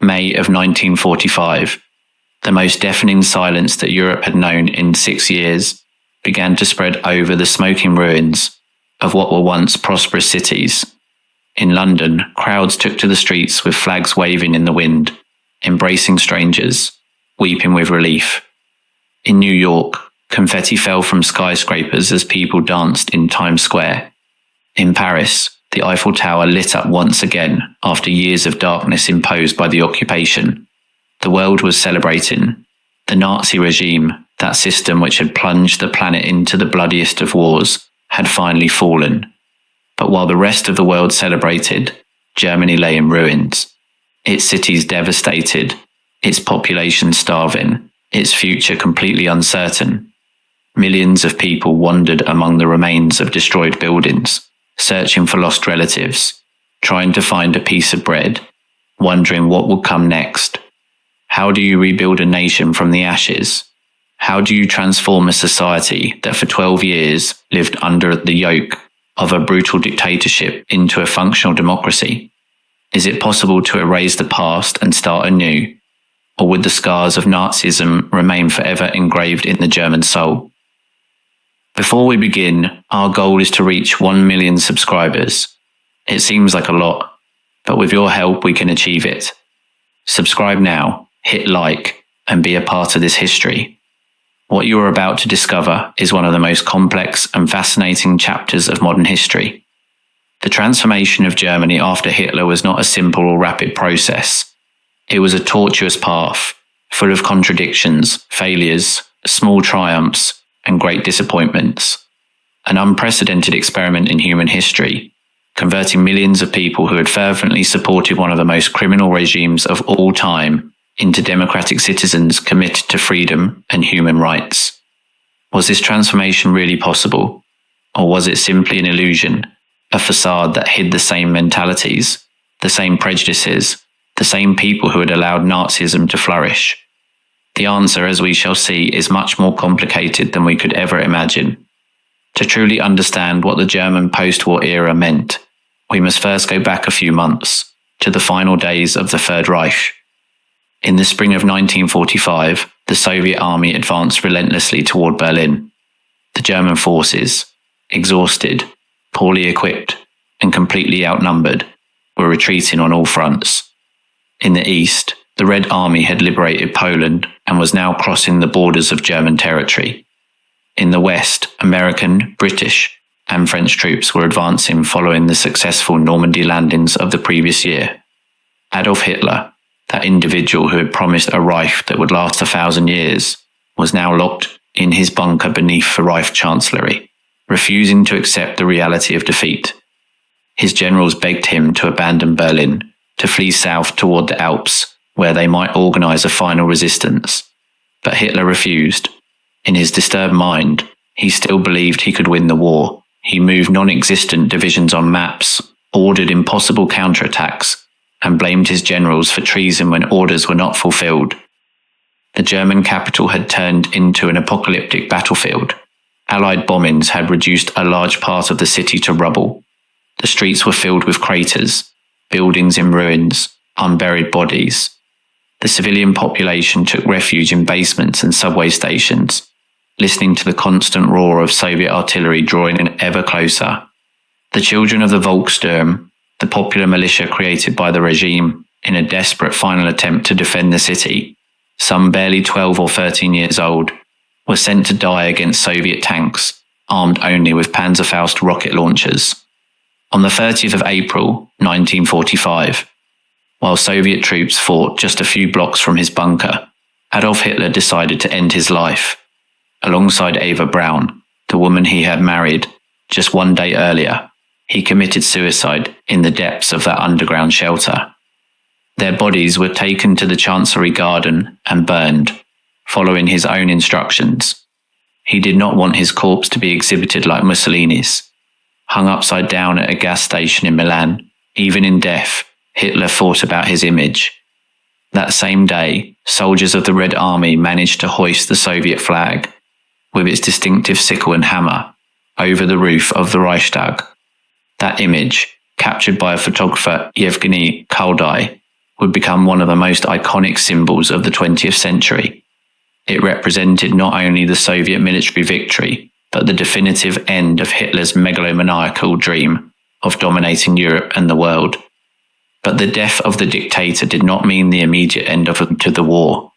May of 1945, the most deafening silence that Europe had known in 6 years began to spread over the smoking ruins of what were once prosperous cities. In London, crowds took to the streets with flags waving in the wind, embracing strangers, weeping with relief. In New York, confetti fell from skyscrapers as people danced in Times Square. In Paris, the Eiffel Tower lit up once again after years of darkness imposed by the occupation. The world was celebrating. The Nazi regime, that system which had plunged the planet into the bloodiest of wars, had finally fallen. But while the rest of the world celebrated, Germany lay in ruins. Its cities devastated, its population starving, its future completely uncertain. Millions of people wandered among the remains of destroyed buildings, searching for lost relatives, trying to find a piece of bread, wondering what would come next. How do you rebuild a nation from the ashes? How do you transform a society that for 12 years lived under the yoke of a brutal dictatorship into a functional democracy? Is it possible to erase the past and start anew? Or would the scars of Nazism remain forever engraved in the German soul? Before we begin, our goal is to reach 1 million subscribers. It seems like a lot, but with your help we can achieve it. Subscribe now, hit like, and be a part of this history. What you are about to discover is one of the most complex and fascinating chapters of modern history. The transformation of Germany after Hitler was not a simple or rapid process. It was a tortuous path, full of contradictions, failures, small triumphs, and great disappointments. An unprecedented experiment in human history, converting millions of people who had fervently supported one of the most criminal regimes of all time into democratic citizens committed to freedom and human rights. Was this transformation really possible? Or was it simply an illusion, a facade that hid the same mentalities, the same prejudices, the same people who had allowed Nazism to flourish? The answer, as we shall see, is much more complicated than we could ever imagine. To truly understand what the German post-war era meant, we must first go back a few months, to the final days of the Third Reich. In the spring of 1945, the Soviet army advanced relentlessly toward Berlin. The German forces, exhausted, poorly equipped, and completely outnumbered, were retreating on all fronts. In the east, the Red Army had liberated Poland and was now crossing the borders of German territory. In the west, American, British, and French troops were advancing following the successful Normandy landings of the previous year. Adolf Hitler, that individual who had promised a Reich that would last 1,000 years, was now locked in his bunker beneath the Reich Chancellery, refusing to accept the reality of defeat. His generals begged him to abandon Berlin, to flee south toward the Alps, where they might organize a final resistance. But Hitler refused. In his disturbed mind, he still believed he could win the war. He moved non-existent divisions on maps, ordered impossible counterattacks, and blamed his generals for treason when orders were not fulfilled. The German capital had turned into an apocalyptic battlefield. Allied bombings had reduced a large part of the city to rubble. The streets were filled with craters, buildings in ruins, unburied bodies. The civilian population took refuge in basements and subway stations, listening to the constant roar of Soviet artillery drawing in ever closer. The children of the Volkssturm, the popular militia created by the regime in a desperate final attempt to defend the city, some barely 12 or 13 years old, were sent to die against Soviet tanks, armed only with Panzerfaust rocket launchers. On the 30th of April, 1945, while Soviet troops fought just a few blocks from his bunker, Adolf Hitler decided to end his life. Alongside Eva Braun, the woman he had married just one day earlier, he committed suicide in the depths of that underground shelter. Their bodies were taken to the Chancellery Garden and burned, following his own instructions. He did not want his corpse to be exhibited like Mussolini's. Hung upside down at a gas station in Milan, even in death, Hitler thought about his image. That same day, soldiers of the Red Army managed to hoist the Soviet flag, with its distinctive sickle and hammer, over the roof of the Reichstag. That image, captured by photographer Yevgeny Kaldai, would become one of the most iconic symbols of the 20th century. It represented not only the Soviet military victory, but the definitive end of Hitler's megalomaniacal dream of dominating Europe and the world. But the death of the dictator did not mean the immediate end of the war.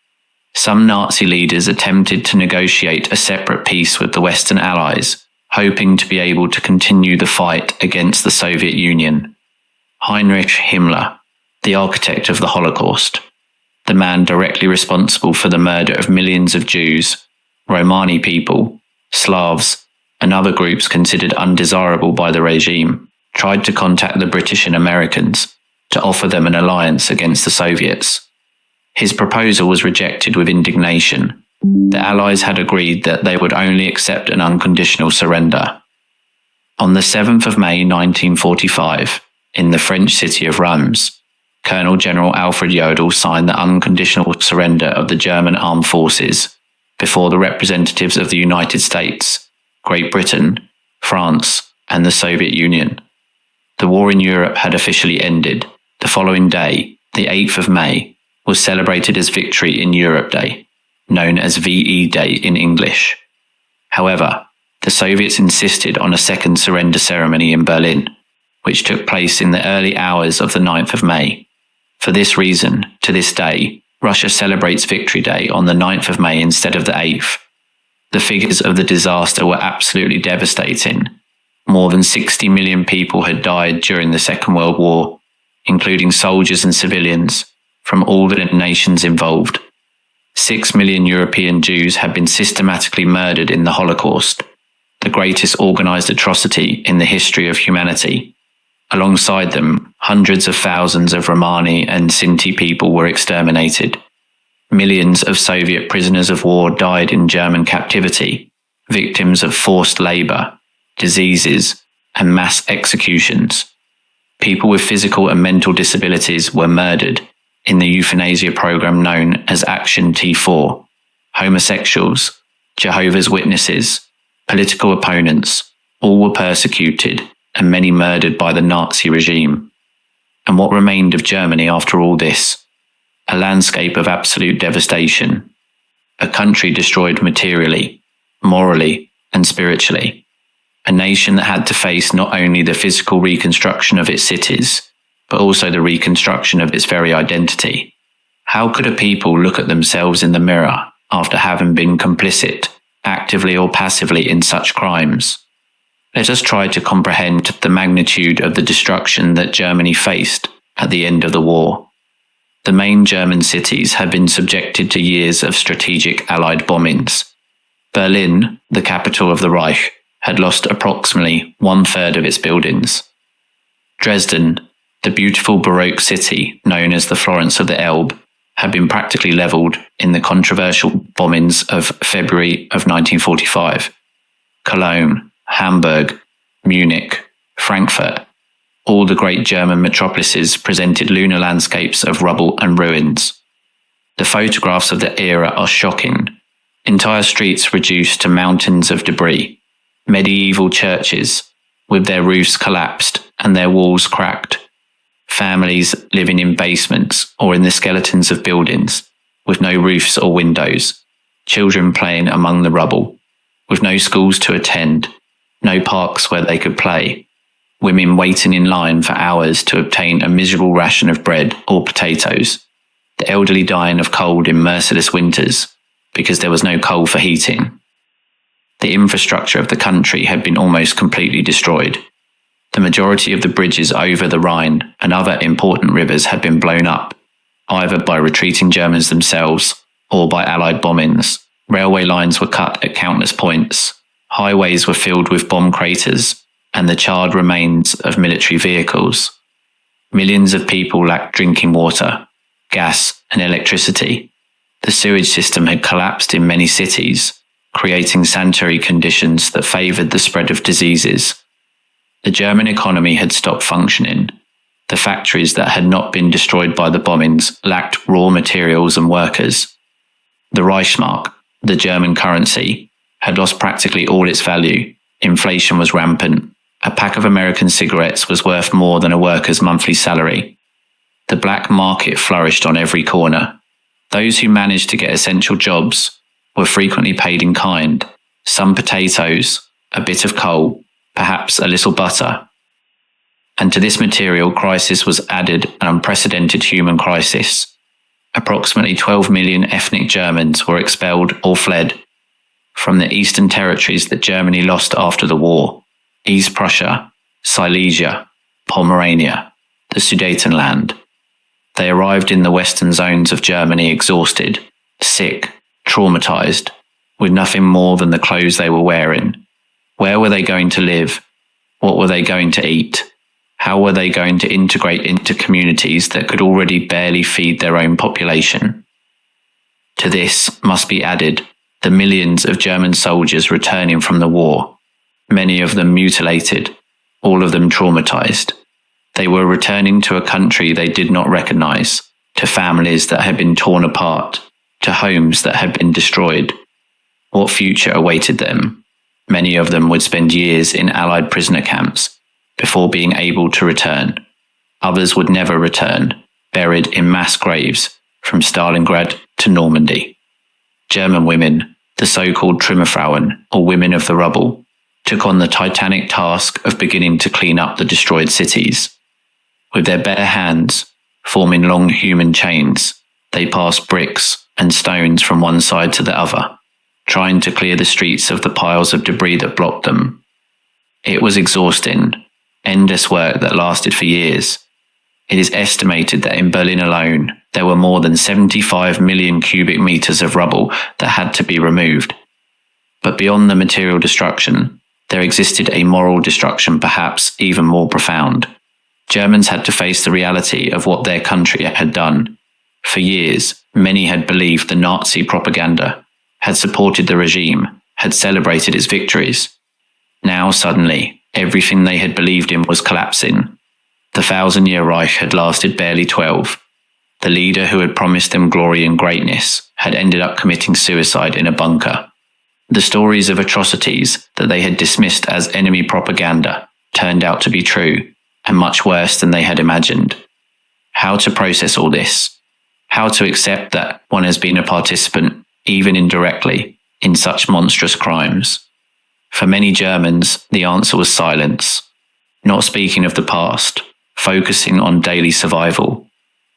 Some Nazi leaders attempted to negotiate a separate peace with the Western Allies, hoping to be able to continue the fight against the Soviet Union. Heinrich Himmler, the architect of the Holocaust, the man directly responsible for the murder of millions of Jews, Romani people, Slavs, and other groups considered undesirable by the regime, tried to contact the British and Americans to offer them an alliance against the Soviets. His proposal was rejected with indignation. The Allies had agreed that they would only accept an unconditional surrender. On the 7th of May 1945, in the French city of Reims, Colonel General Alfred Jodl signed the unconditional surrender of the German armed forces before the representatives of the United States, Great Britain, France, and the Soviet Union. The war in Europe had officially ended. The following day, the 8th of May, was celebrated as Victory in Europe Day, known as VE Day in English. However, the Soviets insisted on a second surrender ceremony in Berlin, which took place in the early hours of the 9th of May. For this reason, to this day, Russia celebrates Victory Day on the 9th of May instead of the 8th. The figures of the disaster were absolutely devastating. More than 60 million people had died during the Second World War, including soldiers and civilians from all the nations involved. 6 million European Jews had been systematically murdered in the Holocaust, the greatest organized atrocity in the history of humanity. Alongside them, hundreds of thousands of Romani and Sinti people were exterminated. Millions of Soviet prisoners of war died in German captivity, victims of forced labor, diseases, and mass executions. People with physical and mental disabilities were murdered in the euthanasia program known as Action T4. Homosexuals, Jehovah's Witnesses, political opponents, all were persecuted and many murdered by the Nazi regime. And what remained of Germany after all this? A landscape of absolute devastation. A country destroyed materially, morally, and spiritually. A nation that had to face not only the physical reconstruction of its cities, but also the reconstruction of its very identity. How could a people look at themselves in the mirror after having been complicit, actively or passively, in such crimes? Let us try to comprehend the magnitude of the destruction that Germany faced at the end of the war. The main German cities had been subjected to years of strategic Allied bombings. Berlin, the capital of the Reich, had lost approximately 1/3 of its buildings. Dresden, the beautiful Baroque city known as the Florence of the Elbe, had been practically leveled in the controversial bombings of February of 1945. Cologne, Hamburg, Munich, Frankfurt, all the great German metropolises presented lunar landscapes of rubble and ruins. The photographs of the era are shocking. Entire streets reduced to mountains of debris. Medieval churches, with their roofs collapsed and their walls cracked. Families living in basements or in the skeletons of buildings, with no roofs or windows. Children playing among the rubble, with no schools to attend, no parks where they could play. Women waiting in line for hours to obtain a miserable ration of bread or potatoes. The elderly dying of cold in merciless winters because there was no coal for heating. The infrastructure of the country had been almost completely destroyed. The majority of the bridges over the Rhine and other important rivers had been blown up, either by retreating Germans themselves or by Allied bombings. Railway lines were cut at countless points. Highways were filled with bomb craters and the charred remains of military vehicles. Millions of people lacked drinking water, gas, and electricity. The sewage system had collapsed in many cities, creating sanitary conditions that favoured the spread of diseases. The German economy had stopped functioning. The factories that had not been destroyed by the bombings lacked raw materials and workers. The Reichsmark, the German currency, had lost practically all its value. Inflation was rampant. A pack of American cigarettes was worth more than a worker's monthly salary. The black market flourished on every corner. Those who managed to get essential jobs were frequently paid in kind, some potatoes, a bit of coal, perhaps a little butter. And to this material crisis was added an unprecedented human crisis. Approximately 12 million ethnic Germans were expelled or fled from the eastern territories that Germany lost after the war: East Prussia, Silesia, Pomerania, the Sudetenland. They arrived in the western zones of Germany exhausted, sick, traumatized, with nothing more than the clothes they were wearing. Where were they going to live? What were they going to eat? How were they going to integrate into communities that could already barely feed their own population? To this must be added the millions of German soldiers returning from the war, many of them mutilated, all of them traumatized. They were returning to a country they did not recognize, to families that had been torn apart, to homes that had been destroyed. What future awaited them? Many of them would spend years in Allied prisoner camps before being able to return. Others would never return, buried in mass graves from Stalingrad to Normandy. German women, the so-called Trümmerfrauen, or women of the rubble, took on the titanic task of beginning to clean up the destroyed cities. With their bare hands, forming long human chains, they passed bricks and stones from one side to the other, trying to clear the streets of the piles of debris that blocked them. It was exhausting, endless work that lasted for years. It is estimated that in Berlin alone, there were more than 75 million cubic meters of rubble that had to be removed. But beyond the material destruction, there existed a moral destruction perhaps even more profound. Germans had to face the reality of what their country had done. For years, many had believed the Nazi propaganda, had supported the regime, had celebrated its victories. Now, suddenly, everything they had believed in was collapsing. The 1,000-year Reich had lasted barely 12. The leader who had promised them glory and greatness had ended up committing suicide in a bunker. The stories of atrocities that they had dismissed as enemy propaganda turned out to be true, and much worse than they had imagined. How to process all this? How to accept that one has been a participant, even indirectly, in such monstrous crimes? For many Germans, the answer was silence. Not speaking of the past, focusing on daily survival,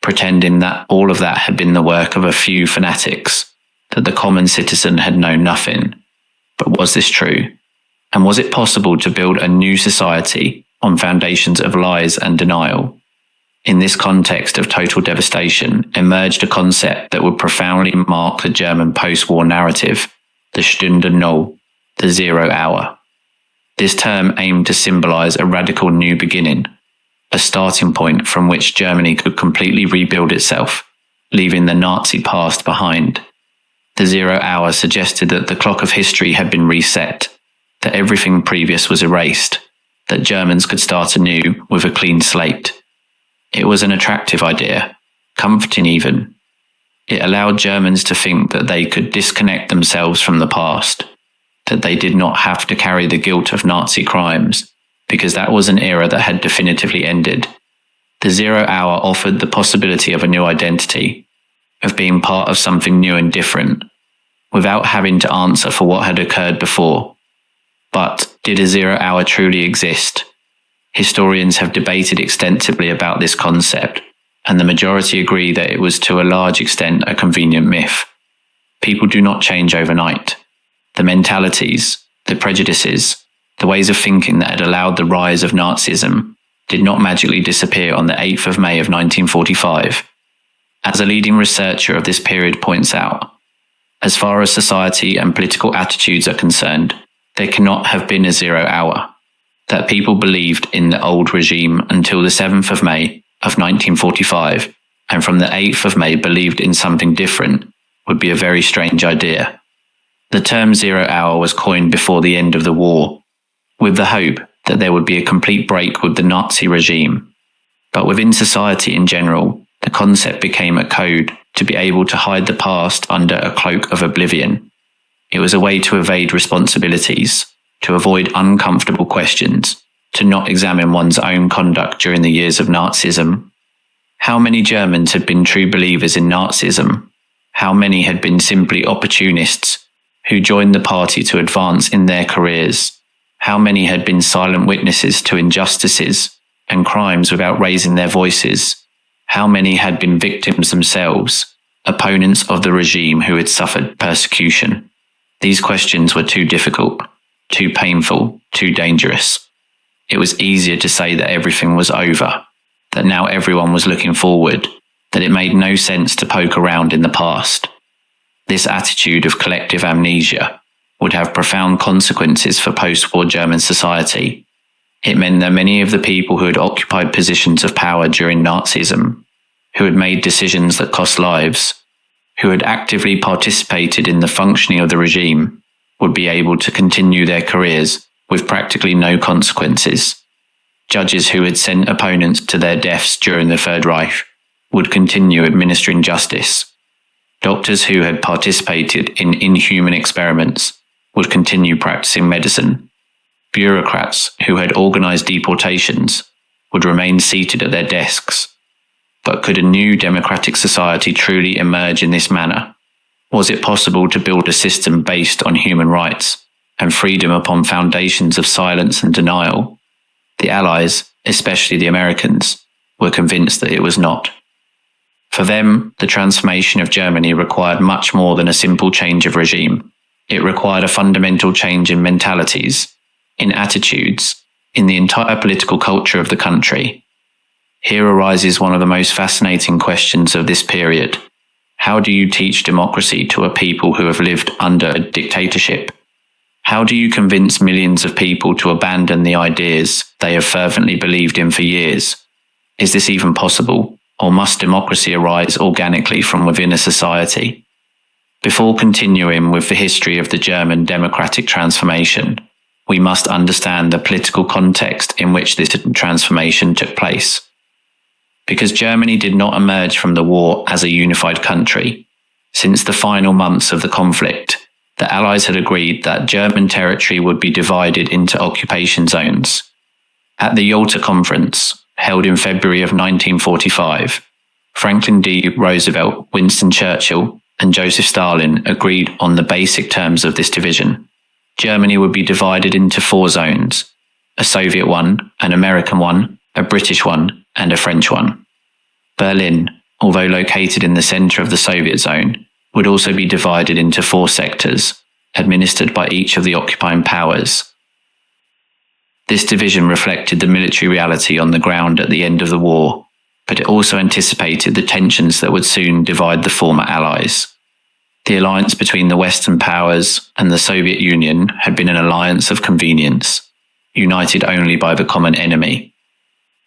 pretending that all of that had been the work of a few fanatics, that the common citizen had known nothing. But was this true? And was it possible to build a new society on foundations of lies and denial? In this context of total devastation emerged a concept that would profoundly mark the German post-war narrative, the Stunde Null, the 0 hour. This term aimed to symbolize a radical new beginning, a starting point from which Germany could completely rebuild itself, leaving the Nazi past behind. The 0 hour suggested that the clock of history had been reset, that everything previous was erased, that Germans could start anew with a clean slate. It was an attractive idea, comforting even. It allowed Germans to think that they could disconnect themselves from the past, that they did not have to carry the guilt of Nazi crimes, because that was an era that had definitively ended. The 0 hour offered the possibility of a new identity, of being part of something new and different, without having to answer for what had occurred before. But did a 0 hour truly exist? Historians have debated extensively about this concept, and the majority agree that it was to a large extent a convenient myth. People do not change overnight. The mentalities, the prejudices, the ways of thinking that had allowed the rise of Nazism did not magically disappear on the 8th of May of 1945. As a leading researcher of this period points out, as far as society and political attitudes are concerned, there cannot have been a 0 hour. That people believed in the old regime until the 7th of May of 1945, and from the 8th of May believed in something different, would be a very strange idea. The term 0 hour was coined before the end of the war, with the hope that there would be a complete break with the Nazi regime. But within society in general, the concept became a code to be able to hide the past under a cloak of oblivion. It was a way to evade responsibilities, to avoid uncomfortable questions, to not examine one's own conduct during the years of Nazism. How many Germans had been true believers in Nazism? How many had been simply opportunists who joined the party to advance in their careers? How many had been silent witnesses to injustices and crimes without raising their voices? How many had been victims themselves, opponents of the regime who had suffered persecution? These questions were too difficult, too painful, too dangerous. It was easier to say that everything was over, that now everyone was looking forward, that it made no sense to poke around in the past. This attitude of collective amnesia would have profound consequences for post-war German society. It meant that many of the people who had occupied positions of power during Nazism, who had made decisions that cost lives, who had actively participated in the functioning of the regime, would be able to continue their careers with practically no consequences. Judges who had sent opponents to their deaths during the Third Reich would continue administering justice. Doctors who had participated in inhuman experiments would continue practicing medicine. Bureaucrats who had organized deportations would remain seated at their desks. But could a new democratic society truly emerge in this manner? Was it possible to build a system based on human rights and freedom upon foundations of silence and denial? The Allies, especially the Americans, were convinced that it was not. For them, the transformation of Germany required much more than a simple change of regime. It required a fundamental change in mentalities, in attitudes, in the entire political culture of the country. Here arises one of the most fascinating questions of this period. How do you teach democracy to a people who have lived under a dictatorship? How do you convince millions of people to abandon the ideas they have fervently believed in for years? Is this even possible, or must democracy arise organically from within a society? Before continuing with the history of the German democratic transformation, we must understand the political context in which this transformation took place. Because Germany did not emerge from the war as a unified country, since the final months of the conflict, the Allies had agreed that German territory would be divided into occupation zones. At the Yalta Conference, held in February of 1945, Franklin D. Roosevelt, Winston Churchill, and Joseph Stalin agreed on the basic terms of this division. Germany would be divided into 4 zones: a Soviet one, an American one, a British one, and a French one. Berlin, although located in the center of the Soviet zone, would also be divided into 4 sectors, administered by each of the occupying powers. This division reflected the military reality on the ground at the end of the war, but it also anticipated the tensions that would soon divide the former Allies. The alliance between the Western powers and the Soviet Union had been an alliance of convenience, united only by the common enemy.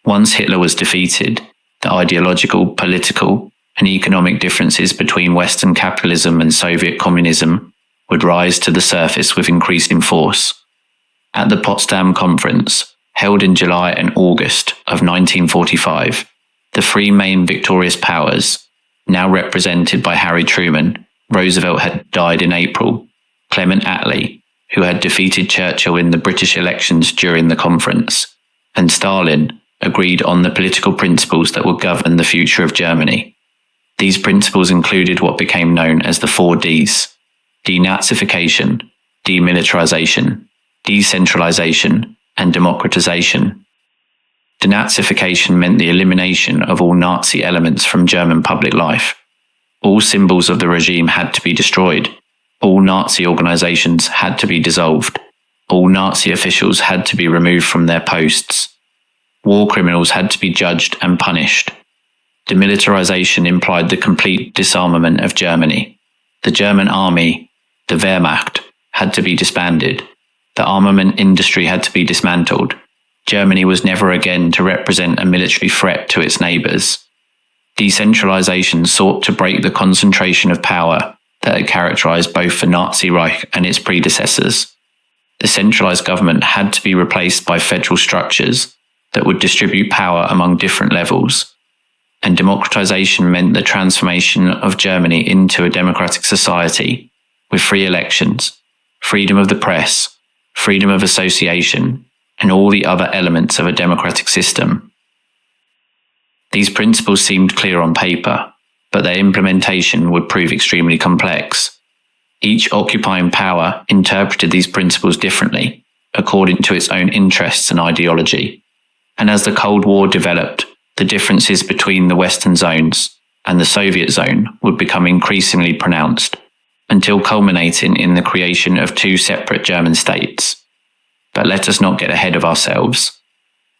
Once Hitler was defeated, the ideological, political, and economic differences between Western capitalism and Soviet communism would rise to the surface with increasing force. At the Potsdam Conference, held in July and August of 1945, the 3 main victorious powers, now represented by Harry Truman, Roosevelt had died in April, Clement Attlee, who had defeated Churchill in the British elections during the conference, and Stalin, agreed on the political principles that would govern the future of Germany. These principles included what became known as the 4 Ds: denazification, demilitarization, decentralization, and democratization. Denazification meant the elimination of all Nazi elements from German public life. All symbols of the regime had to be destroyed. All Nazi organizations had to be dissolved. All Nazi officials had to be removed from their posts. War criminals had to be judged and punished. Demilitarization implied the complete disarmament of Germany. The German army, the Wehrmacht, had to be disbanded. The armament industry had to be dismantled. Germany was never again to represent a military threat to its neighbors. Decentralization sought to break the concentration of power that had characterized both the Nazi Reich and its predecessors. The centralized government had to be replaced by federal structures that would distribute power among different levels. And democratization meant the transformation of Germany into a democratic society with free elections, freedom of the press, freedom of association, and all the other elements of a democratic system. These principles seemed clear on paper, but their implementation would prove extremely complex. Each occupying power interpreted these principles differently, according to its own interests and ideology. And as the Cold War developed, the differences between the Western zones and the Soviet zone would become increasingly pronounced, until culminating in the creation of two separate German states. But let us not get ahead of ourselves.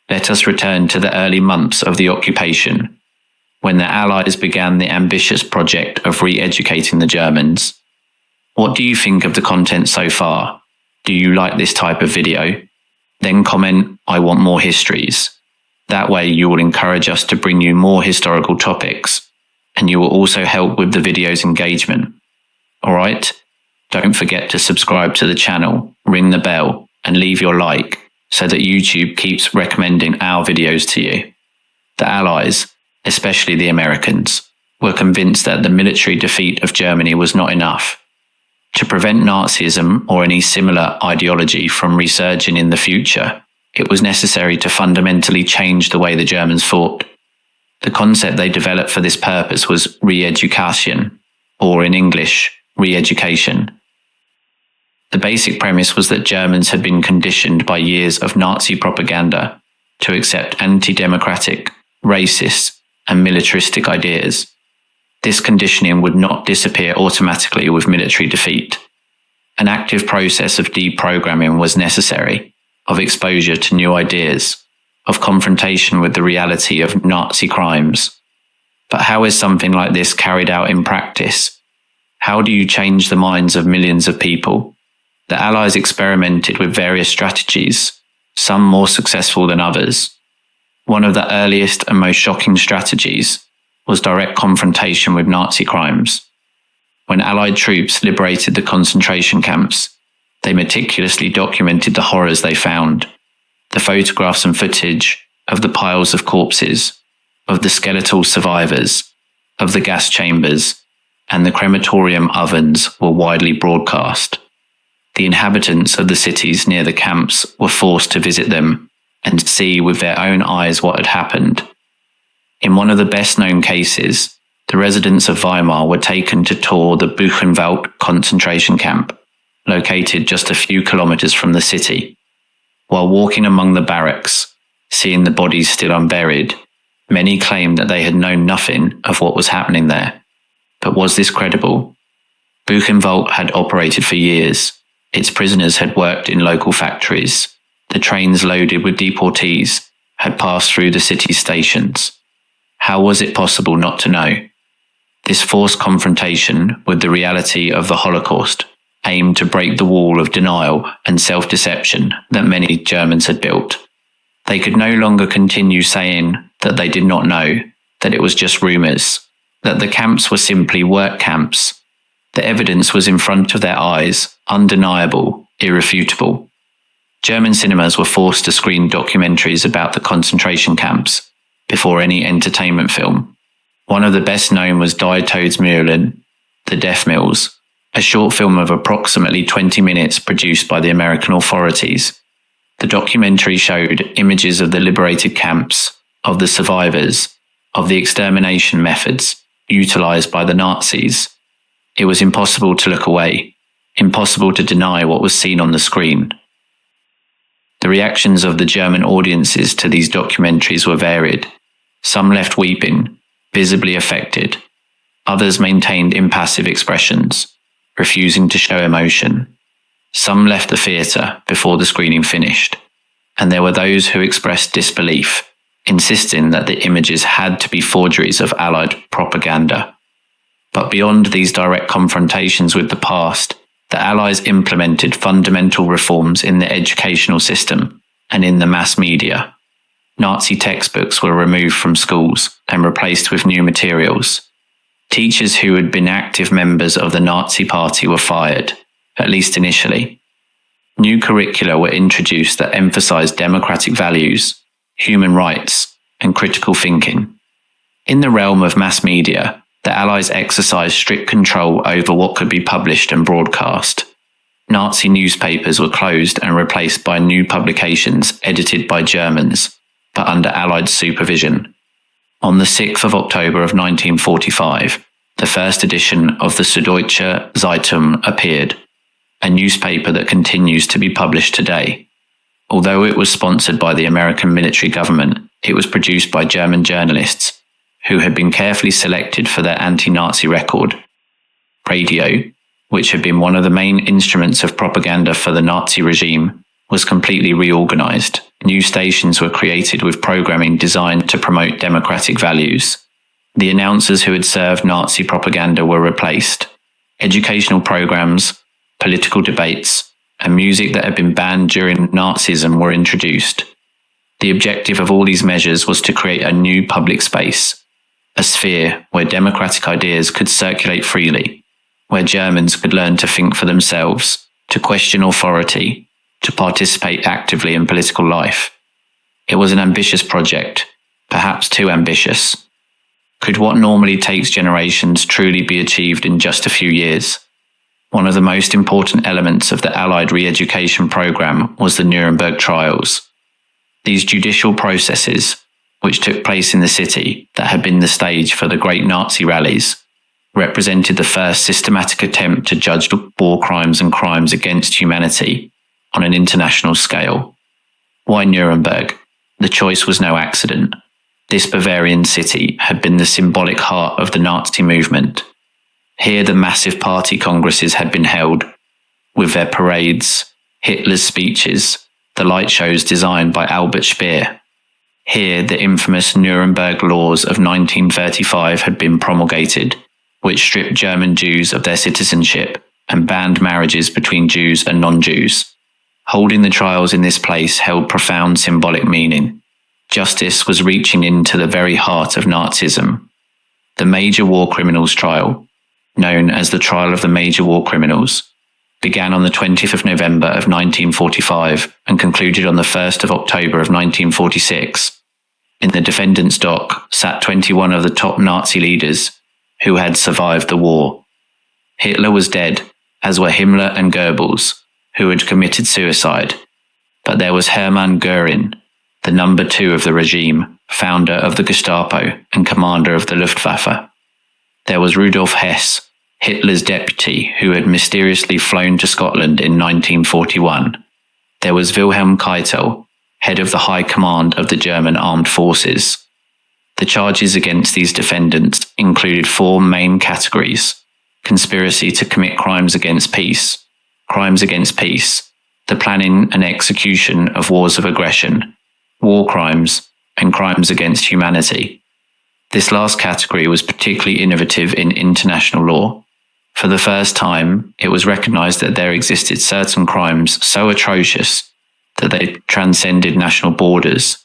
Let us return to the early months of the occupation, when the Allies began the ambitious project of re-educating the Germans. What do you think of the content so far? Do you like this type of video? Then comment, "I want more histories." That way you will encourage us to bring you more historical topics, and you will also help with the video's engagement. Alright? Don't forget to subscribe to the channel, ring the bell, and leave your like, so that YouTube keeps recommending our videos to you. The Allies, especially the Americans, were convinced that the military defeat of Germany was not enough. To prevent Nazism or any similar ideology from resurging in the future, it was necessary to fundamentally change the way the Germans fought. The concept they developed for this purpose was re-education, or in English, re-education. The basic premise was that Germans had been conditioned by years of Nazi propaganda to accept anti-democratic, racist, and militaristic ideas. This conditioning would not disappear automatically with military defeat. An active process of deprogramming was necessary, of exposure to new ideas, of confrontation with the reality of Nazi crimes. But how is something like this carried out in practice? How do you change the minds of millions of people? The Allies experimented with various strategies, some more successful than others. One of the earliest and most shocking strategies was direct confrontation with Nazi crimes. When Allied troops liberated the concentration camps, they meticulously documented the horrors they found. The photographs and footage of the piles of corpses, of the skeletal survivors, of the gas chambers, and the crematorium ovens were widely broadcast. The inhabitants of the cities near the camps were forced to visit them and see with their own eyes what had happened. In one of the best-known cases, the residents of Weimar were taken to tour the Buchenwald concentration camp, located just a few kilometers from the city. While walking among the barracks, seeing the bodies still unburied, many claimed that they had known nothing of what was happening there. But was this credible? Buchenwald had operated for years. Its prisoners had worked in local factories. The trains loaded with deportees had passed through the city's stations. How was it possible not to know? This forced confrontation with the reality of the Holocaust aimed to break the wall of denial and self-deception that many Germans had built. They could no longer continue saying that they did not know, that it was just rumors, that the camps were simply work camps. The evidence was in front of their eyes, undeniable, irrefutable. German cinemas were forced to screen documentaries about the concentration camps before any entertainment film. One of the best known was Die Todesmühlen, The Death Mills, a short film of approximately 20 minutes produced by the American authorities. The documentary showed images of the liberated camps, of the survivors, of the extermination methods utilized by the Nazis. It was impossible to look away, impossible to deny what was seen on the screen. The reactions of the German audiences to these documentaries were varied. Some left weeping, visibly affected. Others maintained impassive expressions, refusing to show emotion. Some left the theatre before the screening finished, and there were those who expressed disbelief, insisting that the images had to be forgeries of Allied propaganda. But beyond these direct confrontations with the past, the Allies implemented fundamental reforms in the educational system and in the mass media. Nazi textbooks were removed from schools and replaced with new materials. Teachers who had been active members of the Nazi Party were fired, at least initially. New curricula were introduced that emphasized democratic values, human rights, and critical thinking. In the realm of mass media, the Allies exercised strict control over what could be published and broadcast. Nazi newspapers were closed and replaced by new publications edited by Germans, but under Allied supervision. On the 6th of October of 1945, the first edition of the Süddeutsche Zeitung appeared, a newspaper that continues to be published today. Although it was sponsored by the American military government, it was produced by German journalists who had been carefully selected for their anti-Nazi record. Radio, which had been one of the main instruments of propaganda for the Nazi regime, was completely reorganized. New stations were created with programming designed to promote democratic values. The announcers who had served Nazi propaganda were replaced. Educational programs, political debates, and music that had been banned during Nazism were introduced. The objective of all these measures was to create a new public space, a sphere where democratic ideas could circulate freely, where Germans could learn to think for themselves, to question authority, to participate actively in political life. It was an ambitious project, perhaps too ambitious. Could what normally takes generations truly be achieved in just a few years? One of the most important elements of the Allied re-education program was the Nuremberg trials. These judicial processes, which took place in the city that had been the stage for the great Nazi rallies, represented the first systematic attempt to judge war crimes and crimes against humanity on an international scale. Why Nuremberg? The choice was no accident. This Bavarian city had been the symbolic heart of the Nazi movement. Here the massive party congresses had been held, with their parades, Hitler's speeches, the light shows designed by Albert Speer. Here the infamous Nuremberg laws of 1935 had been promulgated, which stripped German Jews of their citizenship and banned marriages between Jews and non-Jews. Holding the trials in this place held profound symbolic meaning. Justice was reaching into the very heart of Nazism. The Major War Criminals Trial, known as the Trial of the Major War Criminals, began on the 20th of November of 1945 and concluded on the 1st of October of 1946. In the defendant's dock sat 21 of the top Nazi leaders who had survived the war. Hitler was dead, as were Himmler and Goebbels, who had committed suicide. But there was Hermann Göring, the number 2 of the regime, founder of the Gestapo and commander of the Luftwaffe. There was Rudolf Hess, Hitler's deputy, who had mysteriously flown to Scotland in 1941. There was Wilhelm Keitel, head of the High Command of the German Armed Forces. The charges against these defendants included 4 main categories: conspiracy to commit crimes against peace, the planning and execution of wars of aggression, war crimes, and crimes against humanity. This last category was particularly innovative in international law. For the first time, it was recognized that there existed certain crimes so atrocious that they transcended national borders,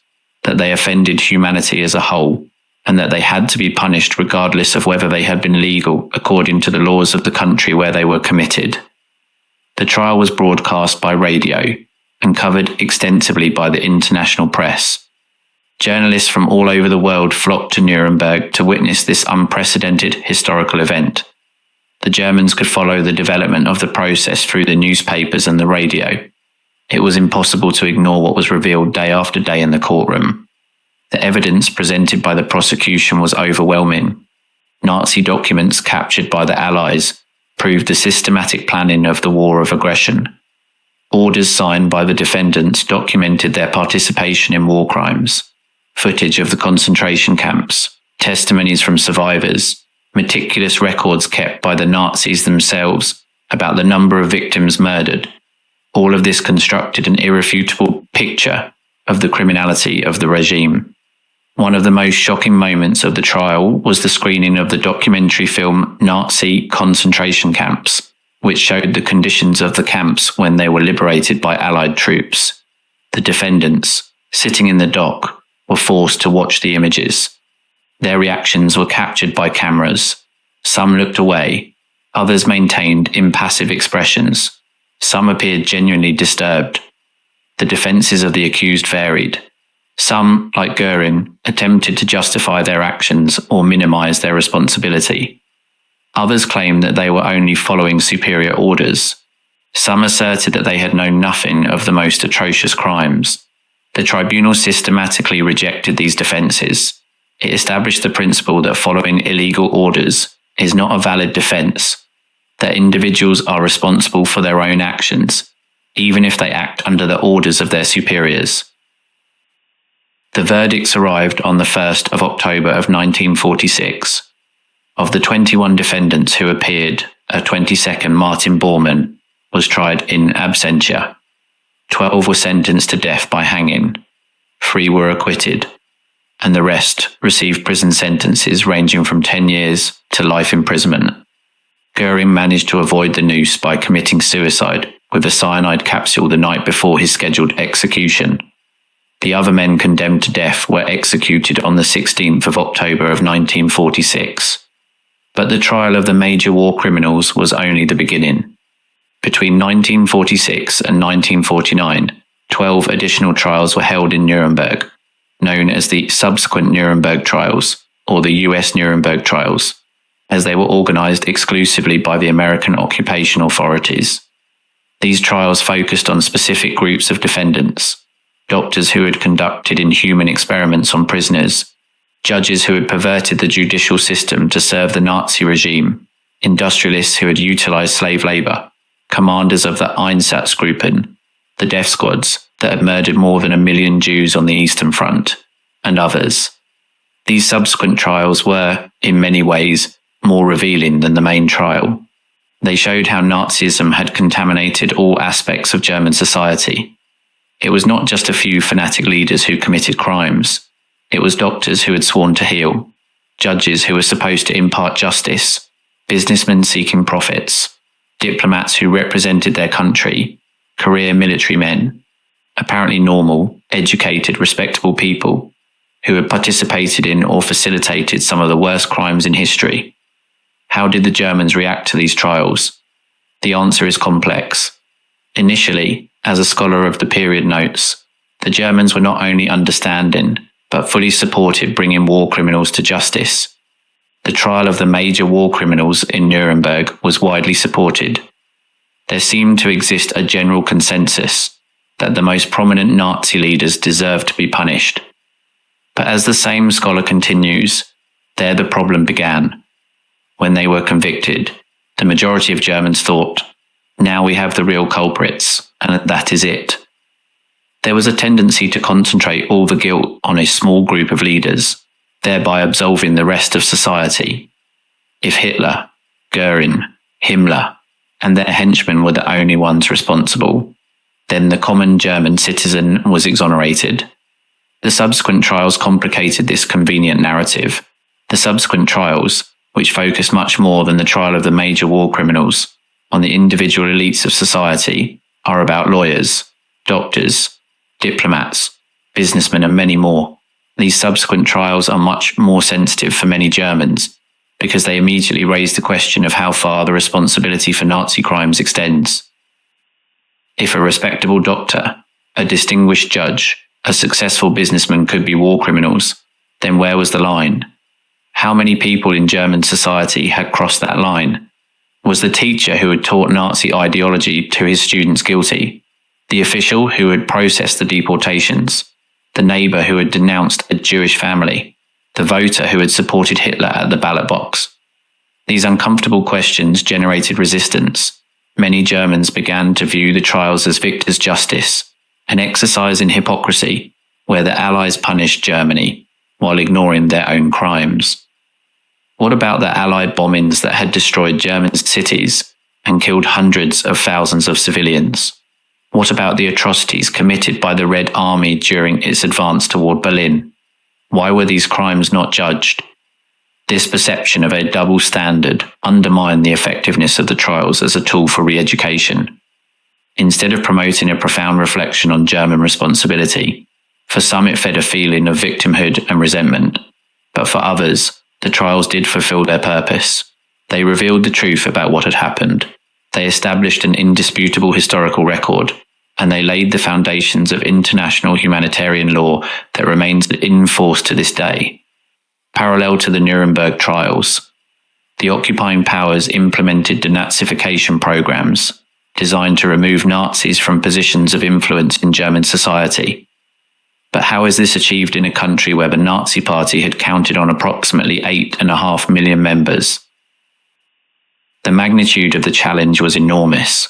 that they offended humanity as a whole, and that they had to be punished regardless of whether they had been legal according to the laws of the country where they were committed. The trial was broadcast by radio and covered extensively by the international press. Journalists from all over the world flocked to Nuremberg to witness this unprecedented historical event. The Germans could follow the development of the process through the newspapers and the radio. It was impossible to ignore what was revealed day after day in the courtroom. The evidence presented by the prosecution was overwhelming. Nazi documents captured by the Allies proved the systematic planning of the war of aggression. Orders signed by the defendants documented their participation in war crimes. Footage of the concentration camps, testimonies from survivors, meticulous records kept by the Nazis themselves about the number of victims murdered. All of this constructed an irrefutable picture of the criminality of the regime. One of the most shocking moments of the trial was the screening of the documentary film Nazi Concentration Camps, which showed the conditions of the camps when they were liberated by Allied troops. The defendants, sitting in the dock, were forced to watch the images. Their reactions were captured by cameras. Some looked away, others maintained impassive expressions. Some appeared genuinely disturbed. The defenses of the accused varied. Some, like Göring, attempted to justify their actions or minimize their responsibility. Others claimed that they were only following superior orders. Some asserted that they had known nothing of the most atrocious crimes. The tribunal systematically rejected these defenses. It established the principle that following illegal orders is not a valid defense, that individuals are responsible for their own actions, even if they act under the orders of their superiors. The verdicts arrived on the 1st of October of 1946. Of the 21 defendants who appeared, a 22nd Martin Bormann was tried in absentia. 12 were sentenced to death by hanging, 3 were acquitted, and the rest received prison sentences ranging from 10 years to life imprisonment. Goering managed to avoid the noose by committing suicide with a cyanide capsule the night before his scheduled execution. The other men condemned to death were executed on the 16th of October of 1946. But the trial of the major war criminals was only the beginning. Between 1946 and 1949, 12 additional trials were held in Nuremberg, known as the subsequent Nuremberg trials, or the US Nuremberg trials, as they were organized exclusively by the American occupation authorities. These trials focused on specific groups of defendants: doctors who had conducted inhuman experiments on prisoners, judges who had perverted the judicial system to serve the Nazi regime, industrialists who had utilized slave labor, commanders of the Einsatzgruppen, the death squads that had murdered more than 1 million Jews on the Eastern Front, and others. These subsequent trials were, in many ways, more revealing than the main trial. They showed how Nazism had contaminated all aspects of German society. It was not just a few fanatic leaders who committed crimes. It was doctors who had sworn to heal, judges who were supposed to impart justice, businessmen seeking profits, diplomats who represented their country, career military men, apparently normal, educated, respectable people who had participated in or facilitated some of the worst crimes in history. How did the Germans react to these trials? The answer is complex. Initially, as a scholar of the period notes, the Germans were not only understanding, but fully supported bringing war criminals to justice. The trial of the major war criminals in Nuremberg was widely supported. There seemed to exist a general consensus that the most prominent Nazi leaders deserved to be punished. But as the same scholar continues, there the problem began. When they were convicted, the majority of Germans thought, now we have the real culprits, and that is it. There was a tendency to concentrate all the guilt on a small group of leaders, thereby absolving the rest of society. If Hitler, Goering, Himmler, and their henchmen were the only ones responsible, then the common German citizen was exonerated. The subsequent trials complicated this convenient narrative. The subsequent trials, which focused much more than the trial of the major war criminals on the individual elites of society, are about lawyers, doctors, diplomats, businessmen, and many more. These subsequent trials are much more sensitive for many Germans because they immediately raise the question of how far the responsibility for Nazi crimes extends. If a respectable doctor, a distinguished judge, a successful businessman could be war criminals, then where was the line? How many people in German society had crossed that line? Was the teacher who had taught Nazi ideology to his students guilty? The official who had processed the deportations? The neighbor who had denounced a Jewish family? The voter who had supported Hitler at the ballot box? These uncomfortable questions generated resistance. Many Germans began to view the trials as victor's justice, an exercise in hypocrisy where the Allies punished Germany while ignoring their own crimes. What about the Allied bombings that had destroyed German cities and killed hundreds of thousands of civilians? What about the atrocities committed by the Red Army during its advance toward Berlin? Why were these crimes not judged? This perception of a double standard undermined the effectiveness of the trials as a tool for re-education. Instead of promoting a profound reflection on German responsibility, for some it fed a feeling of victimhood and resentment, but for others, the trials did fulfill their purpose. They revealed the truth about what had happened. They established an indisputable historical record, and they laid the foundations of international humanitarian law that remains in force to this day. Parallel to the Nuremberg trials, the occupying powers implemented denazification programs designed to remove Nazis from positions of influence in German society. But how is this achieved in a country where the Nazi Party had counted on approximately 8.5 million members? The magnitude of the challenge was enormous.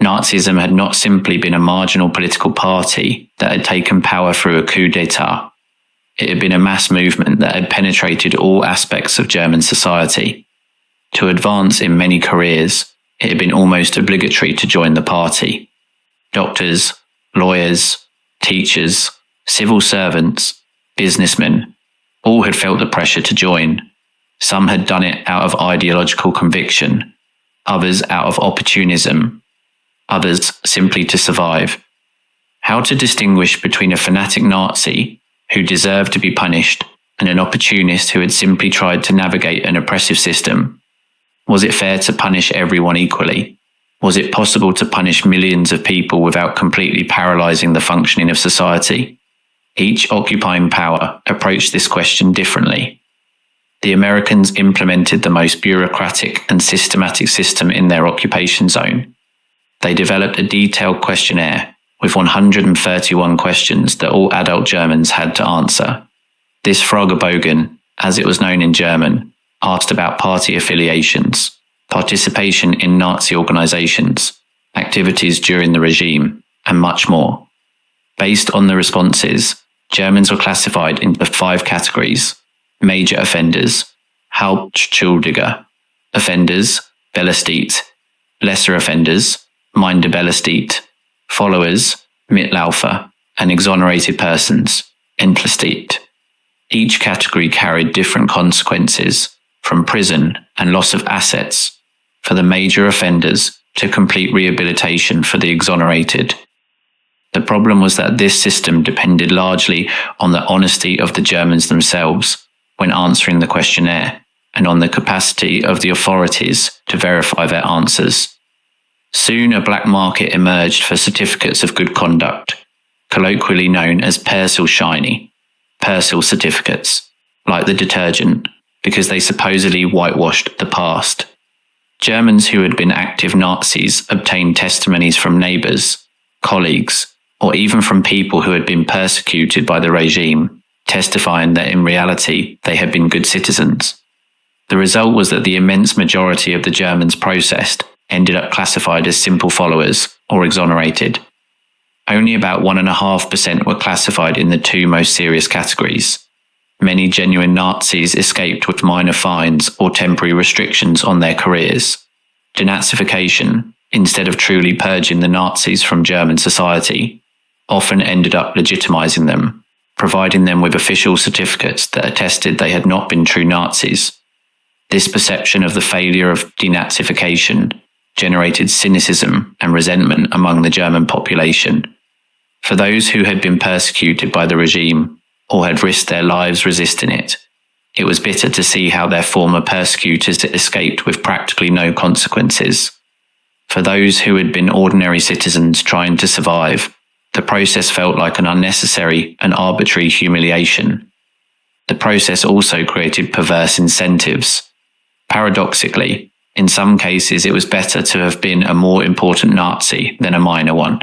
Nazism had not simply been a marginal political party that had taken power through a coup d'etat. It had been a mass movement that had penetrated all aspects of German society. To advance in many careers, it had been almost obligatory to join the party. Doctors, lawyers, teachers, civil servants, businessmen, all had felt the pressure to join. Some had done it out of ideological conviction, others out of opportunism, others simply to survive. How to distinguish between a fanatic Nazi who deserved to be punished and an opportunist who had simply tried to navigate an oppressive system? Was it fair to punish everyone equally? Was it possible to punish millions of people without completely paralyzing the functioning of society? Each occupying power approached this question differently. The Americans implemented the most bureaucratic and systematic system in their occupation zone. They developed a detailed questionnaire with 131 questions that all adult Germans had to answer. This Fragebogen, as it was known in German, asked about party affiliations, participation in Nazi organizations, activities during the regime, and much more. Based on the responses, Germans were classified into 5 categories: major offenders, Hauptschuldige, offenders, Belästigt, lesser offenders, Minder Belästigt, followers, Mitläufer, and exonerated persons, Entlastigt. Each category carried different consequences, from prison and loss of assets for the major offenders to complete rehabilitation for the exonerated. The problem was that this system depended largely on the honesty of the Germans themselves when answering the questionnaire and on the capacity of the authorities to verify their answers. Soon a black market emerged for certificates of good conduct, colloquially known as Persilscheine, Persil certificates, like the detergent, because they supposedly whitewashed the past. Germans who had been active Nazis obtained testimonies from neighbors, colleagues, or even from people who had been persecuted by the regime, testifying that in reality they had been good citizens. The result was that the immense majority of the Germans processed ended up classified as simple followers or exonerated. Only about 1.5% were classified in the 2 most serious categories. Many genuine Nazis escaped with minor fines or temporary restrictions on their careers. Denazification, instead of truly purging the Nazis from German society, often ended up legitimizing them, providing them with official certificates that attested they had not been true Nazis. This perception of the failure of denazification generated cynicism and resentment among the German population. For those who had been persecuted by the regime or had risked their lives resisting it, it was bitter to see how their former persecutors escaped with practically no consequences. For those who had been ordinary citizens trying to survive, the process felt like an unnecessary and arbitrary humiliation. The process also created perverse incentives. Paradoxically, in some cases it was better to have been a more important Nazi than a minor one.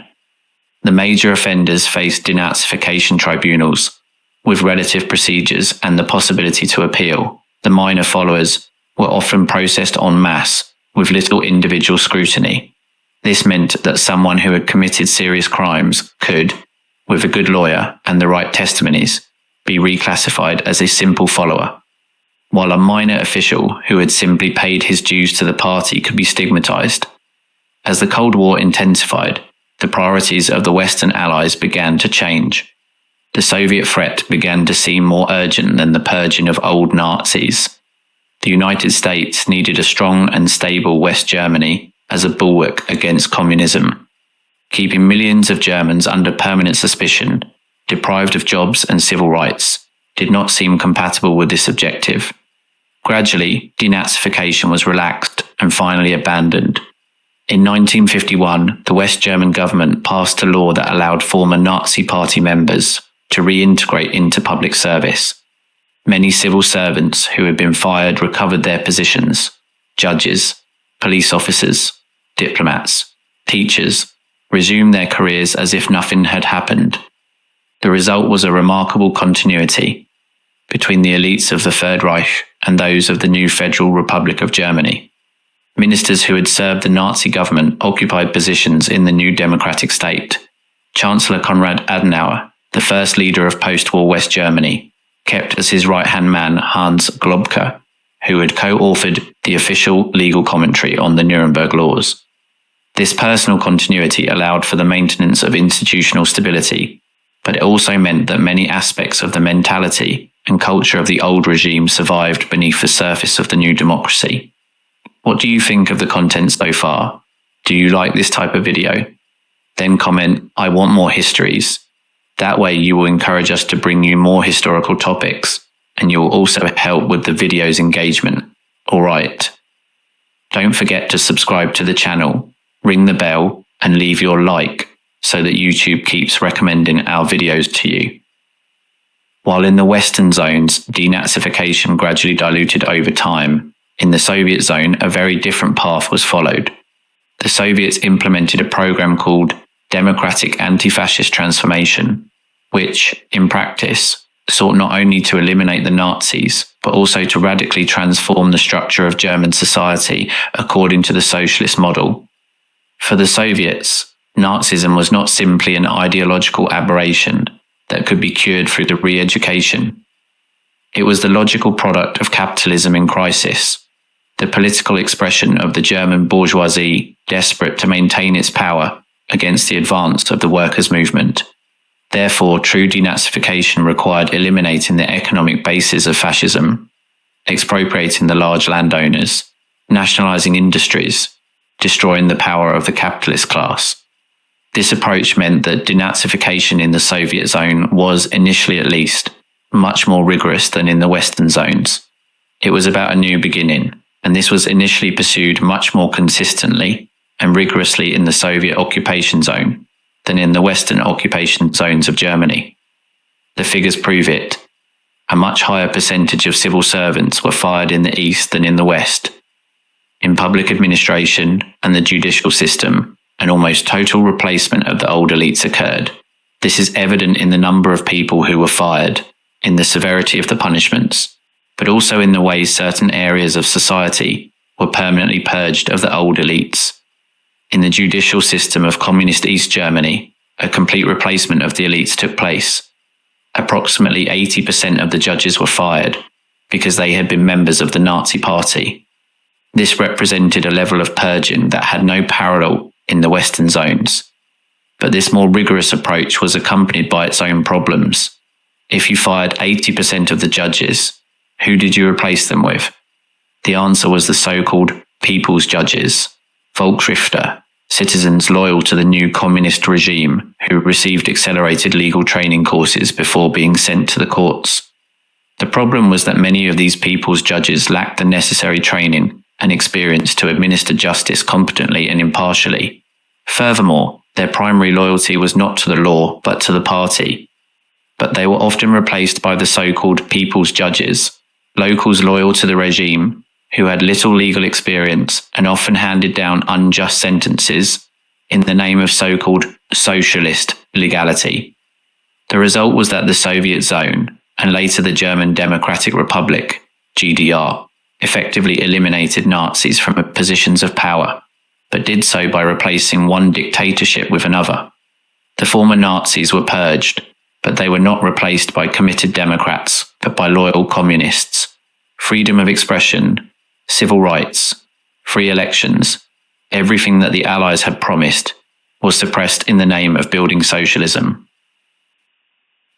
The major offenders faced denazification tribunals, with relative procedures and the possibility to appeal. The minor followers were often processed en masse, with little individual scrutiny. This meant that someone who had committed serious crimes could, with a good lawyer and the right testimonies, be reclassified as a simple follower, while a minor official who had simply paid his dues to the party could be stigmatized. As the Cold War intensified, the priorities of the Western Allies began to change. The Soviet threat began to seem more urgent than the purging of old Nazis. The United States needed a strong and stable West Germany as a bulwark against communism. Keeping millions of Germans under permanent suspicion, deprived of jobs and civil rights, did not seem compatible with this objective. Gradually, denazification was relaxed and finally abandoned. In 1951, the West German government passed a law that allowed former Nazi Party members to reintegrate into public service. Many civil servants who had been fired recovered their positions. Judges, police officers, diplomats, teachers resumed their careers as if nothing had happened. The result was a remarkable continuity between the elites of the Third Reich and those of the new Federal Republic of Germany. Ministers who had served the Nazi government occupied positions in the new democratic state. Chancellor Konrad Adenauer, the first leader of post-war West Germany, kept as his right-hand man Hans Globke, who had co-authored the official legal commentary on the Nuremberg laws. This personal continuity allowed for the maintenance of institutional stability, but it also meant that many aspects of the mentality and culture of the old regime survived beneath the surface of the new democracy. What do you think of the content so far? Do you like this type of video? Then comment, "I want more histories." That way you will encourage us to bring you more historical topics, and you will also help with the video's engagement. Alright. Don't forget to subscribe to the channel, ring the bell, and leave your like so that YouTube keeps recommending our videos to you. While in the Western zones, denazification gradually diluted over time, in the Soviet zone a very different path was followed. The Soviets implemented a program called Democratic Anti-Fascist Transformation, which, in practice, sought not only to eliminate the Nazis, but also to radically transform the structure of German society according to the socialist model. For the Soviets, Nazism was not simply an ideological aberration that could be cured through the re-education. It was the logical product of capitalism in crisis, the political expression of the German bourgeoisie desperate to maintain its power against the advance of the workers' movement. Therefore, true denazification required eliminating the economic basis of fascism, expropriating the large landowners, nationalizing industries, destroying the power of the capitalist class. This approach meant that denazification in the Soviet zone was, initially at least, much more rigorous than in the Western zones. It was about a new beginning, and this was initially pursued much more consistently and rigorously in the Soviet occupation zone than in the Western occupation zones of Germany. The figures prove it. A much higher percentage of civil servants were fired in the East than in the West. In public administration and the judicial system, an almost total replacement of the old elites occurred. This is evident in the number of people who were fired, in the severity of the punishments, but also in the ways certain areas of society were permanently purged of the old elites. In the judicial system of communist East Germany, a complete replacement of the elites took place. Approximately 80% of the judges were fired because they had been members of the Nazi Party. This represented a level of purging that had no parallel in the Western zones. But this more rigorous approach was accompanied by its own problems. If you fired 80% of the judges, who did you replace them with? The answer was the so-called people's judges, Volksrichter, citizens loyal to the new communist regime who received accelerated legal training courses before being sent to the courts. The problem was that many of these people's judges lacked the necessary training and experience to administer justice competently and impartially. Furthermore, their primary loyalty was not to the law but to the party. But they were often replaced by the so-called people's judges, locals loyal to the regime, who had little legal experience and often handed down unjust sentences in the name of so-called socialist legality. The result was that the Soviet zone, and later the German Democratic Republic, GDR, effectively eliminated Nazis from positions of power, but did so by replacing one dictatorship with another. The former Nazis were purged, but they were not replaced by committed Democrats, but by loyal communists. Freedom of expression, civil rights, free elections, everything that the Allies had promised, was suppressed in the name of building socialism.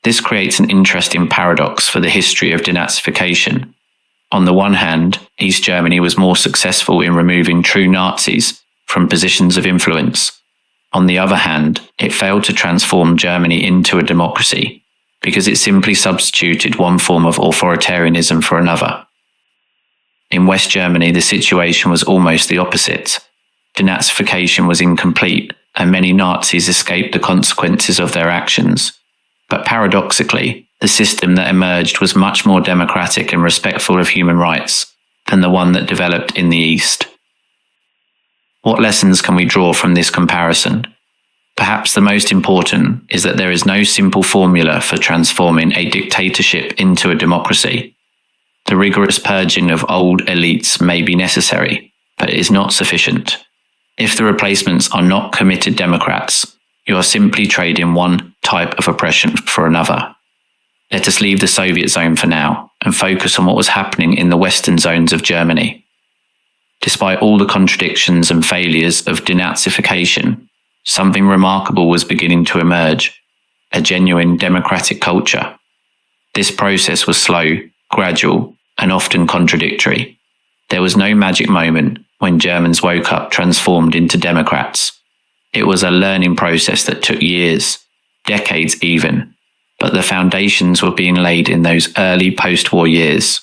This creates an interesting paradox for the history of denazification. On the one hand, East Germany was more successful in removing true Nazis from positions of influence. On the other hand, it failed to transform Germany into a democracy because it simply substituted one form of authoritarianism for another. In West Germany, the situation was almost the opposite. Denazification was incomplete, and many Nazis escaped the consequences of their actions. But paradoxically, the system that emerged was much more democratic and respectful of human rights than the one that developed in the East. What lessons can we draw from this comparison? perhaps the most important is that there is no simple formula for transforming a dictatorship into a democracy. The rigorous purging of old elites may be necessary, but it is not sufficient. If the replacements are not committed democrats, you are simply trading one type of oppression for another. Let us leave the Soviet zone for now and focus on what was happening in the Western zones of Germany. Despite all the contradictions and failures of denazification, something remarkable was beginning to emerge, a genuine democratic culture. This process was slow, gradual, and often contradictory. There was no magic moment when Germans woke up transformed into democrats. It was a learning process that took years, decades even, but the foundations were being laid in those early post-war years.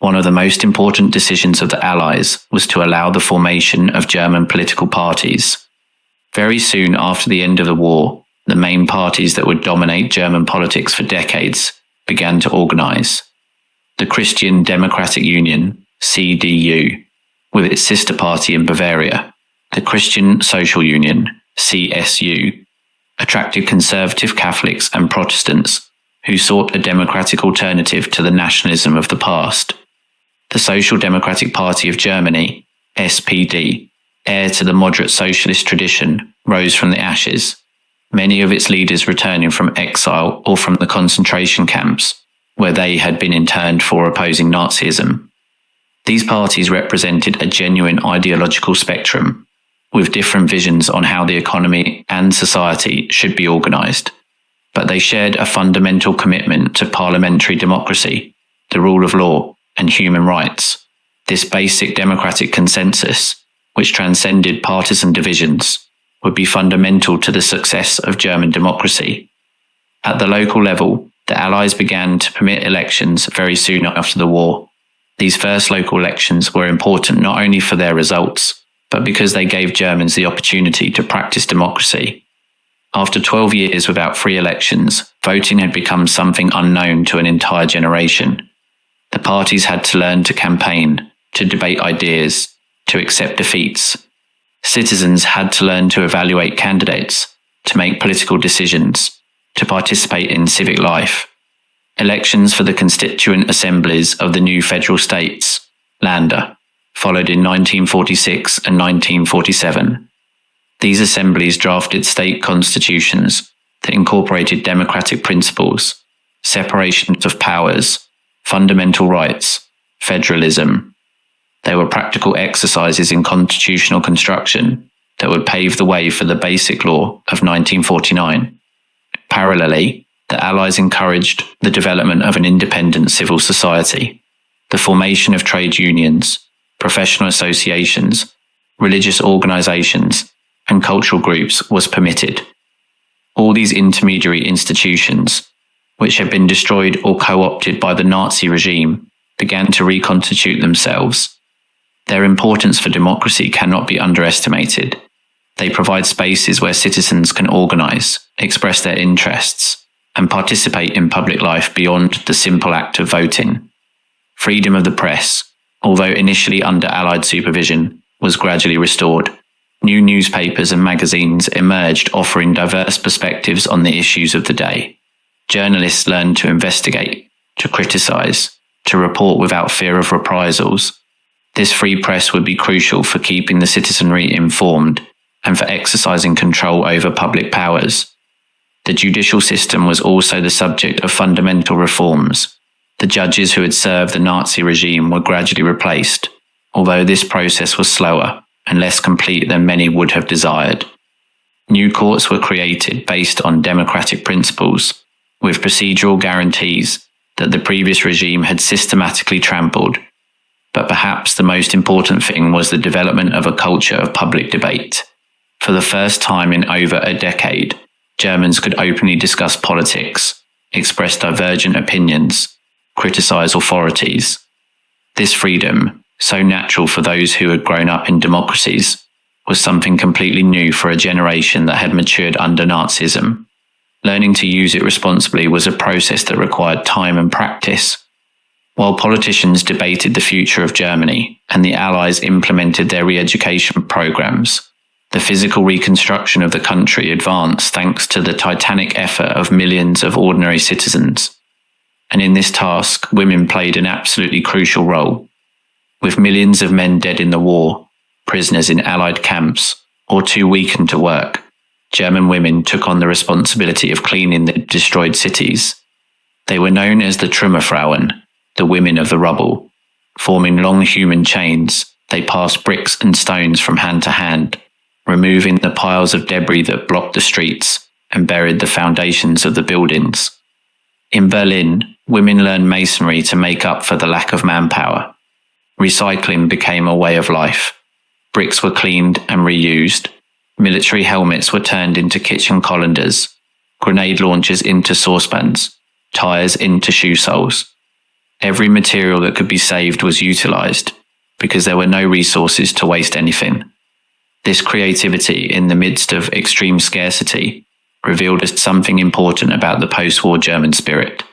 One of the most important decisions of the Allies was to allow the formation of German political parties. Very soon after the end of the war, the main parties that would dominate German politics for decades began to organize. The Christian Democratic Union, CDU, with its sister party in Bavaria, the Christian Social Union, CSU, attracted conservative Catholics and Protestants who sought a democratic alternative to the nationalism of the past. The Social Democratic Party of Germany, SPD, heir to the moderate socialist tradition, rose from the ashes, many of its leaders returning from exile or from the concentration camps, where they had been interned for opposing Nazism. These parties represented a genuine ideological spectrum, with different visions on how the economy and society should be organized, but they shared a fundamental commitment to parliamentary democracy, the rule of law, and human rights. This basic democratic consensus, which transcended partisan divisions, would be fundamental to the success of German democracy. At the local level, the Allies began to permit elections very soon after the war. These first local elections were important not only for their results, but because they gave Germans the opportunity to practice democracy. After 12 years without free elections, voting had become something unknown to an entire generation. The parties had to learn to campaign, to debate ideas, to accept defeats. Citizens had to learn to evaluate candidates, to make political decisions, to participate in civic life. Elections for the constituent assemblies of the new federal states, Länder, followed in 1946 and 1947. These assemblies drafted state constitutions that incorporated democratic principles, separation of powers, fundamental rights, federalism. They were practical exercises in constitutional construction that would pave the way for the Basic Law of 1949. Parallelly, the Allies encouraged the development of an independent civil society. The formation of trade unions, professional associations, religious organizations, and cultural groups was permitted. All these intermediary institutions, which had been destroyed or co-opted by the Nazi regime, began to reconstitute themselves. Their importance for democracy cannot be underestimated. They provide spaces where citizens can organize, express their interests, and participate in public life beyond the simple act of voting. Freedom of the press, although initially under Allied supervision, was gradually restored. New newspapers and magazines emerged offering diverse perspectives on the issues of the day. Journalists learned to investigate, to criticize, to report without fear of reprisals. This free press would be crucial for keeping the citizenry informed and for exercising control over public powers. The judicial system was also the subject of fundamental reforms. The judges who had served the Nazi regime were gradually replaced, although this process was slower and less complete than many would have desired. New courts were created based on democratic principles, with procedural guarantees that the previous regime had systematically trampled. But perhaps the most important thing was the development of a culture of public debate. For the first time in over a decade, Germans could openly discuss politics, express divergent opinions, criticize authorities. This freedom, so natural for those who had grown up in democracies, was something completely new for a generation that had matured under Nazism. Learning to use it responsibly was a process that required time and practice. While politicians debated the future of Germany and the Allies implemented their re-education programs, the The physical reconstruction of the country advanced thanks to the titanic effort of millions of ordinary citizens. And in this task, women played an absolutely crucial role. With millions of men dead in the war, prisoners in Allied camps, or too weakened to work, German women took on the responsibility of cleaning the destroyed cities. They were known as the Trümmerfrauen, the women of the rubble. Forming long human chains, they passed bricks and stones from hand to hand, removing the piles of debris that blocked the streets and buried the foundations of the buildings. In Berlin, women learned masonry to make up for the lack of manpower. Recycling became a way of life. Bricks were cleaned and reused. Military helmets were turned into kitchen colanders, grenade launchers into saucepans, tires into shoe soles. Every material that could be saved was utilized, because there were no resources to waste anything. This creativity in the midst of extreme scarcity revealed us something important about the post-war German spirit.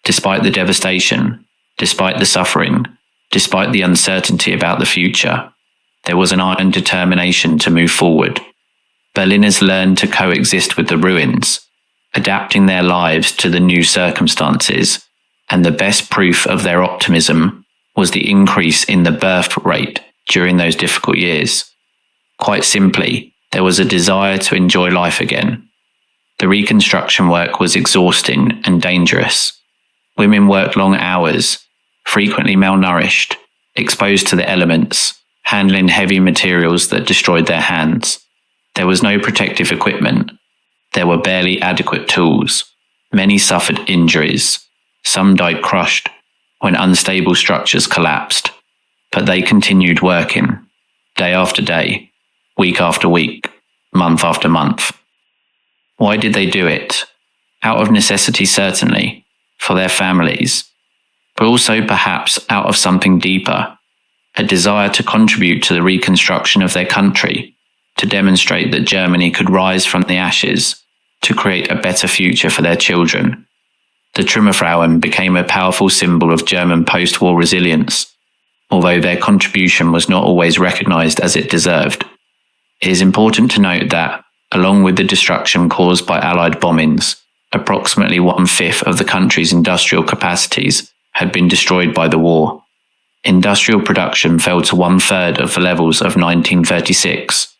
Despite the devastation, despite the suffering, despite the uncertainty about the future, there was an iron determination to move forward. Berliners learned to coexist with the ruins, adapting their lives to the new circumstances, and the best proof of their optimism was the increase in the birth rate during those difficult years. Quite simply, there was a desire to enjoy life again. The reconstruction work was exhausting and dangerous. Women worked long hours, frequently malnourished, exposed to the elements, handling heavy materials that destroyed their hands. There was no protective equipment. There were barely adequate tools. Many suffered injuries. Some died crushed when unstable structures collapsed. But they continued working, day after day, week after week, month after month. Why did they do it? Out of necessity, certainly, for their families, but also perhaps out of something deeper, a desire to contribute to the reconstruction of their country, to demonstrate that Germany could rise from the ashes, to create a better future for their children. The Trümmerfrauen became a powerful symbol of German post-war resilience, although their contribution was not always recognized as it deserved. It is important to note that, along with the destruction caused by Allied bombings, approximately 1/5 of the country's industrial capacities had been destroyed by the war. Industrial production fell to 1/3 of the levels of 1936.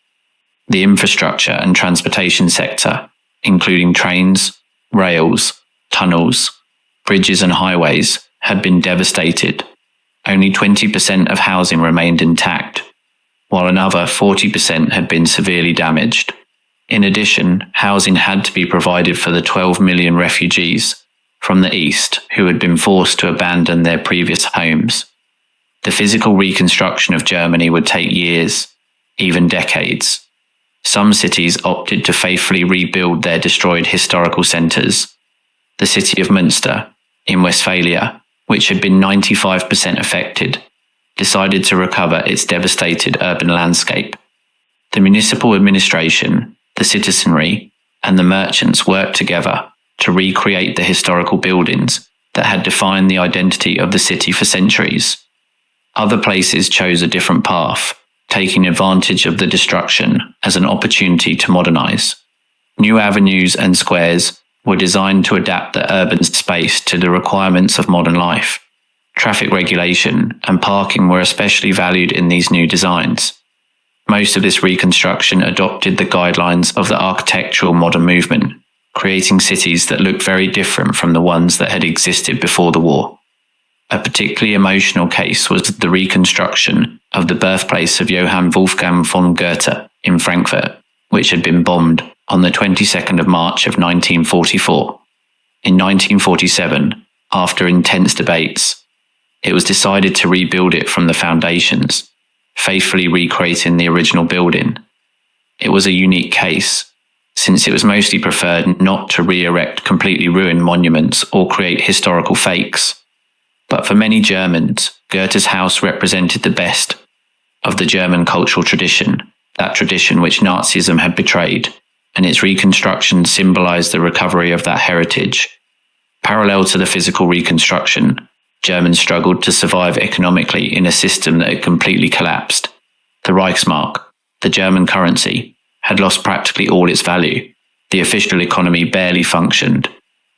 The infrastructure and transportation sector, including trains, rails, tunnels, bridges and highways, had been devastated. Only 20% of housing remained intact, while another 40% had been severely damaged. In addition, housing had to be provided for the 12 million refugees from the east who had been forced to abandon their previous homes. The physical reconstruction of Germany would take years, even decades. Some cities opted to faithfully rebuild their destroyed historical centres. The city of Münster, in Westphalia, which had been 95% affected, decided to recover its devastated urban landscape. The municipal administration, the citizenry, and the merchants worked together to recreate the historical buildings that had defined the identity of the city for centuries. Other places chose a different path, taking advantage of the destruction as an opportunity to modernize. New avenues and squares were designed to adapt the urban space to the requirements of modern life. Traffic regulation and parking were especially valued in these new designs. Most of this reconstruction adopted the guidelines of the architectural modern movement, creating cities that looked very different from the ones that had existed before the war. A particularly emotional case was the reconstruction of the birthplace of Johann Wolfgang von Goethe in Frankfurt, which had been bombed on the 22nd of March of 1944. In 1947, after intense debates, it was decided to rebuild it from the foundations, faithfully recreating the original building. It was a unique case, since it was mostly preferred not to re-erect completely ruined monuments or create historical fakes. But for many Germans, Goethe's house represented the best of the German cultural tradition, that tradition which Nazism had betrayed, and its reconstruction symbolized the recovery of that heritage. Parallel to the physical reconstruction, Germans struggled to survive economically in a system that had completely collapsed. The Reichsmark, the German currency, had lost practically all its value. The official economy barely functioned.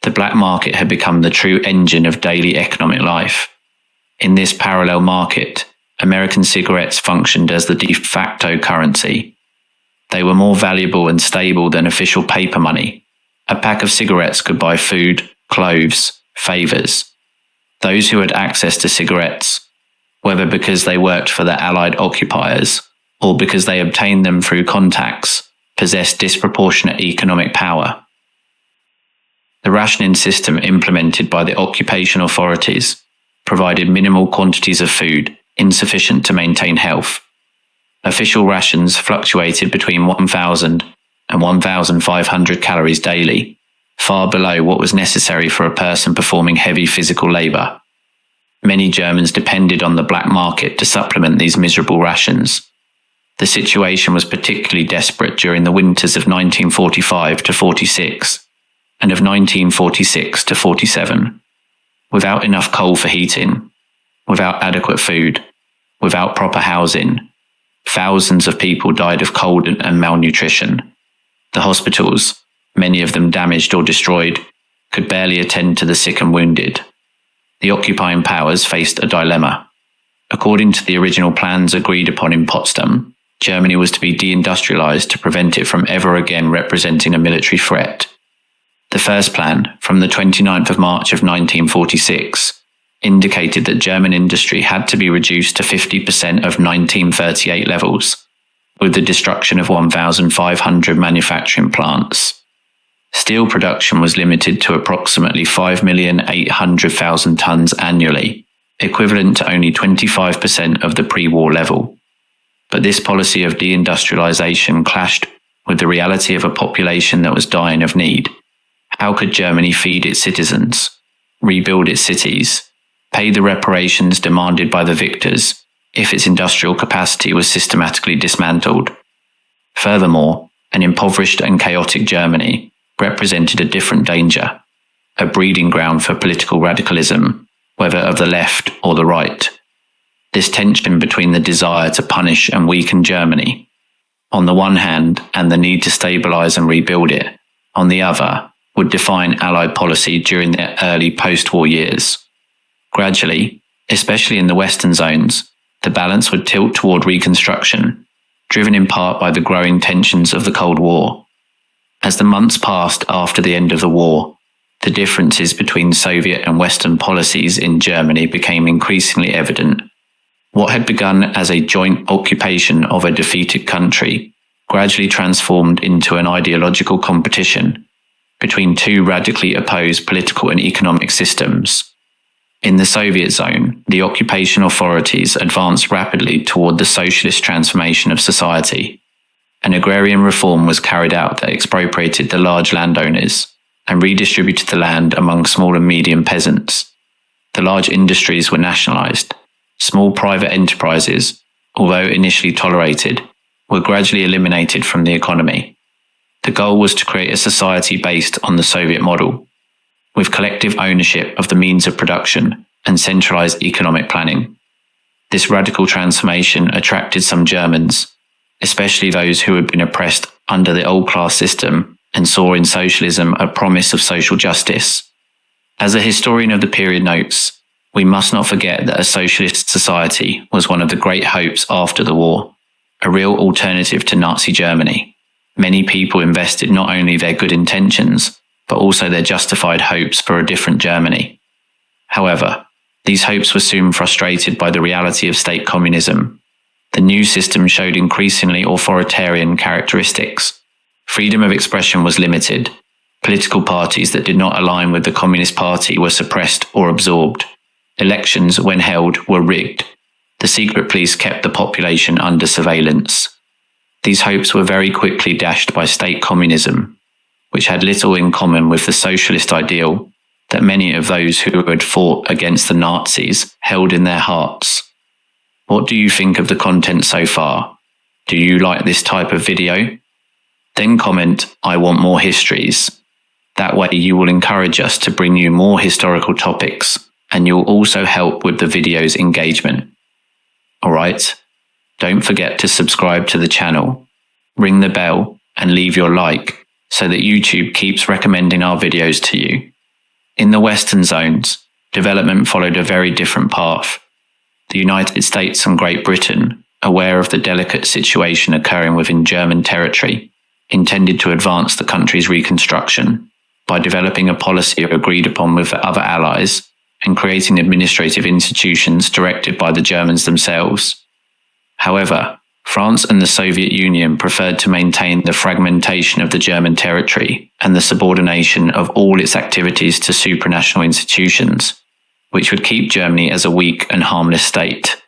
The black market had become the true engine of daily economic life. In this parallel market, American cigarettes functioned as the de facto currency. They were more valuable and stable than official paper money. A pack of cigarettes could buy food, clothes, favors. Those who had access to cigarettes, whether because they worked for the Allied occupiers or because they obtained them through contacts, possessed disproportionate economic power. The rationing system implemented by the occupation authorities provided minimal quantities of food, insufficient to maintain health. Official rations fluctuated between 1,000 and 1,500 calories daily, far below what was necessary for a person performing heavy physical labor. Many Germans depended on the black market to supplement these miserable rations. The situation was particularly desperate during the winters of 1945 to 46 and of 1946 to 47. Without enough coal for heating, without adequate food, without proper housing, thousands of people died of cold and malnutrition. The hospitals, many of them damaged or destroyed, could barely attend to the sick and wounded. The occupying powers faced a dilemma. According to the original plans agreed upon in Potsdam, Germany was to be deindustrialized to prevent it from ever again representing a military threat. The first plan, from the 29th of March of 1946, indicated that German industry had to be reduced to 50% of 1938 levels, with the destruction of 1,500 manufacturing plants. Steel production was limited to approximately 5,800,000 tons annually, equivalent to only 25% of the pre-war level. But this policy of deindustrialization clashed with the reality of a population that was dying of need. How could Germany feed its citizens, rebuild its cities, pay the reparations demanded by the victors if its industrial capacity was systematically dismantled? Furthermore, an impoverished and chaotic Germany represented a different danger, a breeding ground for political radicalism, whether of the left or the right. This tension between the desire to punish and weaken Germany, on the one hand, and the need to stabilize and rebuild it, on the other, would define Allied policy during the early post-war years. Gradually, especially in the Western zones, the balance would tilt toward reconstruction, driven in part by the growing tensions of the Cold War. As the months passed after the end of the war, the differences between Soviet and Western policies in Germany became increasingly evident. What had begun as a joint occupation of a defeated country gradually transformed into an ideological competition between two radically opposed political and economic systems. In the Soviet zone, the occupation authorities advanced rapidly toward the socialist transformation of society. An agrarian reform was carried out that expropriated the large landowners and redistributed the land among small and medium peasants. The large industries were nationalized. Small private enterprises, although initially tolerated, were gradually eliminated from the economy. The goal was to create a society based on the Soviet model, with collective ownership of the means of production and centralized economic planning. This radical transformation attracted some Germans, especially those who had been oppressed under the old class system and saw in socialism a promise of social justice. As a historian of the period notes, we must not forget that a socialist society was one of the great hopes after the war, a real alternative to Nazi Germany. Many people invested not only their good intentions, but also their justified hopes for a different Germany. However, these hopes were soon frustrated by the reality of state communism. The new system showed increasingly authoritarian characteristics. Freedom of expression was limited. Political parties that did not align with the Communist Party were suppressed or absorbed. Elections, when held, were rigged. The secret police kept the population under surveillance. These hopes were very quickly dashed by state communism, which had little in common with the socialist ideal that many of those who had fought against the Nazis held in their hearts. What do you think of the content so far? Do you like this type of video? Then comment, "I want more histories." That way you will encourage us to bring you more historical topics, and you'll also help with the video's engagement. Alright, don't forget to subscribe to the channel, ring the bell, and leave your like so that YouTube keeps recommending our videos to you. In the Western zones, development followed a very different path. The United States and Great Britain, aware of the delicate situation occurring within German territory, intended to advance the country's reconstruction by developing a policy agreed upon with the other allies and creating administrative institutions directed by the Germans themselves. However, France and the Soviet Union preferred to maintain the fragmentation of the German territory and the subordination of all its activities to supranational institutions, which would keep Germany as a weak and harmless state.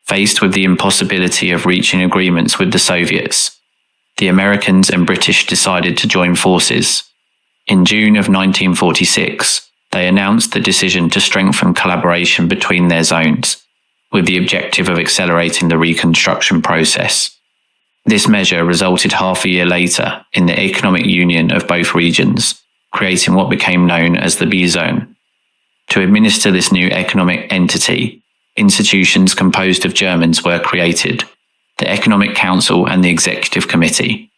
Faced with the impossibility of reaching agreements with the Soviets, the Americans and British decided to join forces. In June of 1946, they announced the decision to strengthen collaboration between their zones, with the objective of accelerating the reconstruction process. This measure resulted half a year later in the economic union of both regions, creating what became known as the B-Zone. To administer this new economic entity, institutions composed of Germans were created: the Economic Council and the Executive Committee.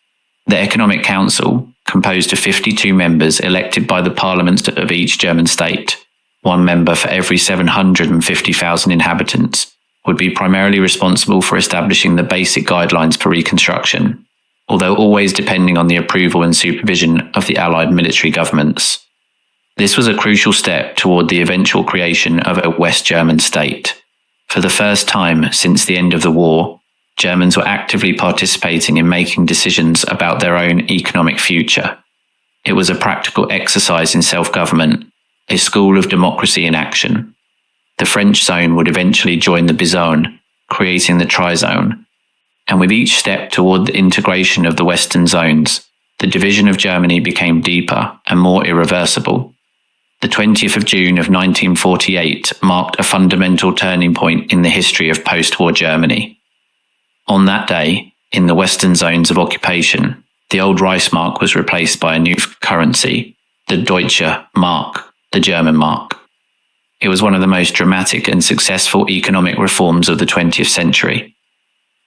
The Economic Council, composed of 52 members elected by the parliaments of each German state, one member for every 750,000 inhabitants, would be primarily responsible for establishing the basic guidelines for reconstruction, although always depending on the approval and supervision of the Allied military governments. This was a crucial step toward the eventual creation of a West German state. For the first time since the end of the war, Germans were actively participating in making decisions about their own economic future. It was a practical exercise in self-government, a school of democracy in action. The French zone would eventually join the B-Zone, creating the Tri-Zone. And with each step toward the integration of the Western zones, the division of Germany became deeper and more irreversible. The 20th of June of 1948 marked a fundamental turning point in the history of post-war Germany. On that day, in the Western zones of occupation, the old Reichsmark was replaced by a new currency, the Deutsche Mark, the German mark. It was one of the most dramatic and successful economic reforms of the 20th century.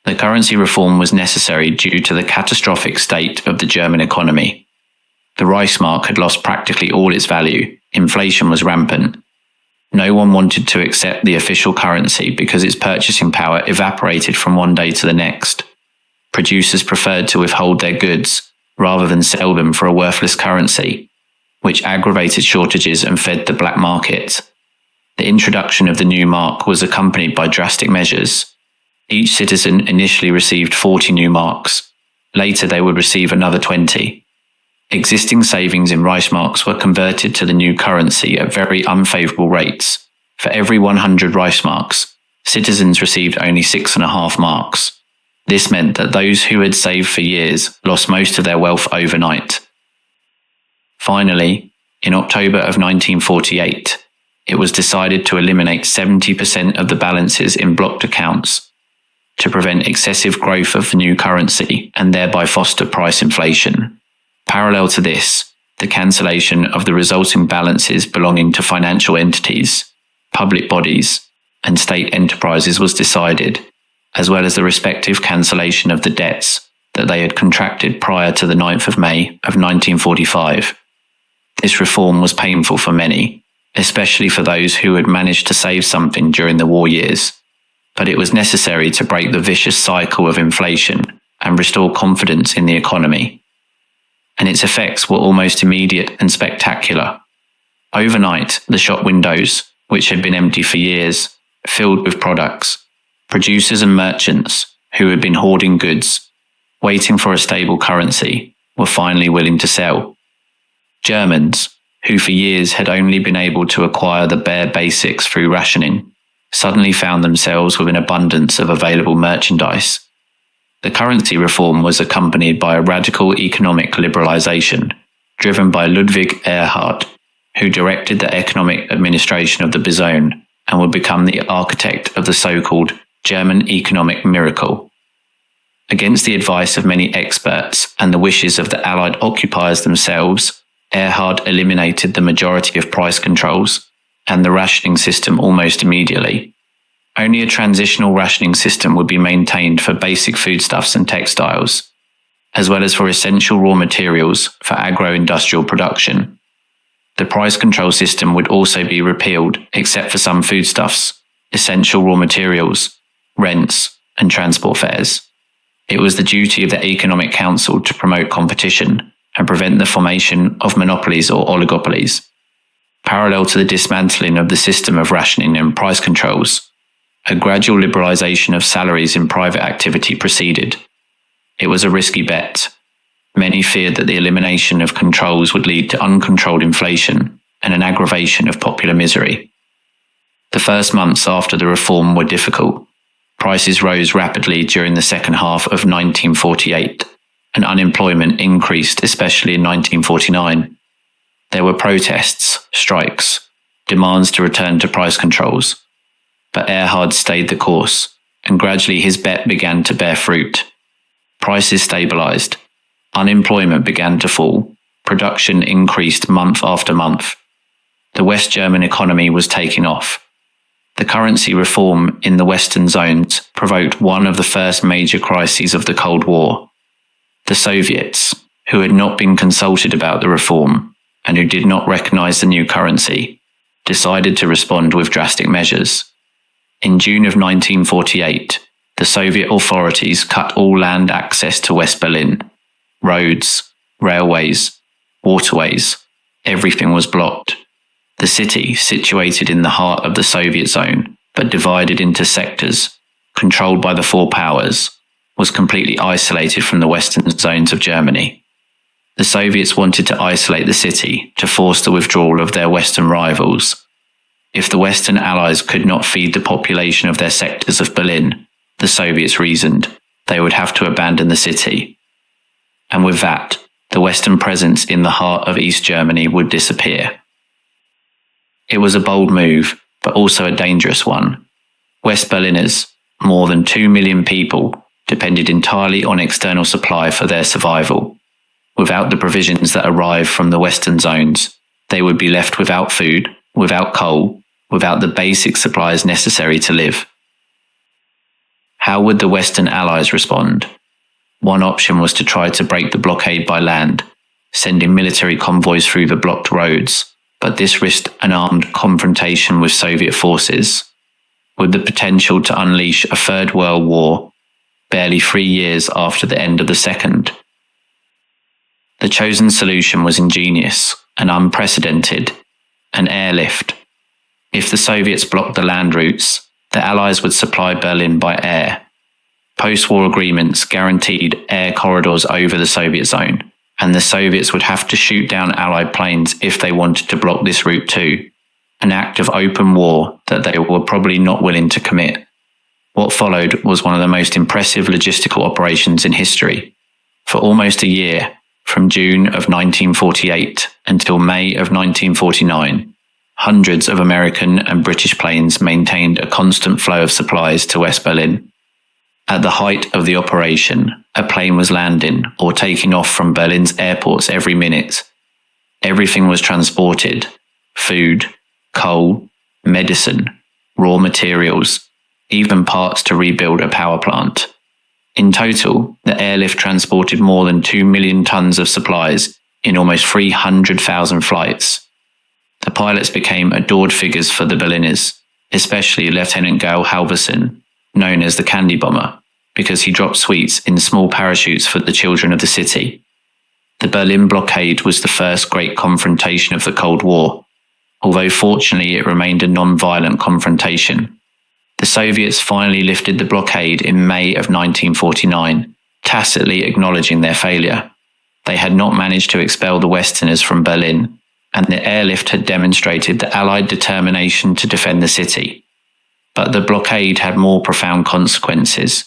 The currency reform was necessary due to the catastrophic state of the German economy. The Reichsmark had lost practically all its value. Inflation was rampant. No one wanted to accept the official currency because its purchasing power evaporated from one day to the next. Producers preferred to withhold their goods rather than sell them for a worthless currency, which aggravated shortages and fed the black market. The introduction of the new mark was accompanied by drastic measures. Each citizen initially received 40 new marks. Later they would receive another 20. Existing savings in Reichsmarks were converted to the new currency at very unfavorable rates. For every 100 Reichsmarks, citizens received only 6.5 marks. This meant that those who had saved for years lost most of their wealth overnight. Finally, in October of 1948, it was decided to eliminate 70% of the balances in blocked accounts to prevent excessive growth of the new currency and thereby foster price inflation. Parallel to this, the cancellation of the resulting balances belonging to financial entities, public bodies, and state enterprises was decided, as well as the respective cancellation of the debts that they had contracted prior to the 9th of May of 1945. This reform was painful for many, especially for those who had managed to save something during the war years, but it was necessary to break the vicious cycle of inflation and restore confidence in the economy. And its effects were almost immediate and spectacular. Overnight, the shop windows, which had been empty for years, filled with products. Producers and merchants, who had been hoarding goods, waiting for a stable currency, were finally willing to sell. Germans, who for years had only been able to acquire the bare basics through rationing, suddenly found themselves with an abundance of available merchandise. The currency reform was accompanied by a radical economic liberalization, driven by Ludwig Erhard, who directed the economic administration of the B-Zone and would become the architect of the so-called German economic miracle. Against the advice of many experts and the wishes of the Allied occupiers themselves, Erhard eliminated the majority of price controls and the rationing system almost immediately. Only a transitional rationing system would be maintained for basic foodstuffs and textiles. as well as for essential raw materials for agro-industrial production. The price control system would also be repealed except for some foodstuffs, essential raw materials, rents, and transport fares. It was the duty of the Economic Council to promote competition and prevent the formation of monopolies or oligopolies. Parallel to the dismantling of the system of rationing and price controls, a gradual liberalisation of salaries in private activity proceeded. It was a risky bet. Many feared that the elimination of controls would lead to uncontrolled inflation and an aggravation of popular misery. The first months after the reform were difficult. Prices rose rapidly during the second half of 1948, and unemployment increased, especially in 1949. There were protests, strikes, demands to return to price controls. But Erhard stayed the course, and gradually his bet began to bear fruit. Prices stabilized. Unemployment began to fall. Production increased month after month. The West German economy was taking off. The currency reform in the Western zones provoked one of the first major crises of the Cold War. The Soviets, who had not been consulted about the reform and who did not recognize the new currency, decided to respond with drastic measures. In June of 1948, the Soviet authorities cut all land access to West Berlin. Roads, railways, waterways, everything was blocked. The city, situated in the heart of the Soviet zone, but divided into sectors, controlled by the four powers, was completely isolated from the western zones of Germany. The Soviets wanted to isolate the city to force the withdrawal of their Western rivals. If the Western Allies could not feed the population of their sectors of Berlin, the Soviets reasoned, they would have to abandon the city. And with that, the Western presence in the heart of East Germany would disappear. It was a bold move, but also a dangerous one. West Berliners, more than 2 million people, depended entirely on external supply for their survival. Without the provisions that arrived from the Western zones, they would be left without food, without coal, without the basic supplies necessary to live. How would the Western Allies respond? One option was to try to break the blockade by land, sending military convoys through the blocked roads, but this risked an armed confrontation with Soviet forces, with the potential to unleash a Third World War barely 3 years after the end of the Second. The chosen solution was ingenious and unprecedented: an airlift. If the Soviets blocked the land routes, the Allies would supply Berlin by air. Post-war agreements guaranteed air corridors over the Soviet zone, and the Soviets would have to shoot down Allied planes if they wanted to block this route too, an act of open war that they were probably not willing to commit. What followed was one of the most impressive logistical operations in history. For almost a year, from June of 1948 until May of 1949, hundreds of American and British planes maintained a constant flow of supplies to West Berlin. At the height of the operation, a plane was landing or taking off from Berlin's airports every minute. Everything was transported: food, coal, medicine, raw materials, even parts to rebuild a power plant. In total, the airlift transported more than 2 million tons of supplies in almost 300,000 flights. The pilots became adored figures for the Berliners, especially Lieutenant Gail Halvorsen, known as the Candy Bomber, because he dropped sweets in small parachutes for the children of the city. The Berlin blockade was the first great confrontation of the Cold War, although fortunately it remained a non-violent confrontation. The Soviets finally lifted the blockade in May of 1949, tacitly acknowledging their failure. They had not managed to expel the Westerners from Berlin, and the airlift had demonstrated the Allied determination to defend the city. But the blockade had more profound consequences.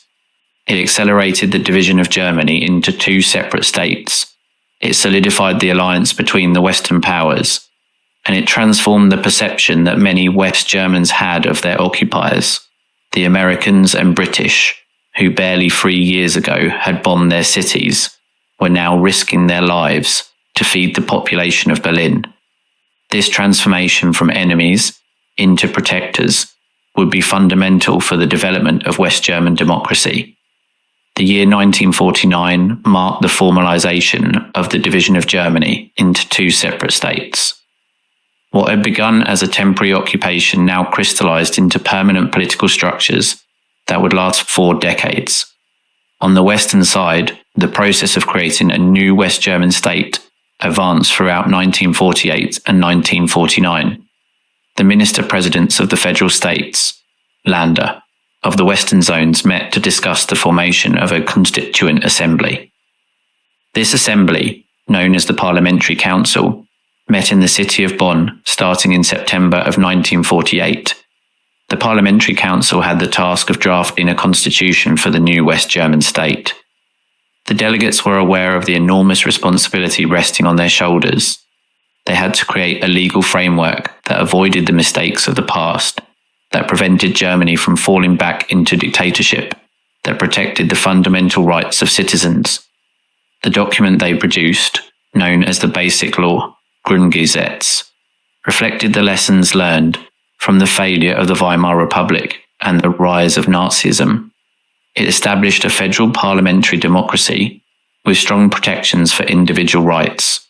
It accelerated the division of Germany into two separate states. It solidified the alliance between the Western powers, and it transformed the perception that many West Germans had of their occupiers, the Americans and British, who barely 3 years ago had bombed their cities, were now risking their lives to feed the population of Berlin. This transformation from enemies into protectors would be fundamental for the development of West German democracy. The year 1949 marked the formalization of the division of Germany into two separate states. What had begun as a temporary occupation now crystallized into permanent political structures that would last 4 decades. On the western side, the process of creating a new West German state advanced throughout 1948 and 1949. The minister-presidents of the federal states, Länder, of the western zones met to discuss the formation of a constituent assembly. This assembly, known as the Parliamentary Council, met in the city of Bonn starting in September of 1948. The Parliamentary Council had the task of drafting a constitution for the new West German state. The delegates were aware of the enormous responsibility resting on their shoulders. They had to create a legal framework that avoided the mistakes of the past, that prevented Germany from falling back into dictatorship, that protected the fundamental rights of citizens. The document they produced, known as the Basic Law, Grundgesetz, reflected the lessons learned from the failure of the Weimar Republic and the rise of Nazism. It established a federal parliamentary democracy with strong protections for individual rights.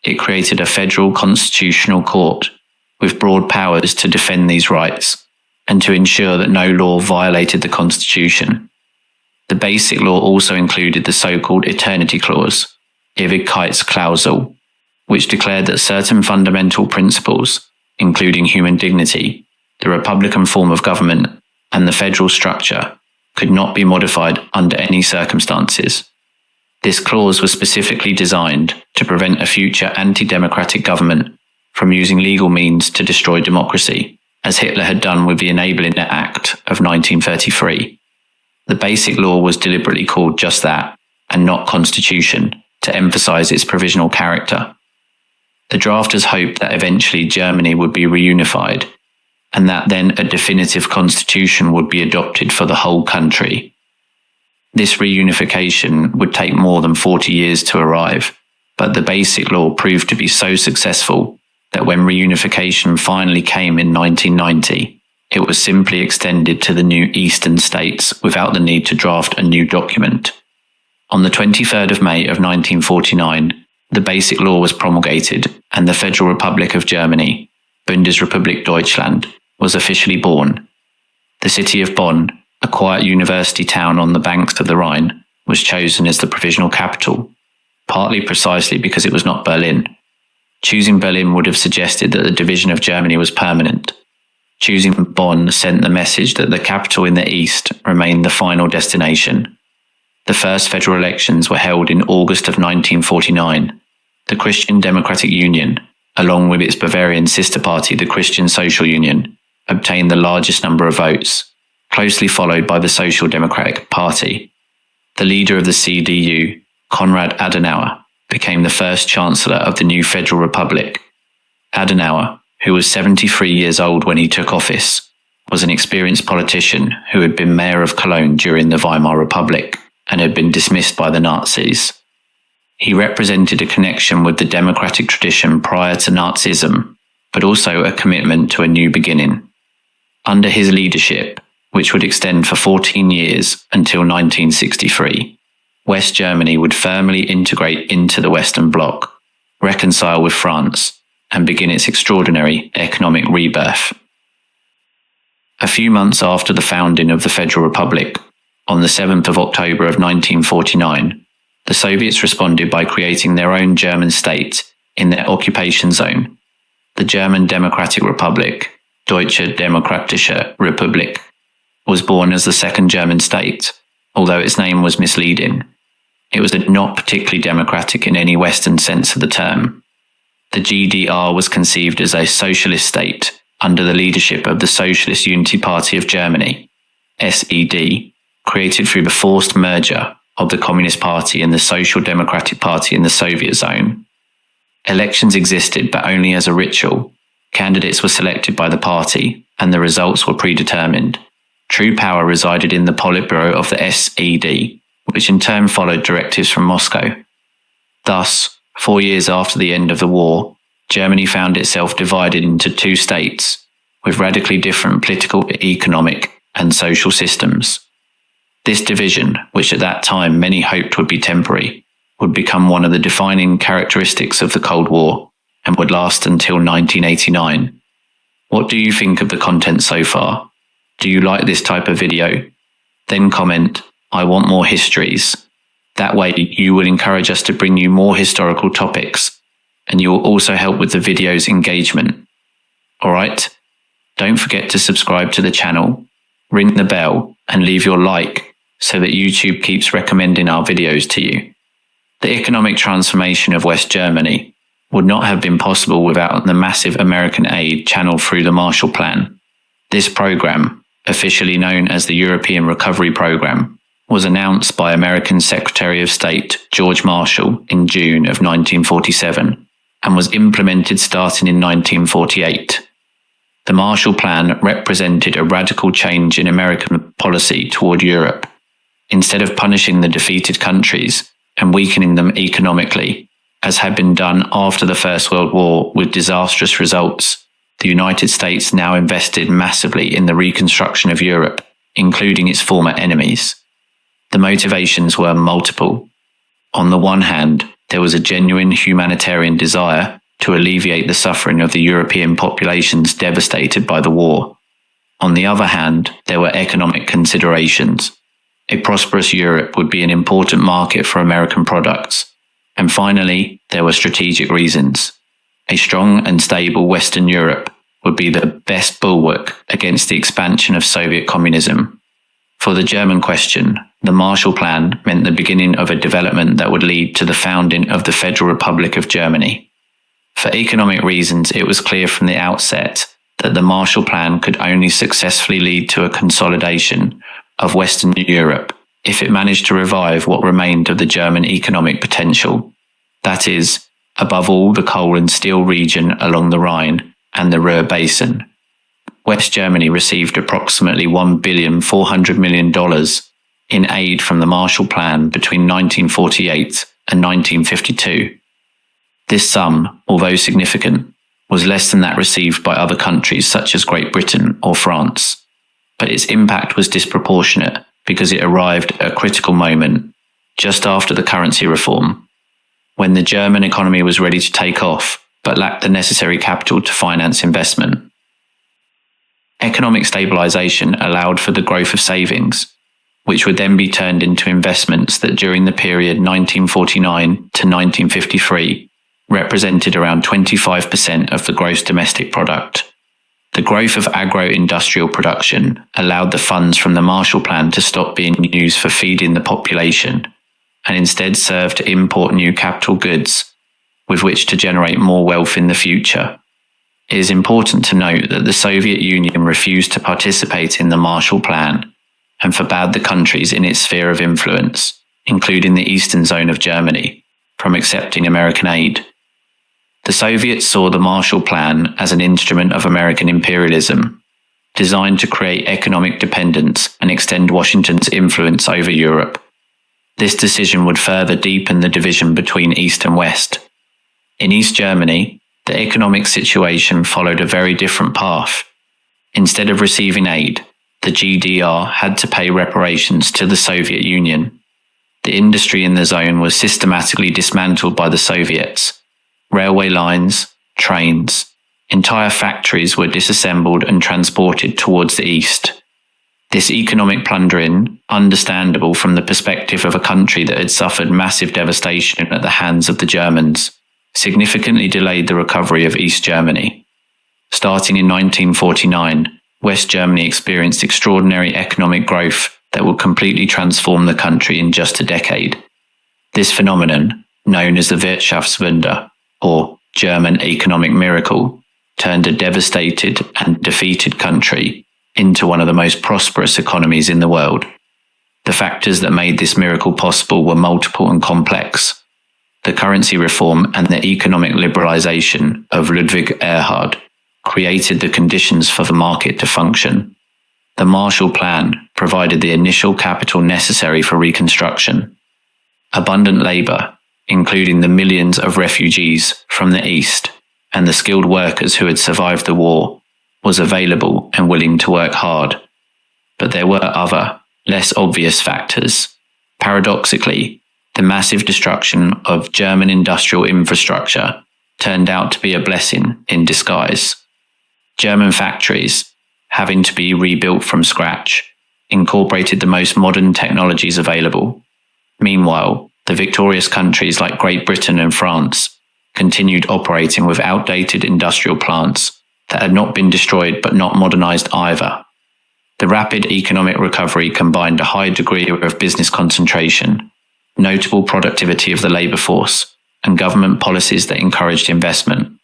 It created a federal constitutional court with broad powers to defend these rights and to ensure that no law violated the constitution. The Basic Law also included the so-called Eternity Clause, Ewigkeitsklausel, which declared that certain fundamental principles, including human dignity, the republican form of government, and the federal structure, could not be modified under any circumstances. This clause was specifically designed to prevent a future anti-democratic government from using legal means to destroy democracy, as Hitler had done with the Enabling Act of 1933. The Basic Law was deliberately called just that, and not Constitution, to emphasize its provisional character. The drafters hoped that eventually Germany would be reunified, and that then a definitive constitution would be adopted for the whole country. This reunification would take more than 40 years to arrive, but the Basic Law proved to be so successful that when reunification finally came in 1990, it was simply extended to the new eastern states without the need to draft a new document. On the 23rd of May of 1949, the Basic Law was promulgated and the Federal Republic of Germany, Bundesrepublik Deutschland, was officially born. The city of Bonn, a quiet university town on the banks of the Rhine, was chosen as the provisional capital, partly precisely because it was not Berlin. Choosing Berlin would have suggested that the division of Germany was permanent. Choosing Bonn sent the message that the capital in the east remained the final destination. The first federal elections were held in August of 1949. The Christian Democratic Union, along with its Bavarian sister party, the Christian Social Union, obtained the largest number of votes, closely followed by the Social Democratic Party. The leader of the CDU, Konrad Adenauer, became the first chancellor of the new Federal Republic. Adenauer, who was 73 years old when he took office, was an experienced politician who had been mayor of Cologne during the Weimar Republic and had been dismissed by the Nazis. He represented a connection with the democratic tradition prior to Nazism, but also a commitment to a new beginning. Under his leadership, which would extend for 14 years until 1963, West Germany would firmly integrate into the Western Bloc, reconcile with France, and begin its extraordinary economic rebirth. A few months after the founding of the Federal Republic, on the 7th of October of 1949, the Soviets responded by creating their own German state in their occupation zone, the German Democratic Republic, Deutsche Demokratische Republik, was born as the second German state, although its name was misleading. It was not particularly democratic in any Western sense of the term. The GDR was conceived as a socialist state under the leadership of the Socialist Unity Party of Germany, SED, created through the forced merger of the Communist Party and the Social Democratic Party in the Soviet zone. Elections existed, but only as a ritual. Candidates were selected by the party, and the results were predetermined. True power resided in the Politburo of the SED, which in turn followed directives from Moscow. Thus, 4 years after the end of the war, Germany found itself divided into two states, with radically different political, economic, and social systems. This division, which at that time many hoped would be temporary, would become one of the defining characteristics of the Cold War and would last until 1989. What do you think of the content so far? Do you like this type of video? Then comment, "I want more histories." That way you will encourage us to bring you more historical topics, and you will also help with the video's engagement. Alright? Don't forget to subscribe to the channel, ring the bell, and leave your like so that YouTube keeps recommending our videos to you. The economic transformation of West Germany would not have been possible without the massive American aid channeled through the Marshall Plan. This program, officially known as the European Recovery Program, was announced by American Secretary of State George Marshall in June of 1947 and was implemented starting in 1948. The Marshall Plan represented a radical change in American policy toward Europe. Instead of punishing the defeated countries and weakening them economically, as had been done after the First World War with disastrous results, the United States now invested massively in the reconstruction of Europe, including its former enemies. The motivations were multiple. On the one hand, there was a genuine humanitarian desire to alleviate the suffering of the European populations devastated by the war. On the other hand, there were economic considerations. A prosperous Europe would be an important market for American products. And finally, there were strategic reasons. A strong and stable Western Europe would be the best bulwark against the expansion of Soviet communism. For the German question, the Marshall Plan meant the beginning of a development that would lead to the founding of the Federal Republic of Germany. For economic reasons, it was clear from the outset that the Marshall Plan could only successfully lead to a consolidation of Western Europe if it managed to revive what remained of the German economic potential. That is, above all, the coal and steel region along the Rhine and the Ruhr Basin. West Germany received approximately $1.4 billion in aid from the Marshall Plan between 1948 and 1952. This sum, although significant, was less than that received by other countries such as Great Britain or France. But its impact was disproportionate because it arrived at a critical moment, just after the currency reform, when the German economy was ready to take off but lacked the necessary capital to finance investment. Economic stabilization allowed for the growth of savings, which would then be turned into investments that during the period 1949 to 1953 represented around 25% of the gross domestic product. The growth of agro-industrial production allowed the funds from the Marshall Plan to stop being used for feeding the population and instead serve to import new capital goods with which to generate more wealth in the future. It is important to note that the Soviet Union refused to participate in the Marshall Plan and forbade the countries in its sphere of influence, including the eastern zone of Germany, from accepting American aid. The Soviets saw the Marshall Plan as an instrument of American imperialism, designed to create economic dependence and extend Washington's influence over Europe. This decision would further deepen the division between East and West. In East Germany, the economic situation followed a very different path. Instead of receiving aid, the GDR had to pay reparations to the Soviet Union. The industry in the zone was systematically dismantled by the Soviets. Railway lines, trains, entire factories were disassembled and transported towards the east. This economic plundering, understandable from the perspective of a country that had suffered massive devastation at the hands of the Germans, significantly delayed the recovery of East Germany. Starting in 1949, West Germany experienced extraordinary economic growth that would completely transform the country in just a decade. This phenomenon, known as the Wirtschaftswunder, or German economic miracle, turned a devastated and defeated country into one of the most prosperous economies in the world. The factors that made this miracle possible were multiple and complex. The currency reform and the economic liberalization of Ludwig Erhard created the conditions for the market to function. The Marshall Plan provided the initial capital necessary for reconstruction. Abundant labor, including the millions of refugees from the East and the skilled workers who had survived the war, was available and willing to work hard. But there were other, less obvious factors. Paradoxically, the massive destruction of German industrial infrastructure turned out to be a blessing in disguise. German factories, having to be rebuilt from scratch, incorporated the most modern technologies available. Meanwhile, the victorious countries like Great Britain and France continued operating with outdated industrial plants that had not been destroyed but not modernized either. The rapid economic recovery combined a high degree of business concentration, notable productivity of the labor force, and government policies that encouraged investment.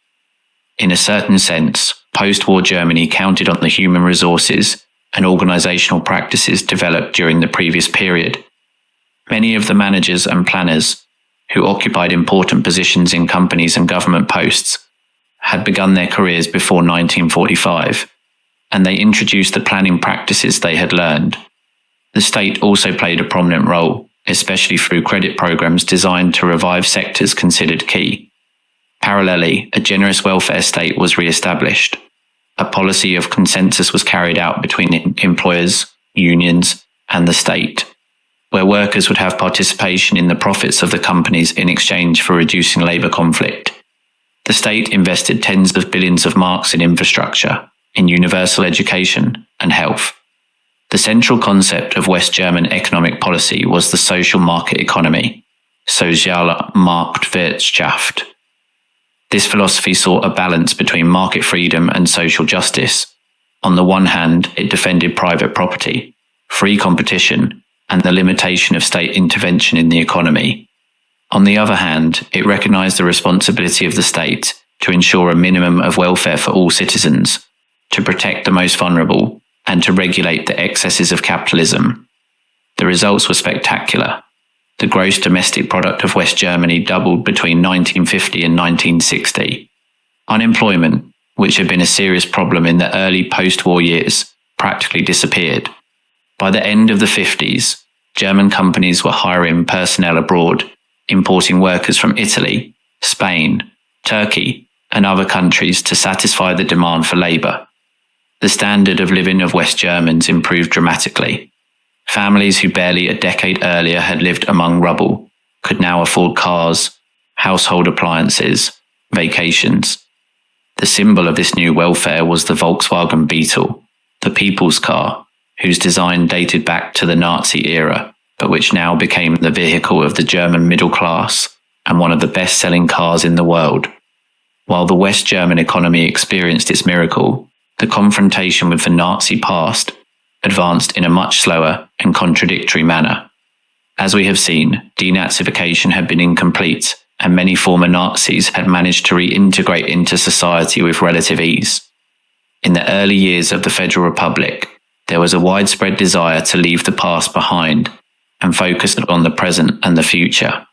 In a certain sense, post-war Germany counted on the human resources and organizational practices developed during the previous period. Many of the managers and planners who occupied important positions in companies and government posts had begun their careers before 1945, and they introduced the planning practices they had learned. The state also played a prominent role, especially through credit programs designed to revive sectors considered key. Parallelly, a generous welfare state was re-established. A policy of consensus was carried out between employers, unions, and the state, where workers would have participation in the profits of the companies in exchange for reducing labor conflict. The state invested tens of billions of marks in infrastructure, in universal education and health. The central concept of West German economic policy was the social market economy, Soziale Marktwirtschaft. This philosophy sought a balance between market freedom and social justice. On the one hand, it defended private property, free competition, and the limitation of state intervention in the economy. On the other hand, it recognized the responsibility of the state to ensure a minimum of welfare for all citizens, to protect the most vulnerable, and to regulate the excesses of capitalism. The results were spectacular. The gross domestic product of West Germany doubled between 1950 and 1960. Unemployment, which had been a serious problem in the early post-war years, practically disappeared. By the end of the 50s, German companies were hiring personnel abroad, importing workers from Italy, Spain, Turkey, and other countries to satisfy the demand for labor. The standard of living of West Germans improved dramatically. Families who barely a decade earlier had lived among rubble could now afford cars, household appliances, vacations. The symbol of this new welfare was the Volkswagen Beetle, the people's car, whose design dated back to the Nazi era, but which now became the vehicle of the German middle class and one of the best-selling cars in the world. While the West German economy experienced its miracle, the confrontation with the Nazi past advanced in a much slower and contradictory manner. As we have seen, denazification had been incomplete, and many former Nazis had managed to reintegrate into society with relative ease. In the early years of the Federal Republic, there was a widespread desire to leave the past behind and focus on the present and the future.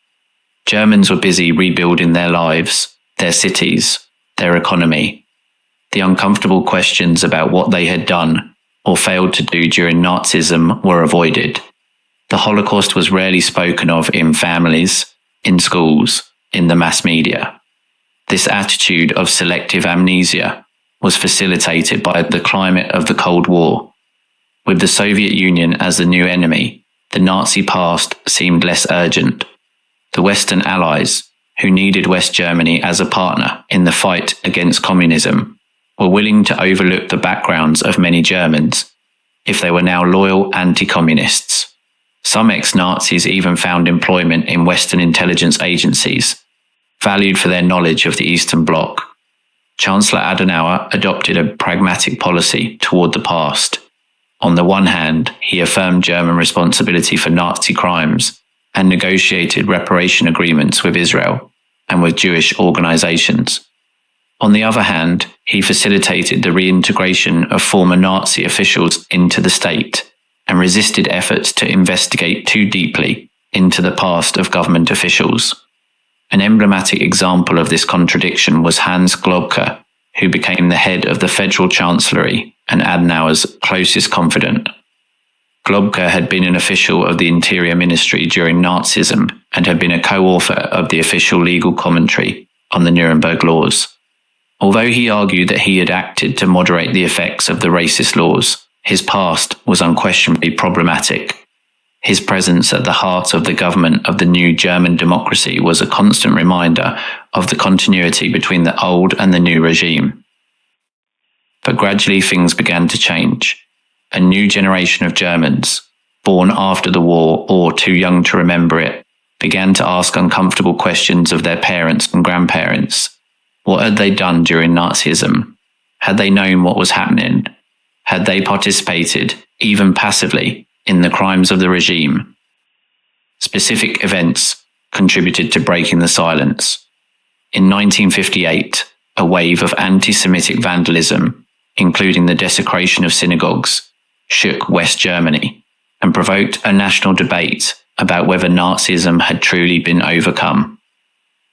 Germans were busy rebuilding their lives, their cities, their economy. The uncomfortable questions about what they had done or failed to do during Nazism were avoided. The Holocaust was rarely spoken of in families, in schools, in the mass media. This attitude of selective amnesia was facilitated by the climate of the Cold War. With the Soviet Union as the new enemy, the Nazi past seemed less urgent. The Western allies, who needed West Germany as a partner in the fight against communism, were willing to overlook the backgrounds of many Germans, if they were now loyal anti-communists. Some ex-Nazis even found employment in Western intelligence agencies, valued for their knowledge of the Eastern Bloc. Chancellor Adenauer adopted a pragmatic policy toward the past. On the one hand, he affirmed German responsibility for Nazi crimes and negotiated reparation agreements with Israel and with Jewish organizations. On the other hand, he facilitated the reintegration of former Nazi officials into the state and resisted efforts to investigate too deeply into the past of government officials. An emblematic example of this contradiction was Hans Globke, who became the head of the Federal Chancellery and Adenauer's closest confidant. Globke had been an official of the Interior Ministry during Nazism and had been a co-author of the official legal commentary on the Nuremberg laws. Although he argued that he had acted to moderate the effects of the racist laws, His past was unquestionably problematic. His presence at the heart of the government of the new German democracy was a constant reminder of the continuity between the old and the new regime. But gradually things began to change. A new generation of Germans, born after the war or too young to remember it, began to ask uncomfortable questions of their parents and grandparents. What had they done during Nazism? Had they known what was happening? Had they participated, even passively, in the crimes of the regime? Specific events contributed to breaking the silence. In 1958, a wave of anti-Semitic vandalism, including the desecration of synagogues, shook West Germany and provoked a national debate about whether Nazism had truly been overcome.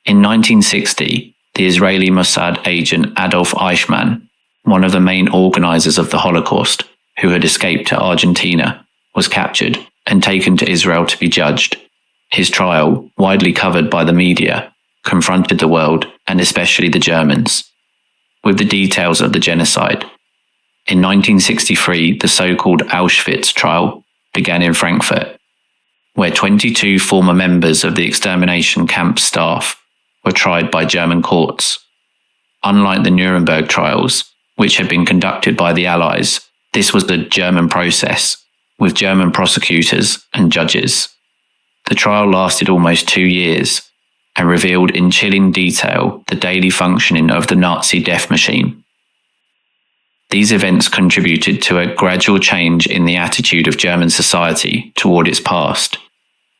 In 1960, the Israeli Mossad agent Adolf Eichmann, one of the main organizers of the Holocaust, who had escaped to Argentina, was captured and taken to Israel to be judged. His trial, widely covered by the media, confronted the world and especially the Germans with the details of the genocide. In 1963, the so-called Auschwitz trial began in Frankfurt, where 22 former members of the extermination camp staff were tried by German courts. Unlike the Nuremberg trials, which had been conducted by the Allies, this was the German process, with German prosecutors and judges. The trial lasted almost 2 years and revealed in chilling detail the daily functioning of the Nazi death machine. These events contributed to a gradual change in the attitude of German society toward its past.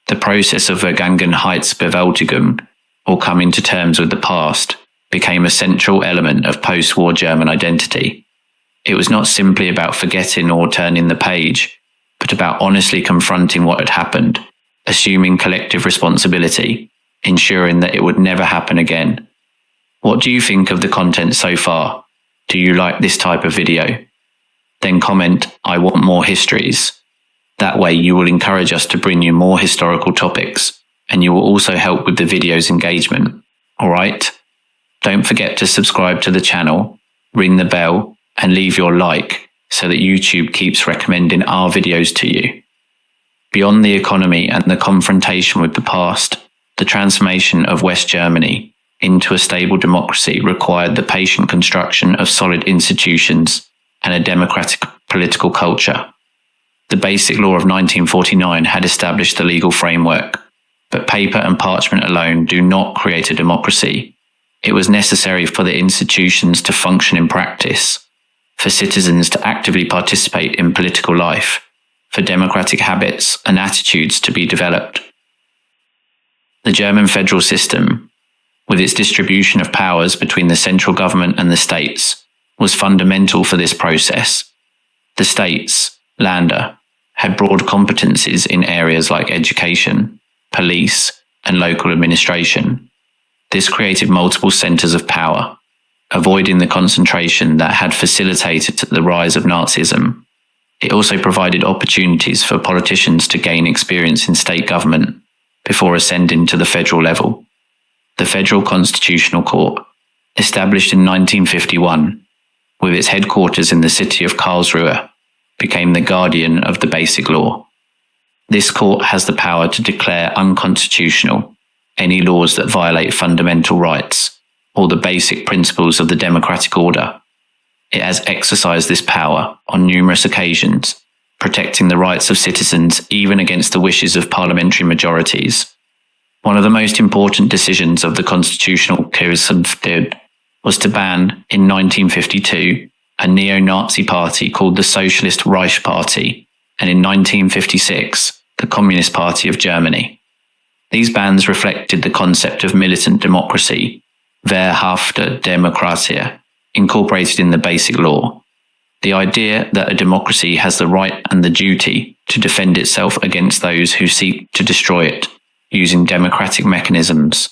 The process of Vergangenheitsbewältigung, or coming to terms with the past, became a central element of post-war German identity. It was not simply about forgetting or turning the page, but about honestly confronting what had happened, assuming collective responsibility, ensuring that it would never happen again. What do you think of the content so far? Do you like this type of video? Then comment, "I want more histories." That way you will encourage us to bring you more historical topics, and you will also help with the video's engagement. Alright? Don't forget to subscribe to the channel, ring the bell, and leave your like so that YouTube keeps recommending our videos to you. Beyond the economy and the confrontation with the past, the transformation of West Germany into a stable democracy required the patient construction of solid institutions and a democratic political culture. The Basic Law of 1949 had established the legal framework, but paper and parchment alone do not create a democracy. It was necessary for the institutions to function in practice, for citizens to actively participate in political life, for democratic habits and attitudes to be developed. The German federal system, with its distribution of powers between the central government and the states, was fundamental for this process. The states, Länder, had broad competencies in areas like education, police, and local administration. This created multiple centers of power, avoiding the concentration that had facilitated the rise of Nazism. It also provided opportunities for politicians to gain experience in state government before ascending to the federal level. The Federal Constitutional Court, established in 1951, with its headquarters in the city of Karlsruhe, became the guardian of the Basic Law. This court has the power to declare unconstitutional any laws that violate fundamental rights or the basic principles of the democratic order. It has exercised this power on numerous occasions, protecting the rights of citizens even against the wishes of parliamentary majorities. One of the most important decisions of the Constitutional Gerichtshof was to ban, in 1952, a neo-Nazi party called the Socialist Reich Party, and in 1956, the Communist Party of Germany. These bans reflected the concept of militant democracy, wehrhafte Demokratie, incorporated in the Basic Law. The idea that a democracy has the right and the duty to defend itself against those who seek to destroy it, using democratic mechanisms.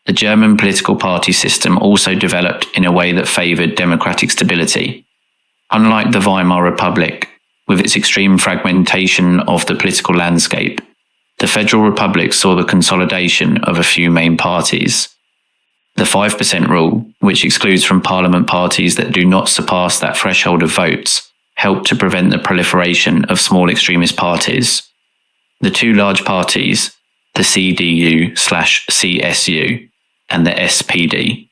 The German political party system also developed in a way that favoured democratic stability. Unlike the Weimar Republic, with its extreme fragmentation of the political landscape, the Federal Republic saw the consolidation of a few main parties. The 5% rule, which excludes from parliament parties that do not surpass that threshold of votes, helped to prevent the proliferation of small extremist parties. The two large parties, the CDU/CSU and the SPD,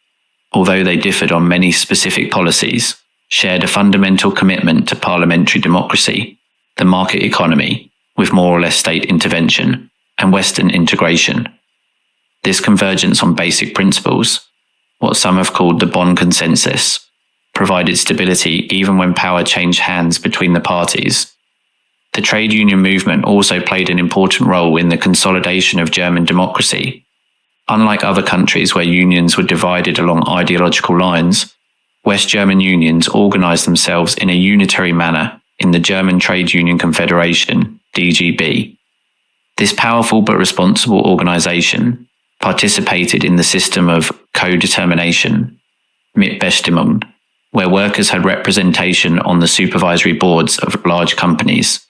although they differed on many specific policies, shared a fundamental commitment to parliamentary democracy, the market economy, with more or less state intervention, and Western integration. This convergence on basic principles, what some have called the Bonn Consensus, provided stability even when power changed hands between the parties. The trade union movement also played an important role in the consolidation of German democracy. Unlike other countries where unions were divided along ideological lines, West German unions organized themselves in a unitary manner in the German Trade Union Confederation, DGB. This powerful but responsible organization participated in the system of co-determination, Mitbestimmung, where workers had representation on the supervisory boards of large companies.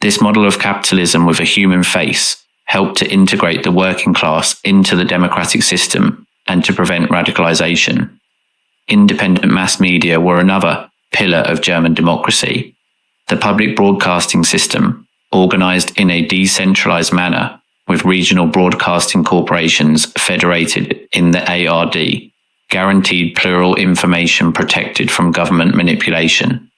This model of capitalism with a human face helped to integrate the working class into the democratic system and to prevent radicalization. Independent mass media were another pillar of German democracy. The public broadcasting system, organized in a decentralized manner with regional broadcasting corporations federated in the ARD, guaranteed plural information protected from government manipulation.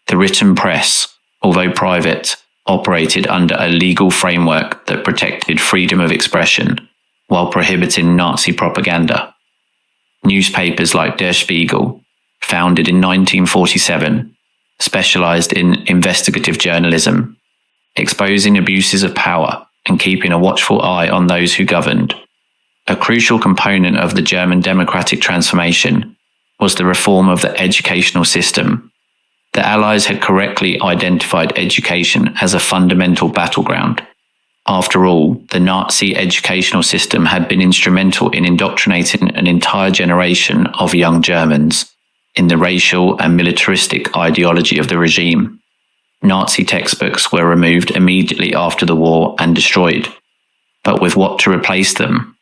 The written press, although private, operated under a legal framework that protected freedom of expression while prohibiting Nazi propaganda. Newspapers like Der Spiegel, founded in 1947, specialized in investigative journalism, exposing abuses of power and keeping a watchful eye on those who governed. A crucial component of the German democratic transformation was the reform of the educational system. The Allies had correctly identified education as a fundamental battleground. After all, the Nazi educational system had been instrumental in indoctrinating an entire generation of young Germans in the racial and militaristic ideology of the regime. Nazi textbooks were removed immediately after the war and destroyed. But with what to replace them?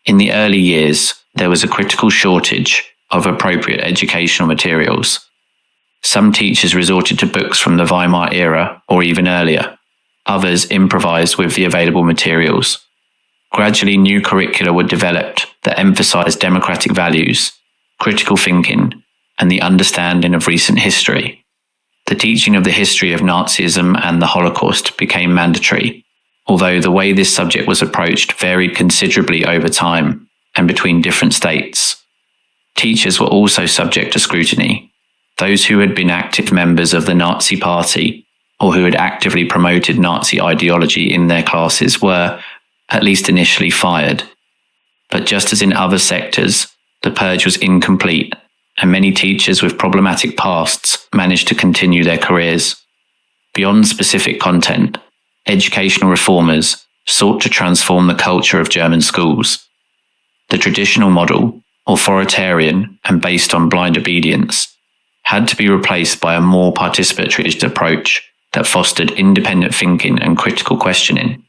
In the early years, there was a critical shortage of appropriate educational materials. Some teachers resorted to books from the Weimar era or even earlier. Others improvised with the available materials. Gradually, new curricula were developed that emphasized democratic values, critical thinking, and the understanding of recent history. The teaching of the history of Nazism and the Holocaust became mandatory, although the way this subject was approached varied considerably over time and between different states. Teachers were also subject to scrutiny. Those who had been active members of the Nazi Party or who had actively promoted Nazi ideology in their classes were, at least initially, fired. But just as in other sectors, the purge was incomplete, and many teachers with problematic pasts managed to continue their careers. Beyond specific content, educational reformers sought to transform the culture of German schools. The traditional model, authoritarian and based on blind obedience, had to be replaced by a more participatory approach that fostered independent thinking and critical questioning.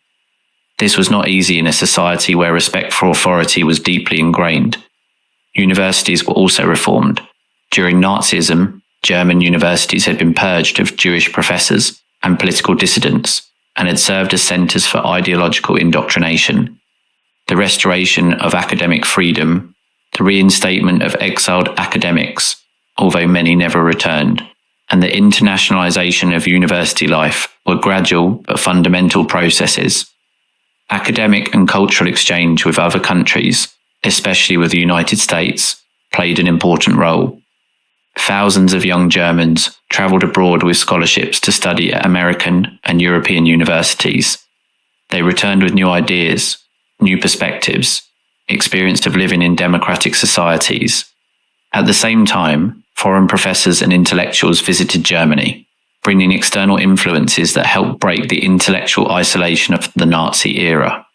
This was not easy in a society where respect for authority was deeply ingrained. Universities were also reformed. During Nazism, German universities had been purged of Jewish professors and political dissidents and had served as centers for ideological indoctrination. The restoration of academic freedom, the reinstatement of exiled academics, although many never returned, and the internationalization of university life were gradual but fundamental processes. Academic and cultural exchange with other countries, especially with the United States, played an important role. Thousands of young Germans traveled abroad with scholarships to study at American and European universities. They returned with new ideas, new perspectives, experience of living in democratic societies. At the same time, foreign professors and intellectuals visited Germany, bringing external influences that helped break the intellectual isolation of the Nazi era.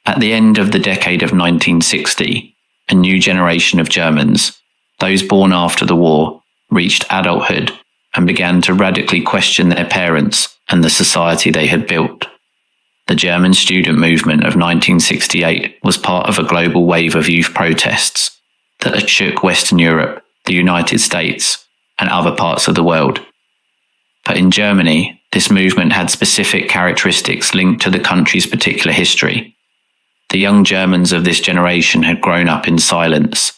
At the end of the decade of 1960, a new generation of Germans, those born after the war, reached adulthood and began to radically question their parents and the society they had built. The German student movement of 1968 was part of a global wave of youth protests that shook Western Europe, the United States, and other parts of the world. But in Germany, this movement had specific characteristics linked to the country's particular history. The young Germans of this generation had grown up in silence.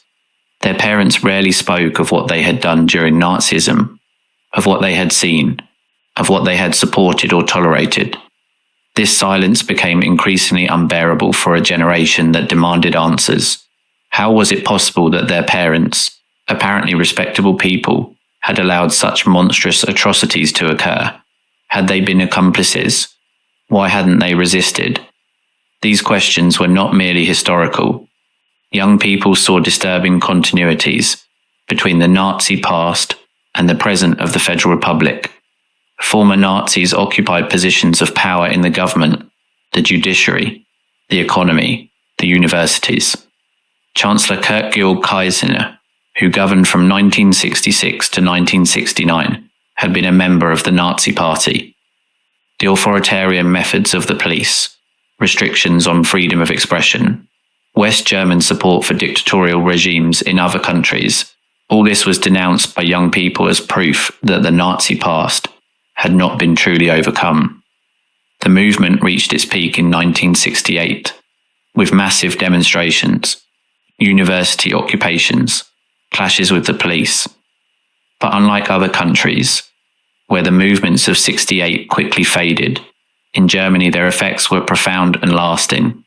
Their parents rarely spoke of what they had done during Nazism, of what they had seen, of what they had supported or tolerated. This silence became increasingly unbearable for a generation that demanded answers. How was it possible that their parents, apparently respectable people, had allowed such monstrous atrocities to occur? Had they been accomplices? Why hadn't they resisted? These questions were not merely historical. Young people saw disturbing continuities between the Nazi past and the present of the Federal Republic. Former Nazis occupied positions of power in the government, the judiciary, the economy, the universities. Chancellor Kurt-Georg Kiesinger, who governed from 1966 to 1969, had been a member of the Nazi Party. The authoritarian methods of the police, restrictions on freedom of expression, West German support for dictatorial regimes in other countries, all this was denounced by young people as proof that the Nazi past had not been truly overcome. The movement reached its peak in 1968, with massive demonstrations, university occupations, clashes with the police. But unlike other countries, where the movements of 68 quickly faded, in Germany their effects were profound and lasting.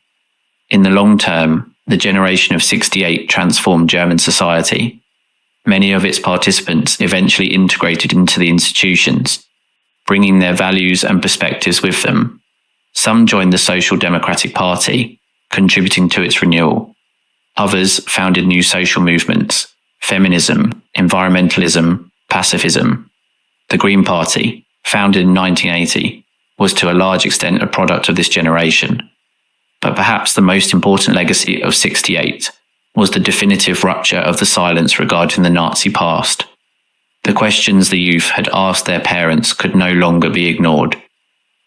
In the long term, the generation of 68 transformed German society. Many of its participants eventually integrated into the institutions, bringing their values and perspectives with them. Some joined the Social Democratic Party, contributing to its renewal. Others founded new social movements: feminism, environmentalism, pacifism. The Green Party, founded in 1980, was to a large extent a product of this generation. But perhaps the most important legacy of 68 was the definitive rupture of the silence regarding the Nazi past. The questions the youth had asked their parents could no longer be ignored.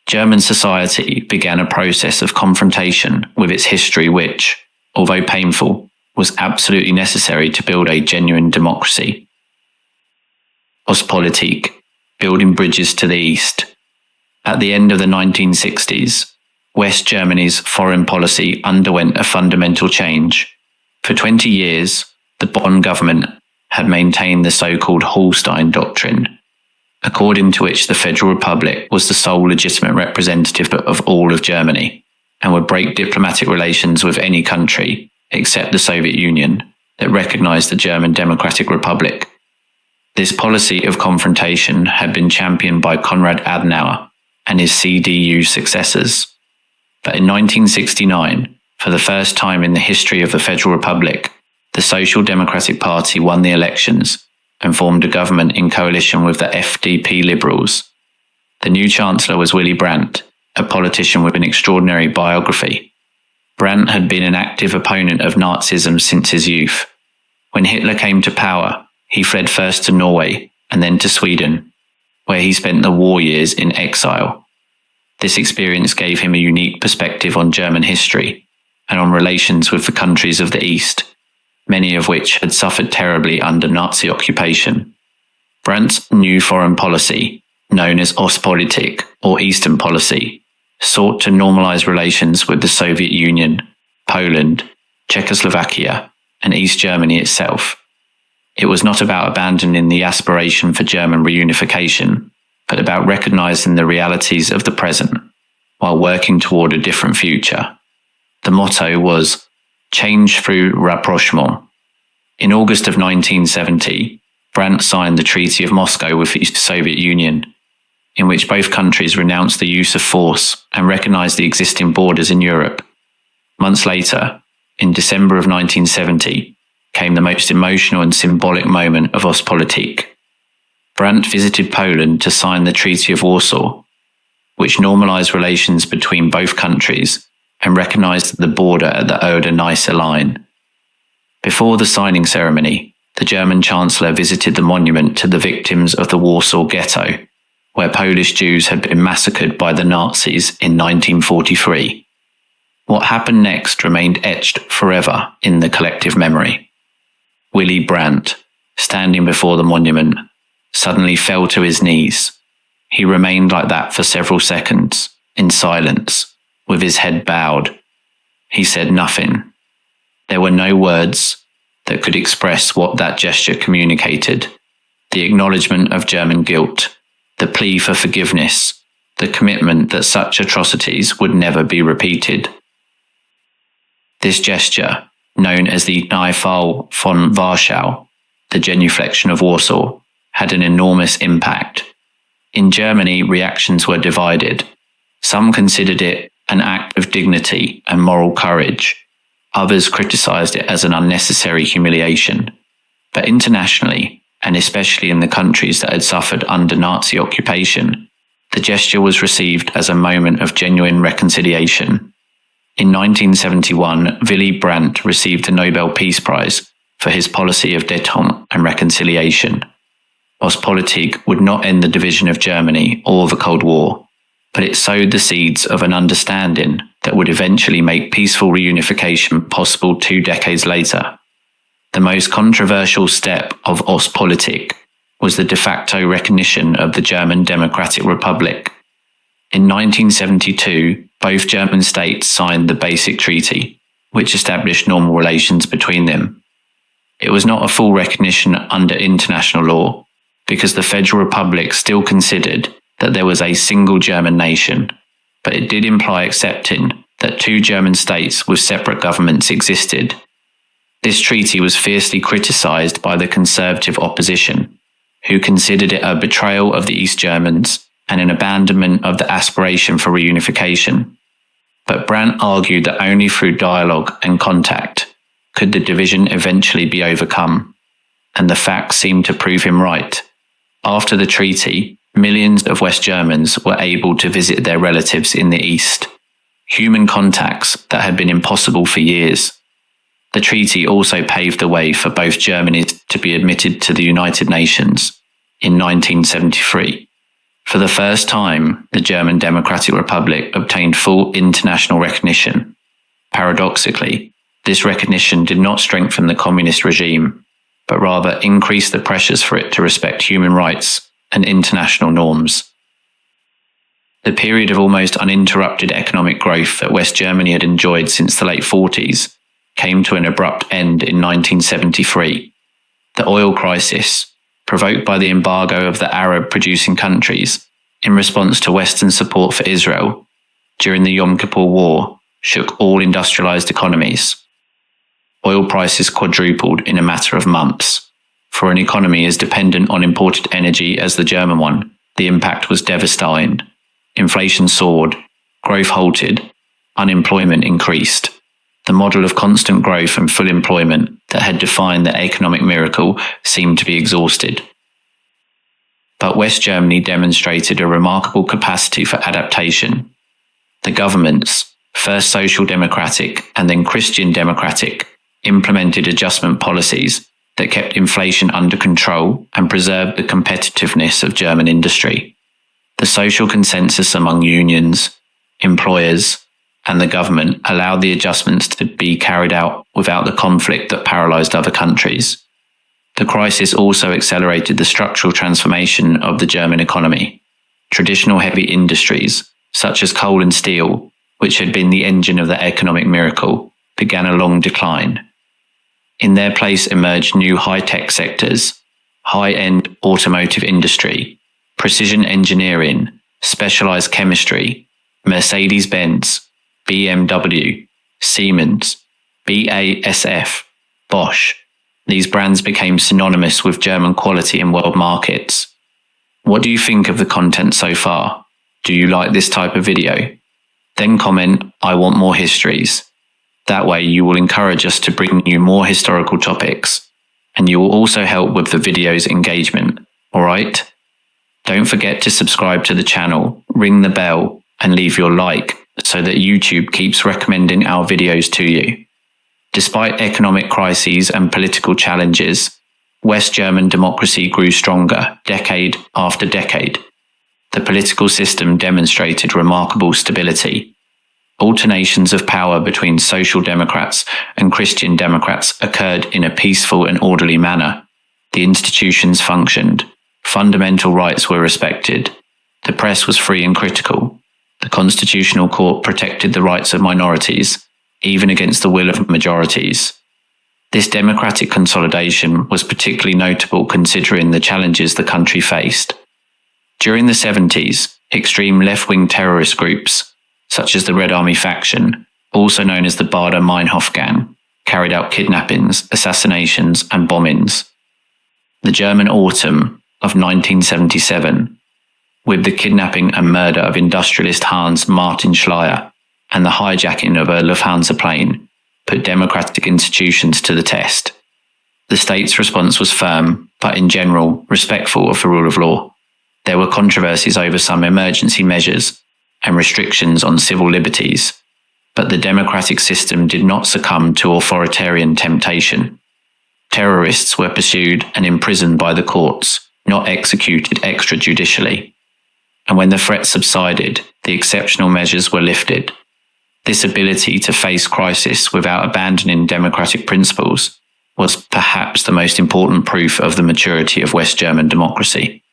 German society began a process of confrontation with its history which, although painful, was absolutely necessary to build a genuine democracy. Ostpolitik, building bridges to the East. At the end of the 1960s, West Germany's foreign policy underwent a fundamental change. For 20 years, the Bonn government had maintained the so-called Hallstein Doctrine, according to which the Federal Republic was the sole legitimate representative of all of Germany and would break diplomatic relations with any country except the Soviet Union that recognized the German Democratic Republic. This policy of confrontation had been championed by Konrad Adenauer and his CDU successors. But in 1969, for the first time in the history of the Federal Republic, the Social Democratic Party won the elections and formed a government in coalition with the FDP Liberals. The new chancellor was Willy Brandt, a politician with an extraordinary biography. Brandt had been an active opponent of Nazism since his youth. When Hitler came to power, he fled first to Norway and then to Sweden, where he spent the war years in exile. This experience gave him a unique perspective on German history and on relations with the countries of the East, many of which had suffered terribly under Nazi occupation. Brandt's new foreign policy, known as Ostpolitik or Eastern policy, sought to normalize relations with the Soviet Union, Poland, Czechoslovakia, and East Germany itself. It was not about abandoning the aspiration for German reunification, but about recognizing the realities of the present while working toward a different future. The motto was change through rapprochement. In August of 1970, Brandt signed the Treaty of Moscow with the Soviet Union, in which both countries renounced the use of force and recognized the existing borders in Europe. Months later, in December of 1970, came the most emotional and symbolic moment of Ostpolitik. Brandt visited Poland to sign the Treaty of Warsaw, which normalized relations between both countries and recognized the border at the Oder-Neisse line. Before the signing ceremony, the German Chancellor visited the monument to the victims of the Warsaw Ghetto, where Polish Jews had been massacred by the Nazis in 1943. What happened next remained etched forever in the collective memory. Willy Brandt, standing before the monument, suddenly fell to his knees. He remained like that for several seconds, in silence, with his head bowed. He said nothing. There were no words that could express what that gesture communicated. The acknowledgement of German guilt, the plea for forgiveness, the commitment that such atrocities would never be repeated. This gesture, known as the Kniefall von Warschau, the genuflection of Warsaw, had an enormous impact. In Germany, reactions were divided. Some considered it an act of dignity and moral courage. Others criticized it as an unnecessary humiliation. But internationally, and especially in the countries that had suffered under Nazi occupation, the gesture was received as a moment of genuine reconciliation. In 1971, Willy Brandt received the Nobel Peace Prize for his policy of détente and reconciliation. Ostpolitik would not end the division of Germany or the Cold War, but it sowed the seeds of an understanding that would eventually make peaceful reunification possible 2 decades later. The most controversial step of Ostpolitik was the de facto recognition of the German Democratic Republic. In 1972, both German states signed the Basic Treaty, which established normal relations between them. It was not a full recognition under international law, because the Federal Republic still considered that there was a single German nation, but it did imply accepting that 2 German states with separate governments existed. This treaty was fiercely criticized by the conservative opposition, who considered it a betrayal of the East Germans and an abandonment of the aspiration for reunification. But Brandt argued that only through dialogue and contact could the division eventually be overcome, and the facts seemed to prove him right. After the treaty, millions of West Germans were able to visit their relatives in the East, human contacts that had been impossible for years. The treaty also paved the way for both Germanies to be admitted to the United Nations in 1973. For the first time, the German Democratic Republic obtained full international recognition. Paradoxically, this recognition did not strengthen the communist regime, but rather increased the pressures for it to respect human rights and international norms. The period of almost uninterrupted economic growth that West Germany had enjoyed since the late 40s came to an abrupt end in 1973. The oil crisis, provoked by the embargo of the Arab-producing countries in response to Western support for Israel during the Yom Kippur War, shook all industrialized economies. Oil prices quadrupled in a matter of months. For an economy as dependent on imported energy as the German one, the impact was devastating. Inflation soared, growth halted, unemployment increased. The model of constant growth and full employment that had defined the economic miracle seemed to be exhausted. But West Germany demonstrated a remarkable capacity for adaptation. The governments, first social democratic and then Christian democratic, implemented adjustment policies that kept inflation under control and preserved the competitiveness of German industry. The social consensus among unions, employers, and the government allowed the adjustments to be carried out without the conflict that paralyzed other countries. The crisis also accelerated the structural transformation of the German economy. Traditional heavy industries, such as coal and steel, which had been the engine of the economic miracle, began a long decline. In their place emerged new high-tech sectors, high-end automotive industry, precision engineering, specialized chemistry, Mercedes-Benz, BMW, Siemens, BASF, Bosch. These brands became synonymous with German quality in world markets. What do you think of the content so far? Do you like this type of video? Then comment, "I want more histories." That way you will encourage us to bring you more historical topics, and you will also help with the video's engagement, alright? Don't forget to subscribe to the channel, ring the bell, and leave your like so that YouTube keeps recommending our videos to you. Despite economic crises and political challenges, West German democracy grew stronger decade after decade. The political system demonstrated remarkable stability. Alternations of power between Social Democrats and Christian Democrats occurred in a peaceful and orderly manner. The institutions functioned. Fundamental rights were respected. The press was free and critical. The Constitutional Court protected the rights of minorities, even against the will of majorities. This democratic consolidation was particularly notable considering the challenges the country faced. During the 70s, extreme left-wing terrorist groups, such as the Red Army faction, also known as the Baader-Meinhof Gang, carried out kidnappings, assassinations, and bombings. The German autumn of 1977, with the kidnapping and murder of industrialist Hans Martin Schleyer and the hijacking of a Lufthansa plane, put democratic institutions to the test. The state's response was firm, but in general, respectful of the rule of law. There were controversies over some emergency measures and restrictions on civil liberties, but the democratic system did not succumb to authoritarian temptation. Terrorists were pursued and imprisoned by the courts, not executed extrajudicially. And when the threat subsided, the exceptional measures were lifted. This ability to face crisis without abandoning democratic principles was perhaps the most important proof of the maturity of West German democracy.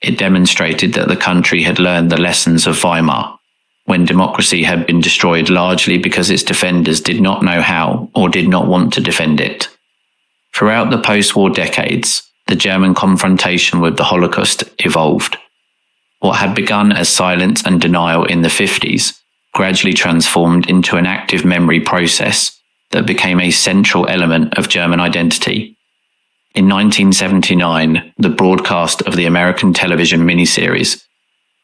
It demonstrated that the country had learned the lessons of Weimar, when democracy had been destroyed largely because its defenders did not know how or did not want to defend it. Throughout the post-war decades, the German confrontation with the Holocaust evolved. What had begun as silence and denial in the 50s gradually transformed into an active memory process that became a central element of German identity. In 1979, the broadcast of the American television miniseries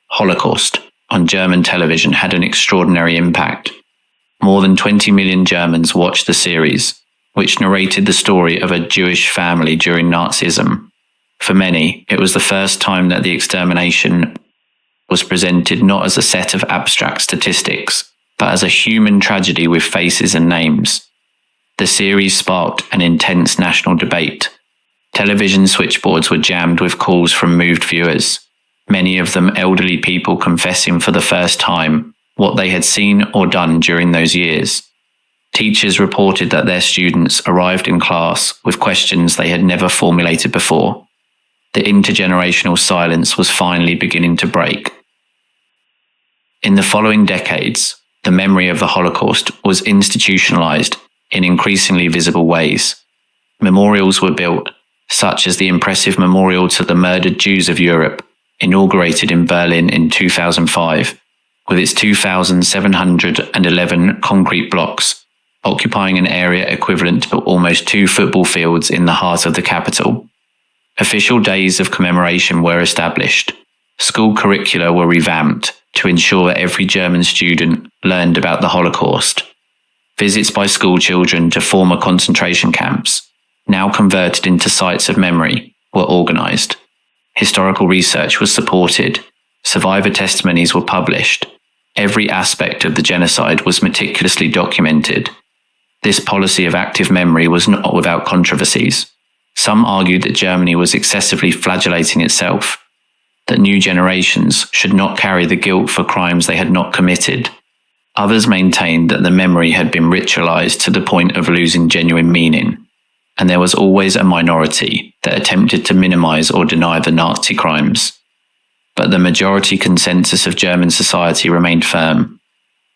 Holocaust on German television had an extraordinary impact. More than 20 million Germans watched the series, which narrated the story of a Jewish family during Nazism. For many, it was the first time that the extermination was presented not as a set of abstract statistics, but as a human tragedy with faces and names. The series sparked an intense national debate. Television switchboards were jammed with calls from moved viewers, many of them elderly people confessing for the first time what they had seen or done during those years. Teachers reported that their students arrived in class with questions they had never formulated before. The intergenerational silence was finally beginning to break. In the following decades, the memory of the Holocaust was institutionalized in increasingly visible ways. Memorials were built, such as the impressive memorial to the murdered Jews of Europe, inaugurated in Berlin in 2005, with its 2,711 concrete blocks, occupying an area equivalent to almost 2 football fields in the heart of the capital. Official days of commemoration were established. School curricula were revamped to ensure every German student learned about the Holocaust. Visits by school children to former concentration camps, now converted into sites of memory, were organized. Historical research was supported. Survivor testimonies were published. Every aspect of the genocide was meticulously documented. This policy of active memory was not without controversies. Some argued that Germany was excessively flagellating itself, that new generations should not carry the guilt for crimes they had not committed. Others maintained that the memory had been ritualized to the point of losing genuine meaning, and there was always a minority that attempted to minimize or deny the Nazi crimes. But the majority consensus of German society remained firm.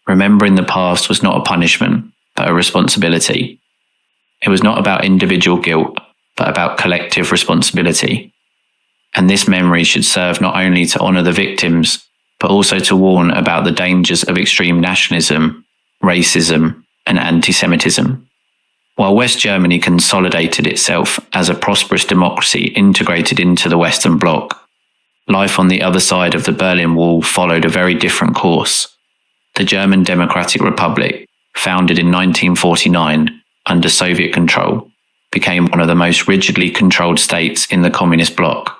Remembering the past was not a punishment, but a responsibility. It was not about individual guilt, but about collective responsibility. And this memory should serve not only to honor the victims, but also to warn about the dangers of extreme nationalism, racism, and anti-Semitism. While West Germany consolidated itself as a prosperous democracy integrated into the Western Bloc, life on the other side of the Berlin Wall followed a very different course. The German Democratic Republic, founded in 1949 under Soviet control, became one of the most rigidly controlled states in the Communist bloc.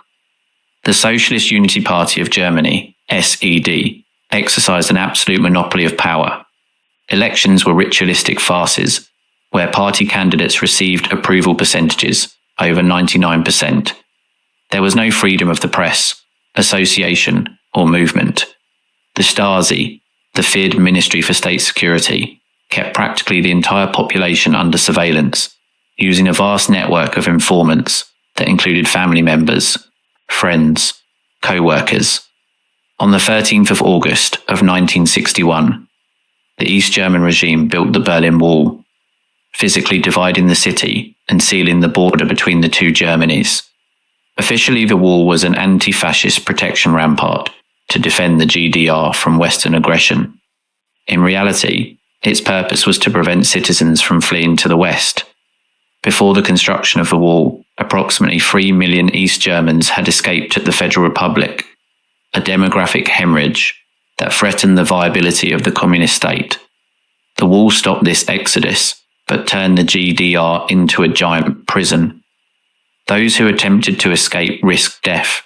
The Socialist Unity Party of Germany, SED, exercised an absolute monopoly of power. Elections were ritualistic farces, where party candidates received approval percentages over 99%. There was no freedom of the press, association, or movement. The Stasi, the feared Ministry for State Security, kept practically the entire population under surveillance, using a vast network of informants that included family members, friends, co-workers. On the 13th of August of 1961, the East German regime built the Berlin Wall, physically dividing the city and sealing the border between the two Germanys. Officially, the wall was an anti-fascist protection rampart to defend the GDR from Western aggression. In reality, its purpose was to prevent citizens from fleeing to the West. Before the construction of the wall, approximately 3 million East Germans had escaped to the Federal Republic, a demographic hemorrhage that threatened the viability of the communist state. The wall stopped this exodus, but turned the GDR into a giant prison. Those who attempted to escape risked death.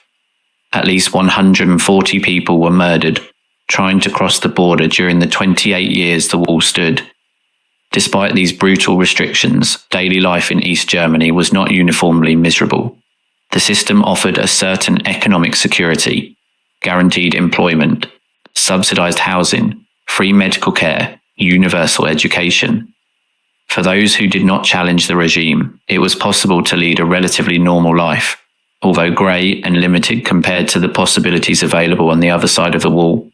At least 140 people were murdered trying to cross the border during the 28 years the wall stood. Despite these brutal restrictions, daily life in East Germany was not uniformly miserable. The system offered a certain economic security, guaranteed employment, subsidized housing, free medical care, universal education. For those who did not challenge the regime, it was possible to lead a relatively normal life, although grey and limited compared to the possibilities available on the other side of the wall.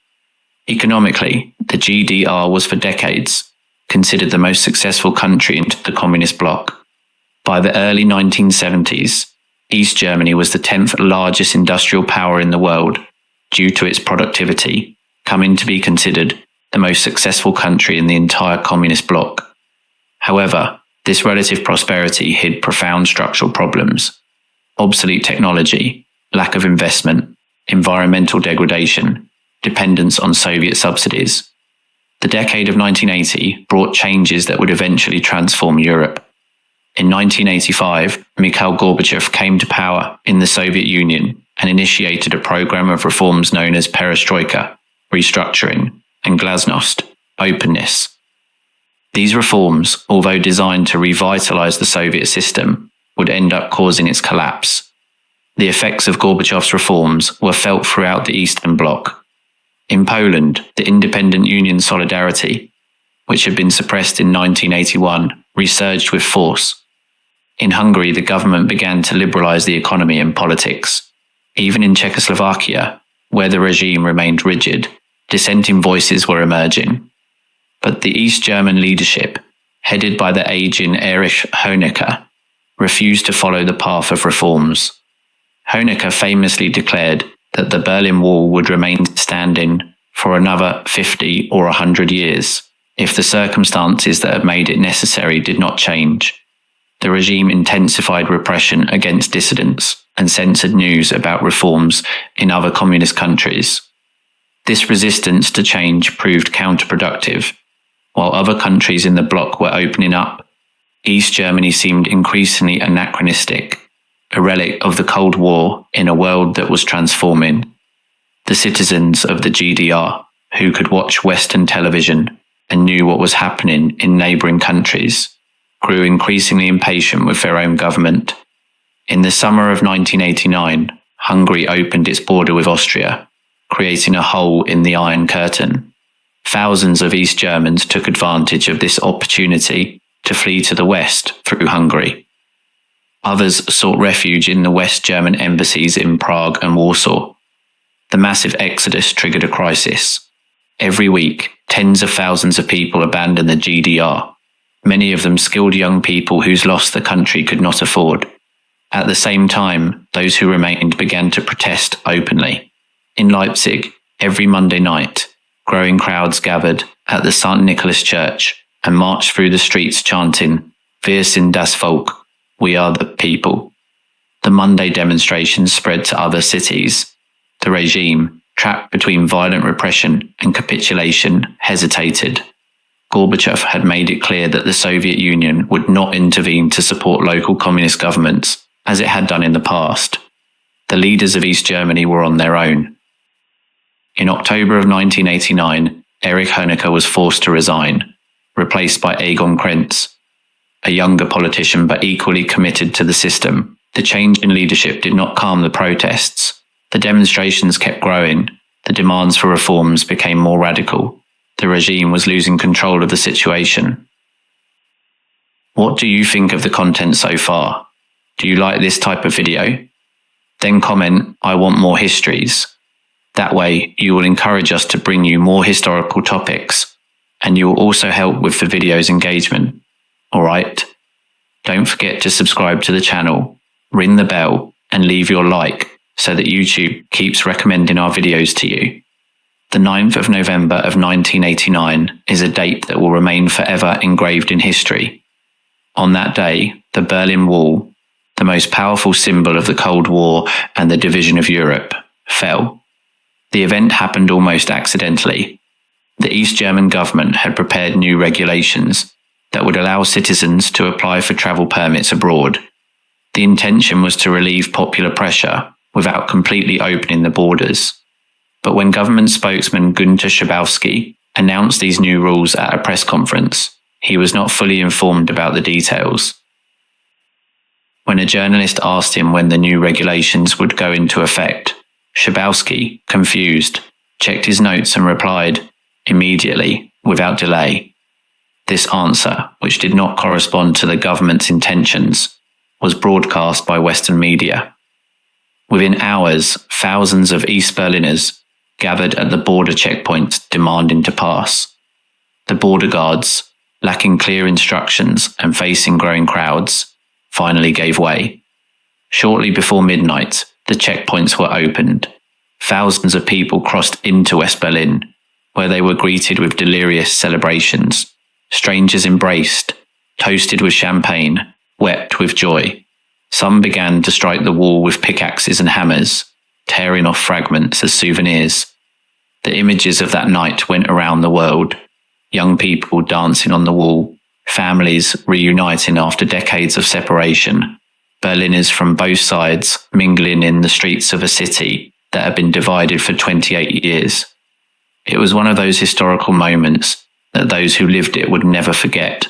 Economically, the GDR was for decades considered the most successful country in the communist bloc. By the early 1970s, East Germany was the 10th largest industrial power in the world due to its productivity, coming to be considered the most successful country in the entire communist bloc. However, this relative prosperity hid profound structural problems: obsolete technology, lack of investment, environmental degradation, dependence on Soviet subsidies. The decade of 1980 brought changes that would eventually transform Europe. In 1985, Mikhail Gorbachev came to power in the Soviet Union and initiated a program of reforms known as perestroika, restructuring, and glasnost, openness. These reforms, although designed to revitalize the Soviet system, would end up causing its collapse. The effects of Gorbachev's reforms were felt throughout the Eastern Bloc. In Poland, the Independent Union Solidarity, which had been suppressed in 1981, resurged with force. In Hungary, the government began to liberalize the economy and politics. Even in Czechoslovakia, where the regime remained rigid, dissenting voices were emerging. But the East German leadership, headed by the aging Erich Honecker, refused to follow the path of reforms. Honecker famously declared that the Berlin Wall would remain standing for another 50 or 100 years if the circumstances that had made it necessary did not change. The regime intensified repression against dissidents and censored news about reforms in other communist countries. This resistance to change proved counterproductive. While other countries in the bloc were opening up, East Germany seemed increasingly anachronistic, a relic of the Cold War in a world that was transforming. The citizens of the GDR, who could watch Western television and knew what was happening in neighbouring countries, grew increasingly impatient with their own government. In the summer of 1989, Hungary opened its border with Austria, creating a hole in the Iron Curtain. Thousands of East Germans took advantage of this opportunity to flee to the west through Hungary. Others sought refuge in the West German embassies in Prague and Warsaw. The massive exodus triggered a crisis. Every week, tens of thousands of people abandoned the GDR, many of them skilled young people whose loss the country could not afford. At the same time, those who remained began to protest openly. In Leipzig, every Monday night, growing crowds gathered at the St. Nicholas Church and marched through the streets chanting, "Wir sind das Volk," we are the people. The Monday demonstrations spread to other cities. The regime, trapped between violent repression and capitulation, hesitated. Gorbachev had made it clear that the Soviet Union would not intervene to support local communist governments, as it had done in the past. The leaders of East Germany were on their own. In October of 1989, Erich Honecker was forced to resign, replaced by Egon Krenz, a younger politician but equally committed to the system. The change in leadership did not calm the protests. The demonstrations kept growing. The demands for reforms became more radical. The regime was losing control of the situation. What do you think of the content so far? Do you like this type of video? Then comment, "I want more histories." That way, you will encourage us to bring you more historical topics, and you will also help with the video's engagement. Alright? Don't forget to subscribe to the channel, ring the bell, and leave your like so that YouTube keeps recommending our videos to you. The 9th of November of 1989 is a date that will remain forever engraved in history. On that day, the Berlin Wall, the most powerful symbol of the Cold War and the division of Europe, fell. The event happened almost accidentally. The East German government had prepared new regulations that would allow citizens to apply for travel permits abroad. The intention was to relieve popular pressure without completely opening the borders. But when government spokesman Günter Schabowski announced these new rules at a press conference, he was not fully informed about the details. When a journalist asked him when the new regulations would go into effect, Schabowski, confused, checked his notes and replied, "Immediately, without delay." This answer, which did not correspond to the government's intentions, was broadcast by Western media. Within hours, thousands of East Berliners gathered at the border checkpoints demanding to pass. The border guards, lacking clear instructions and facing growing crowds, finally gave way. Shortly before midnight, the checkpoints were opened. Thousands of people crossed into West Berlin, where they were greeted with delirious celebrations. Strangers embraced, toasted with champagne, wept with joy. Some began to strike the wall with pickaxes and hammers, tearing off fragments as souvenirs. The images of that night went around the world. Young people dancing on the wall, families reuniting after decades of separation, Berliners from both sides mingling in the streets of a city that had been divided for 28 years. It was one of those historical moments that those who lived it would never forget.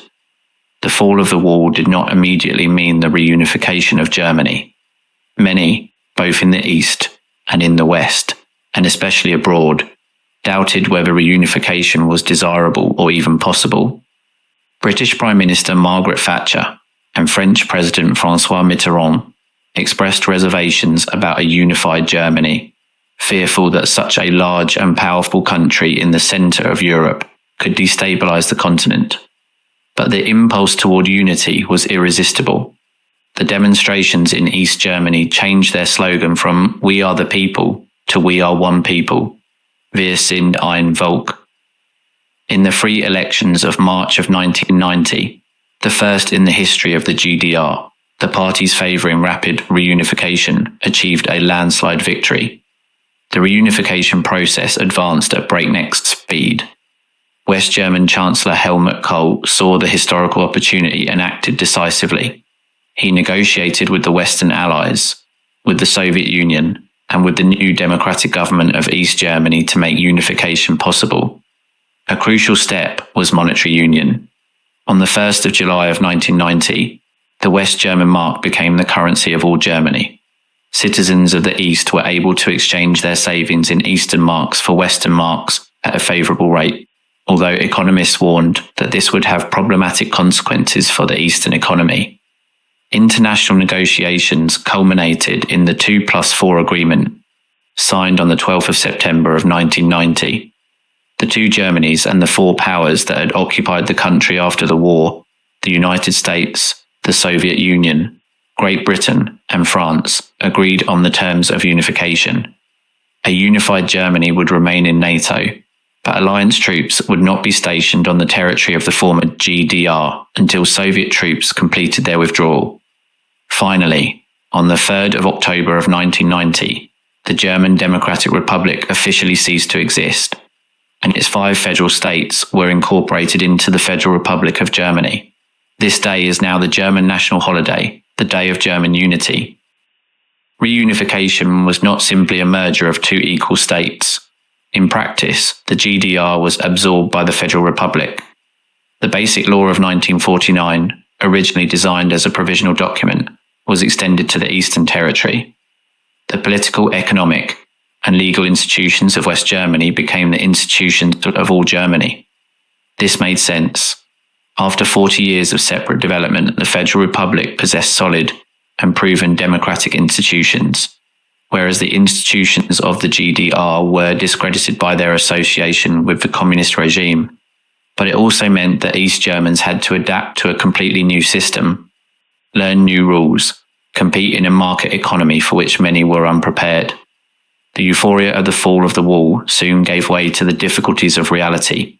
The fall of the wall did not immediately mean the reunification of Germany. Many, both in the East and in the West, and especially abroad, doubted whether reunification was desirable or even possible. British Prime Minister Margaret Thatcher and French President François Mitterrand expressed reservations about a unified Germany, fearful that such a large and powerful country in the centre of Europe could destabilise the continent. But the impulse toward unity was irresistible. The demonstrations in East Germany changed their slogan from "We are the people" to "We are one people." Wir sind ein Volk. In the free elections of March of 1990, the first in the history of the GDR, the parties favouring rapid reunification achieved a landslide victory. The reunification process advanced at breakneck speed. West German Chancellor Helmut Kohl saw the historical opportunity and acted decisively. He negotiated with the Western Allies, with the Soviet Union, and with the new democratic government of East Germany to make unification possible. A crucial step was monetary union. On the 1st of July of 1990, the West German mark became the currency of all Germany. Citizens of the East were able to exchange their savings in Eastern marks for Western marks at a favourable rate, although economists warned that this would have problematic consequences for the Eastern economy. International negotiations culminated in the 2+4 agreement, signed on the 12th of September of 1990. The two Germanys and the four powers that had occupied the country after the war, the United States, the Soviet Union, Great Britain, and France, agreed on the terms of unification. A unified Germany would remain in NATO, but alliance troops would not be stationed on the territory of the former GDR until Soviet troops completed their withdrawal. Finally, on the 3rd of October of 1990, the German Democratic Republic officially ceased to exist, and its 5 federal states were incorporated into the Federal Republic of Germany. This day is now the German national holiday, the Day of German Unity. Reunification was not simply a merger of two equal states. In practice, the GDR was absorbed by the Federal Republic. The Basic Law of 1949, originally designed as a provisional document, was extended to the Eastern Territory. The political, economic, and legal institutions of West Germany became the institutions of all Germany. This made sense. After 40 years of separate development, the Federal Republic possessed solid and proven democratic institutions. whereas the institutions of the GDR were discredited by their association with the communist regime. But it also meant that East Germans had to adapt to a completely new system, learn new rules, compete in a market economy for which many were unprepared. The euphoria of the fall of the wall soon gave way to the difficulties of reality.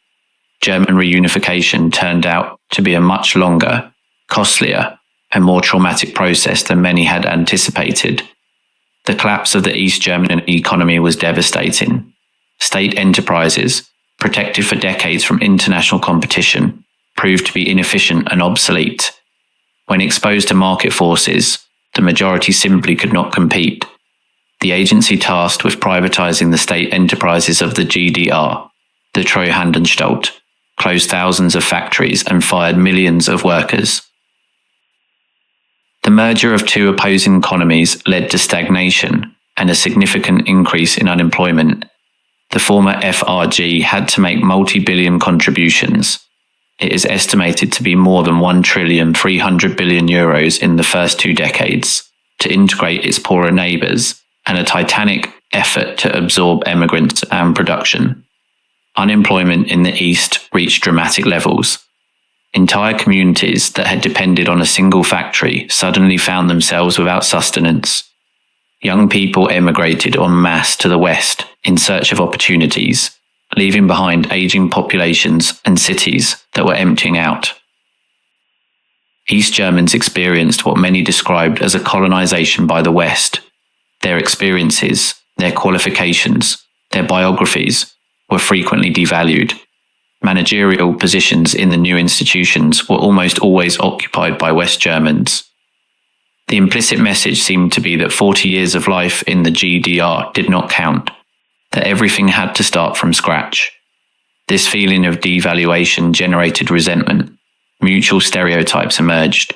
German reunification turned out to be a much longer, costlier, and more traumatic process than many had anticipated. The collapse of the East German economy was devastating. State enterprises, protected for decades from international competition, proved to be inefficient and obsolete. When exposed to market forces, the majority simply could not compete. The agency tasked with privatizing the state enterprises of the GDR, the Treuhandanstalt, closed thousands of factories and fired millions of workers. The merger of two opposing economies led to stagnation and a significant increase in unemployment. The former FRG had to make multi-billion contributions. It is estimated to be more than €1.3 trillion in the first 2 decades to integrate its poorer neighbours, and a titanic effort to absorb emigrants and production. Unemployment in the East reached dramatic levels. Entire communities that had depended on a single factory suddenly found themselves without sustenance. Young people emigrated en masse to the West in search of opportunities, leaving behind aging populations and cities that were emptying out. East Germans experienced what many described as a colonization by the West. Their experiences, their qualifications, their biographies were frequently devalued. Managerial positions in the new institutions were almost always occupied by West Germans. The implicit message seemed to be that 40 years of life in the GDR did not count, that everything had to start from scratch. This feeling of devaluation generated resentment. Mutual stereotypes emerged.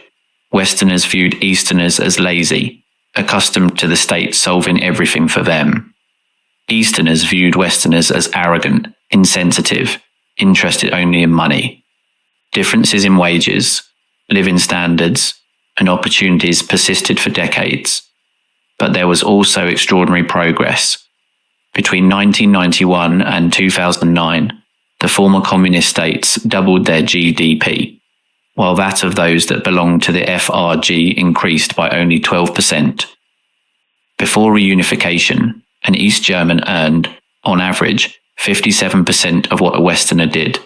Westerners viewed Easterners as lazy, accustomed to the state solving everything for them. Easterners viewed Westerners as arrogant, insensitive, interested only in money. Differences in wages, living standards, and opportunities persisted for decades. But there was also extraordinary progress. Between 1991 and 2009, the former communist states doubled their GDP, while that of those that belonged to the FRG increased by only 12%. Before reunification, an East German earned, on average, 57% of what a Westerner did.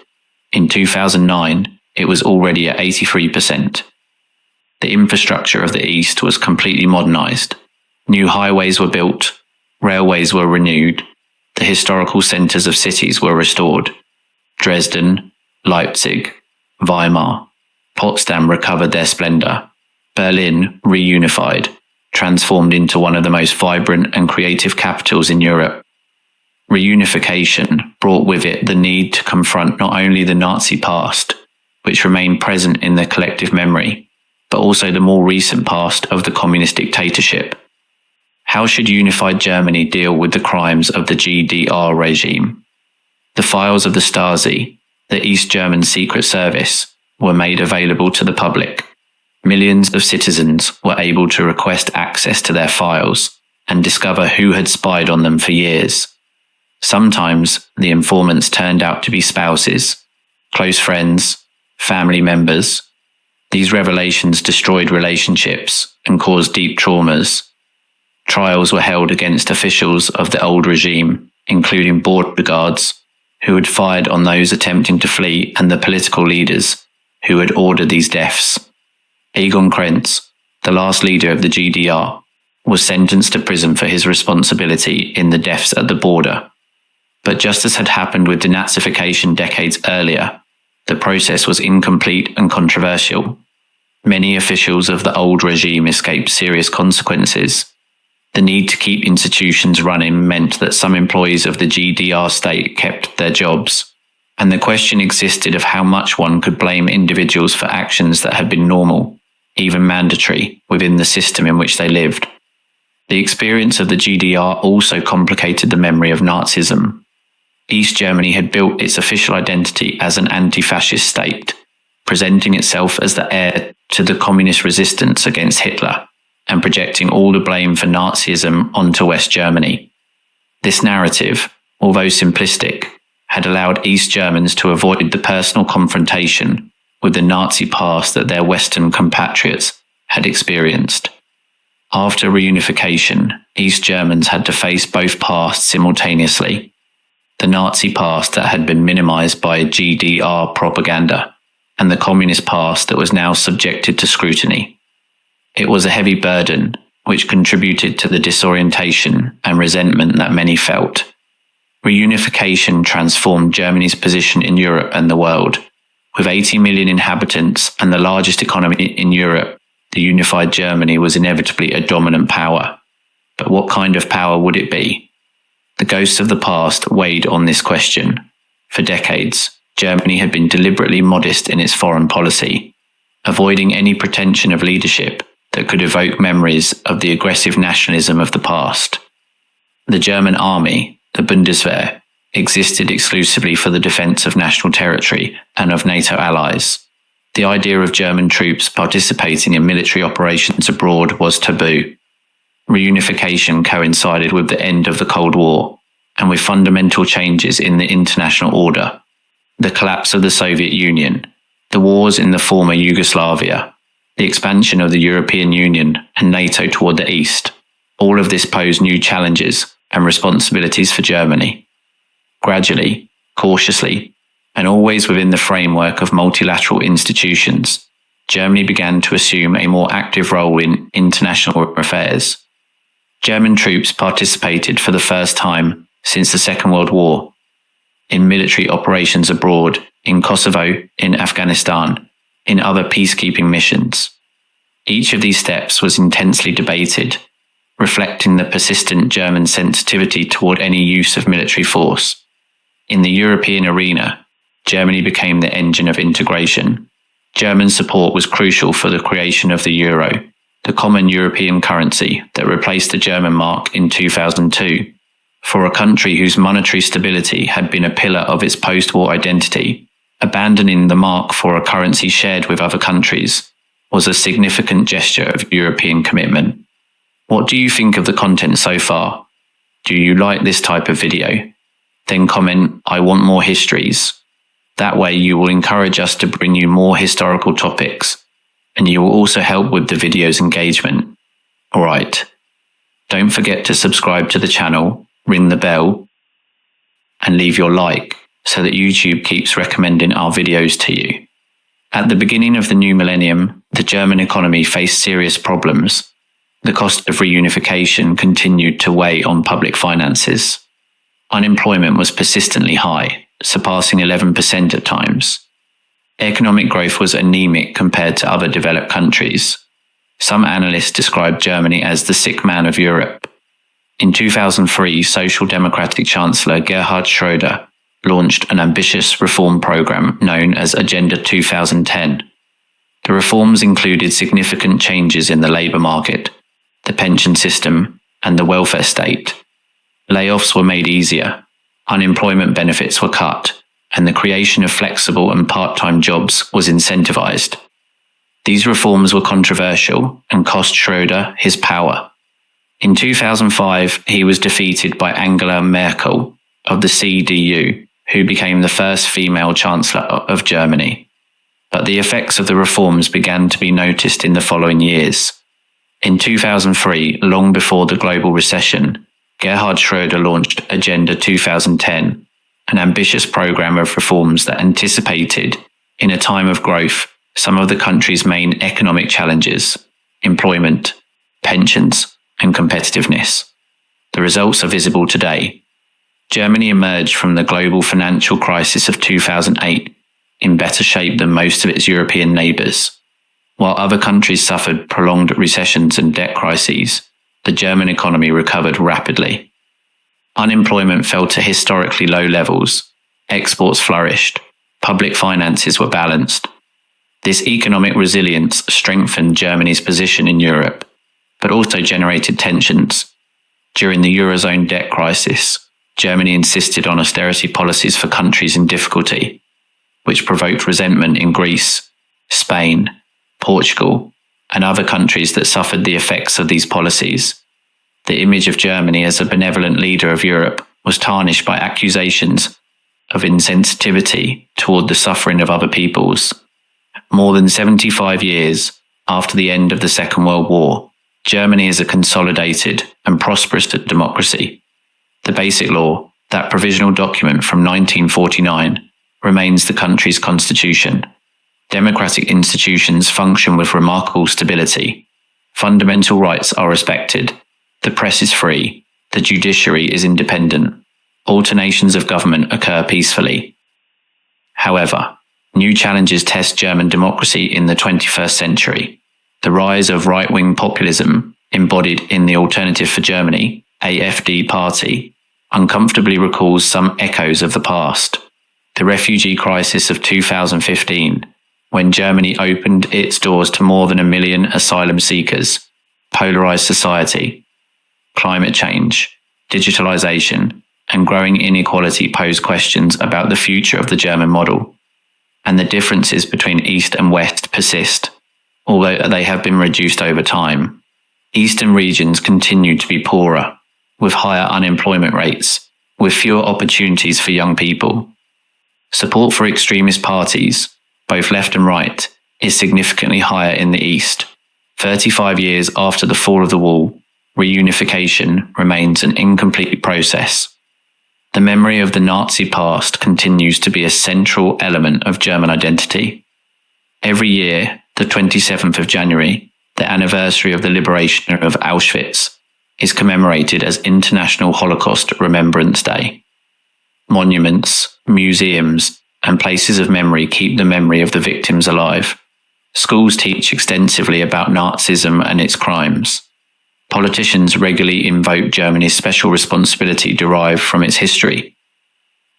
In 2009, it was already at 83%. The infrastructure of the East was completely modernized. New highways were built, railways were renewed, the historical centers of cities were restored. Dresden, Leipzig, Weimar, Potsdam recovered their splendor. Berlin reunified, transformed into one of the most vibrant and creative capitals in Europe. Reunification brought with it the need to confront not only the Nazi past, which remained present in their collective memory, but also the more recent past of the communist dictatorship. How should unified Germany deal with the crimes of the GDR regime? The files of the Stasi, the East German Secret Service, were made available to the public. Millions of citizens were able to request access to their files and discover who had spied on them for years. Sometimes the informants turned out to be spouses, close friends, family members. These revelations destroyed relationships and caused deep traumas. Trials were held against officials of the old regime, including border guards, who had fired on those attempting to flee, and the political leaders who had ordered these deaths. Egon Krenz, the last leader of the GDR, was sentenced to prison for his responsibility in the deaths at the border. But just as had happened with denazification decades earlier, the process was incomplete and controversial. Many officials of the old regime escaped serious consequences. The need to keep institutions running meant that some employees of the GDR state kept their jobs, and the question existed of how much one could blame individuals for actions that had been normal, even mandatory, within the system in which they lived. The experience of the GDR also complicated the memory of Nazism. East Germany had built its official identity as an anti-fascist state, presenting itself as the heir to the communist resistance against Hitler. and projecting all the blame for Nazism onto West Germany. This narrative, although simplistic, had allowed East Germans to avoid the personal confrontation with the Nazi past that their Western compatriots had experienced. After reunification, East Germans had to face both pasts simultaneously. The Nazi past that had been minimized by GDR propaganda, and the communist past that was now subjected to scrutiny. It was a heavy burden, which contributed to the disorientation and resentment that many felt. Reunification transformed Germany's position in Europe and the world. With 80 million inhabitants and the largest economy in Europe, the unified Germany was inevitably a dominant power. But what kind of power would it be? The ghosts of the past weighed on this question. For decades, Germany had been deliberately modest in its foreign policy, avoiding any pretension of leadership that could evoke memories of the aggressive nationalism of the past. The German army, the Bundeswehr, existed exclusively for the defense of national territory and of NATO allies. The idea of German troops participating in military operations abroad was taboo. Reunification coincided with the end of the Cold War and with fundamental changes in the international order. The collapse of the Soviet Union, the wars in the former Yugoslavia, the expansion of the European Union and NATO toward the east, all of this posed new challenges and responsibilities for Germany. Gradually, cautiously, and always within the framework of multilateral institutions, Germany began to assume a more active role in international affairs. German troops participated for the first time since the Second World War in military operations abroad, in Kosovo, in Afghanistan, in other peacekeeping missions. Each of these steps was intensely debated, reflecting the persistent German sensitivity toward any use of military force. In the European arena, Germany became the engine of integration. German support was crucial for the creation of the euro, the common European currency that replaced the German mark in 2002. For a country whose monetary stability had been a pillar of its post-war identity, abandoning the mark for a currency shared with other countries was a significant gesture of European commitment. What do you think of the content so far? Do you like this type of video? Then comment, "I want more histories." That way you will encourage us to bring you more historical topics, and you will also help with the video's engagement. Alright, don't forget to subscribe to the channel, ring the bell, and leave your like so that YouTube keeps recommending our videos to you. At the beginning of the new millennium, the German economy faced serious problems. The cost of reunification continued to weigh on public finances. Unemployment was persistently high, surpassing 11% at times. Economic growth was anemic compared to other developed countries. Some analysts described Germany as the sick man of Europe. In 2003, Social Democratic Chancellor Gerhard Schröder launched an ambitious reform program known as Agenda 2010. The reforms included significant changes in the labour market, the pension system, and the welfare state. Layoffs were made easier, unemployment benefits were cut, and the creation of flexible and part-time jobs was incentivized. These reforms were controversial and cost Schröder his power. In 2005, he was defeated by Angela Merkel of the CDU, who became the first female Chancellor of Germany. But the effects of the reforms began to be noticed in the following years. In 2003, long before the global recession, Gerhard Schröder launched Agenda 2010, an ambitious program of reforms that anticipated, in a time of growth, some of the country's main economic challenges: employment, pensions, and competitiveness. The results are visible today. Germany emerged from the global financial crisis of 2008 in better shape than most of its European neighbours. While other countries suffered prolonged recessions and debt crises, the German economy recovered rapidly. Unemployment fell to historically low levels, exports flourished, public finances were balanced. This economic resilience strengthened Germany's position in Europe, but also generated tensions. During the Eurozone debt crisis, Germany insisted on austerity policies for countries in difficulty, which provoked resentment in Greece, Spain, Portugal, and other countries that suffered the effects of these policies. The image of Germany as a benevolent leader of Europe was tarnished by accusations of insensitivity toward the suffering of other peoples. More than 75 years after the end of the Second World War, Germany is a consolidated and prosperous democracy. The Basic Law, that provisional document from 1949, remains the country's constitution. Democratic institutions function with remarkable stability. Fundamental rights are respected. The press is free. The judiciary is independent. Alternations of government occur peacefully. However, new challenges test German democracy in the 21st century. The rise of right-wing populism, embodied in the Alternative for Germany, AfD party, uncomfortably recalls some echoes of the past. The refugee crisis of 2015, when Germany opened its doors to more than 1 million asylum seekers, polarized society. Climate change, digitalization, and growing inequality pose questions about the future of the German model. And the differences between East and West persist, although they have been reduced over time. Eastern regions continue to be poorer, with higher unemployment rates, with fewer opportunities for young people. Support for extremist parties, both left and right, is significantly higher in the East. 35 years after the fall of the wall, reunification remains an incomplete process. The memory of the Nazi past continues to be a central element of German identity. Every year, the 27th of January, the anniversary of the liberation of Auschwitz, is commemorated as International Holocaust Remembrance Day. Monuments, museums, and places of memory keep the memory of the victims alive. Schools teach extensively about Nazism and its crimes. Politicians regularly invoke Germany's special responsibility derived from its history.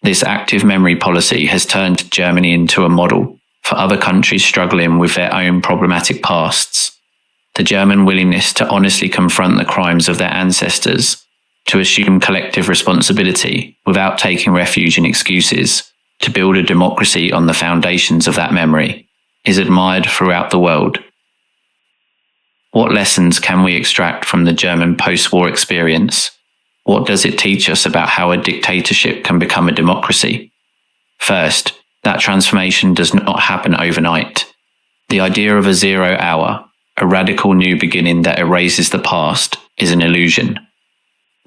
This active memory policy has turned Germany into a model for other countries struggling with their own problematic pasts. The German willingness to honestly confront the crimes of their ancestors, to assume collective responsibility without taking refuge in excuses, to build a democracy on the foundations of that memory, is admired throughout the world. What lessons can we extract from the German post-war experience? What does it teach us about how a dictatorship can become a democracy? First, that transformation does not happen overnight. The idea of a 0 hour, a radical new beginning that erases the past, is an illusion.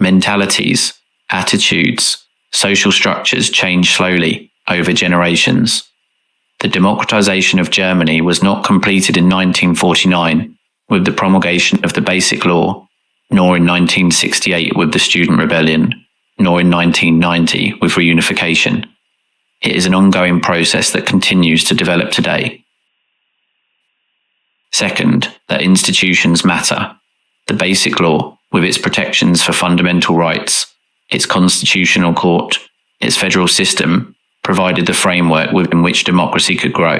Mentalities, attitudes, social structures change slowly over generations. The democratization of Germany was not completed in 1949 with the promulgation of the Basic Law, nor in 1968 with the Student Rebellion, nor in 1990 with reunification. It is an ongoing process that continues to develop today. Second, that institutions matter. The Basic Law, with its protections for fundamental rights, its constitutional court, its federal system, provided the framework within which democracy could grow.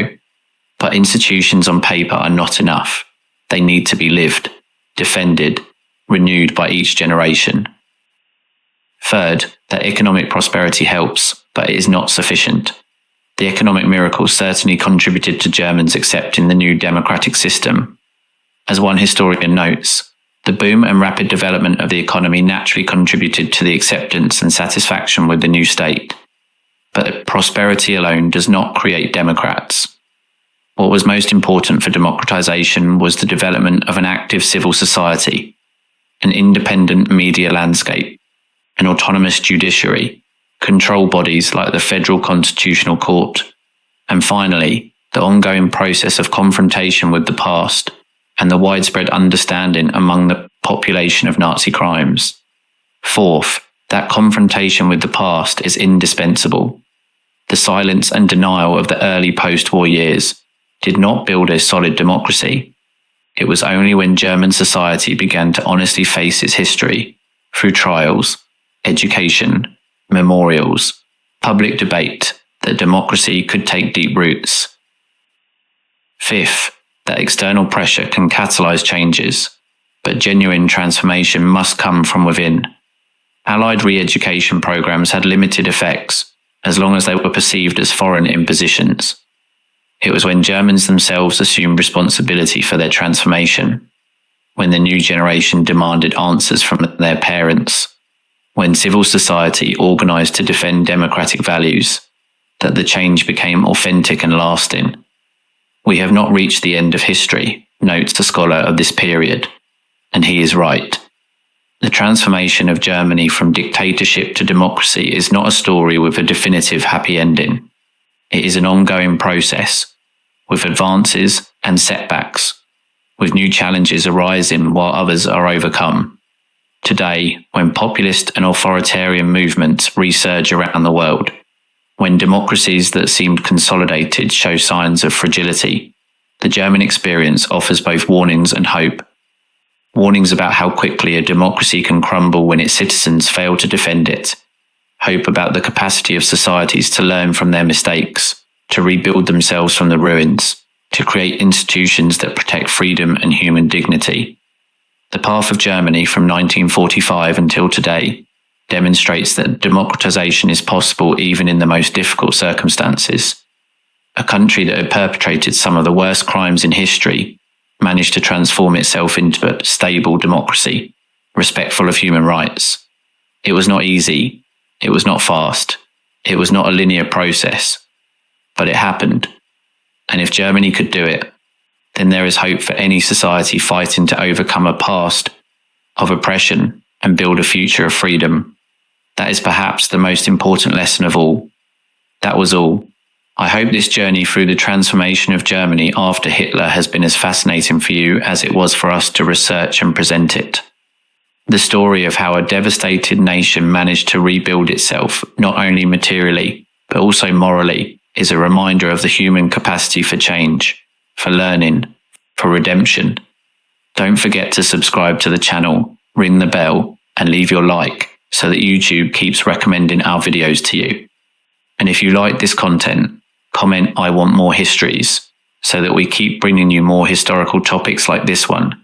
But institutions on paper are not enough. They need to be lived, defended, renewed by each generation. Third, that economic prosperity helps, but it is not sufficient. The economic miracle certainly contributed to Germans accepting the new democratic system. As one historian notes, the boom and rapid development of the economy naturally contributed to the acceptance and satisfaction with the new state. But prosperity alone does not create democrats. What was most important for democratization was the development of an active civil society, an independent media landscape, an autonomous judiciary, control bodies like the Federal Constitutional Court, and finally, the ongoing process of confrontation with the past and the widespread understanding among the population of Nazi crimes. Fourth, that confrontation with the past is indispensable. The silence and denial of the early post-war years did not build a solid democracy. It was only when German society began to honestly face its history, through trials, education, memorials, public debate, that democracy could take deep roots. Fifth, that external pressure can catalyze changes, but genuine transformation must come from within. Allied re-education programs had limited effects, as long as they were perceived as foreign impositions. It was when Germans themselves assumed responsibility for their transformation, when the new generation demanded answers from their parents, when civil society organised to defend democratic values, that the change became authentic and lasting. We have not reached the end of history, notes a scholar of this period, and he is right. The transformation of Germany from dictatorship to democracy is not a story with a definitive happy ending. It is an ongoing process, with advances and setbacks, with new challenges arising while others are overcome. Today, when populist and authoritarian movements resurge around the world, when democracies that seemed consolidated show signs of fragility, the German experience offers both warnings and hope. Warnings about how quickly a democracy can crumble when its citizens fail to defend it. Hope about the capacity of societies to learn from their mistakes, to rebuild themselves from the ruins, to create institutions that protect freedom and human dignity. The path of Germany from 1945 until today demonstrates that democratization is possible even in the most difficult circumstances. A country that had perpetrated some of the worst crimes in history managed to transform itself into a stable democracy, respectful of human rights. It was not easy, it was not fast, it was not a linear process, but it happened. And if Germany could do it, then there is hope for any society fighting to overcome a past of oppression and build a future of freedom. That is perhaps the most important lesson of all. That was all. I hope this journey through the transformation of Germany after Hitler has been as fascinating for you as it was for us to research and present it. The story of how a devastated nation managed to rebuild itself, not only materially, but also morally, is a reminder of the human capacity for change, for learning, for redemption. Don't forget to subscribe to the channel, ring the bell, and leave your like so that YouTube keeps recommending our videos to you. And if you like this content, comment "I want more histories" so that we keep bringing you more historical topics like this one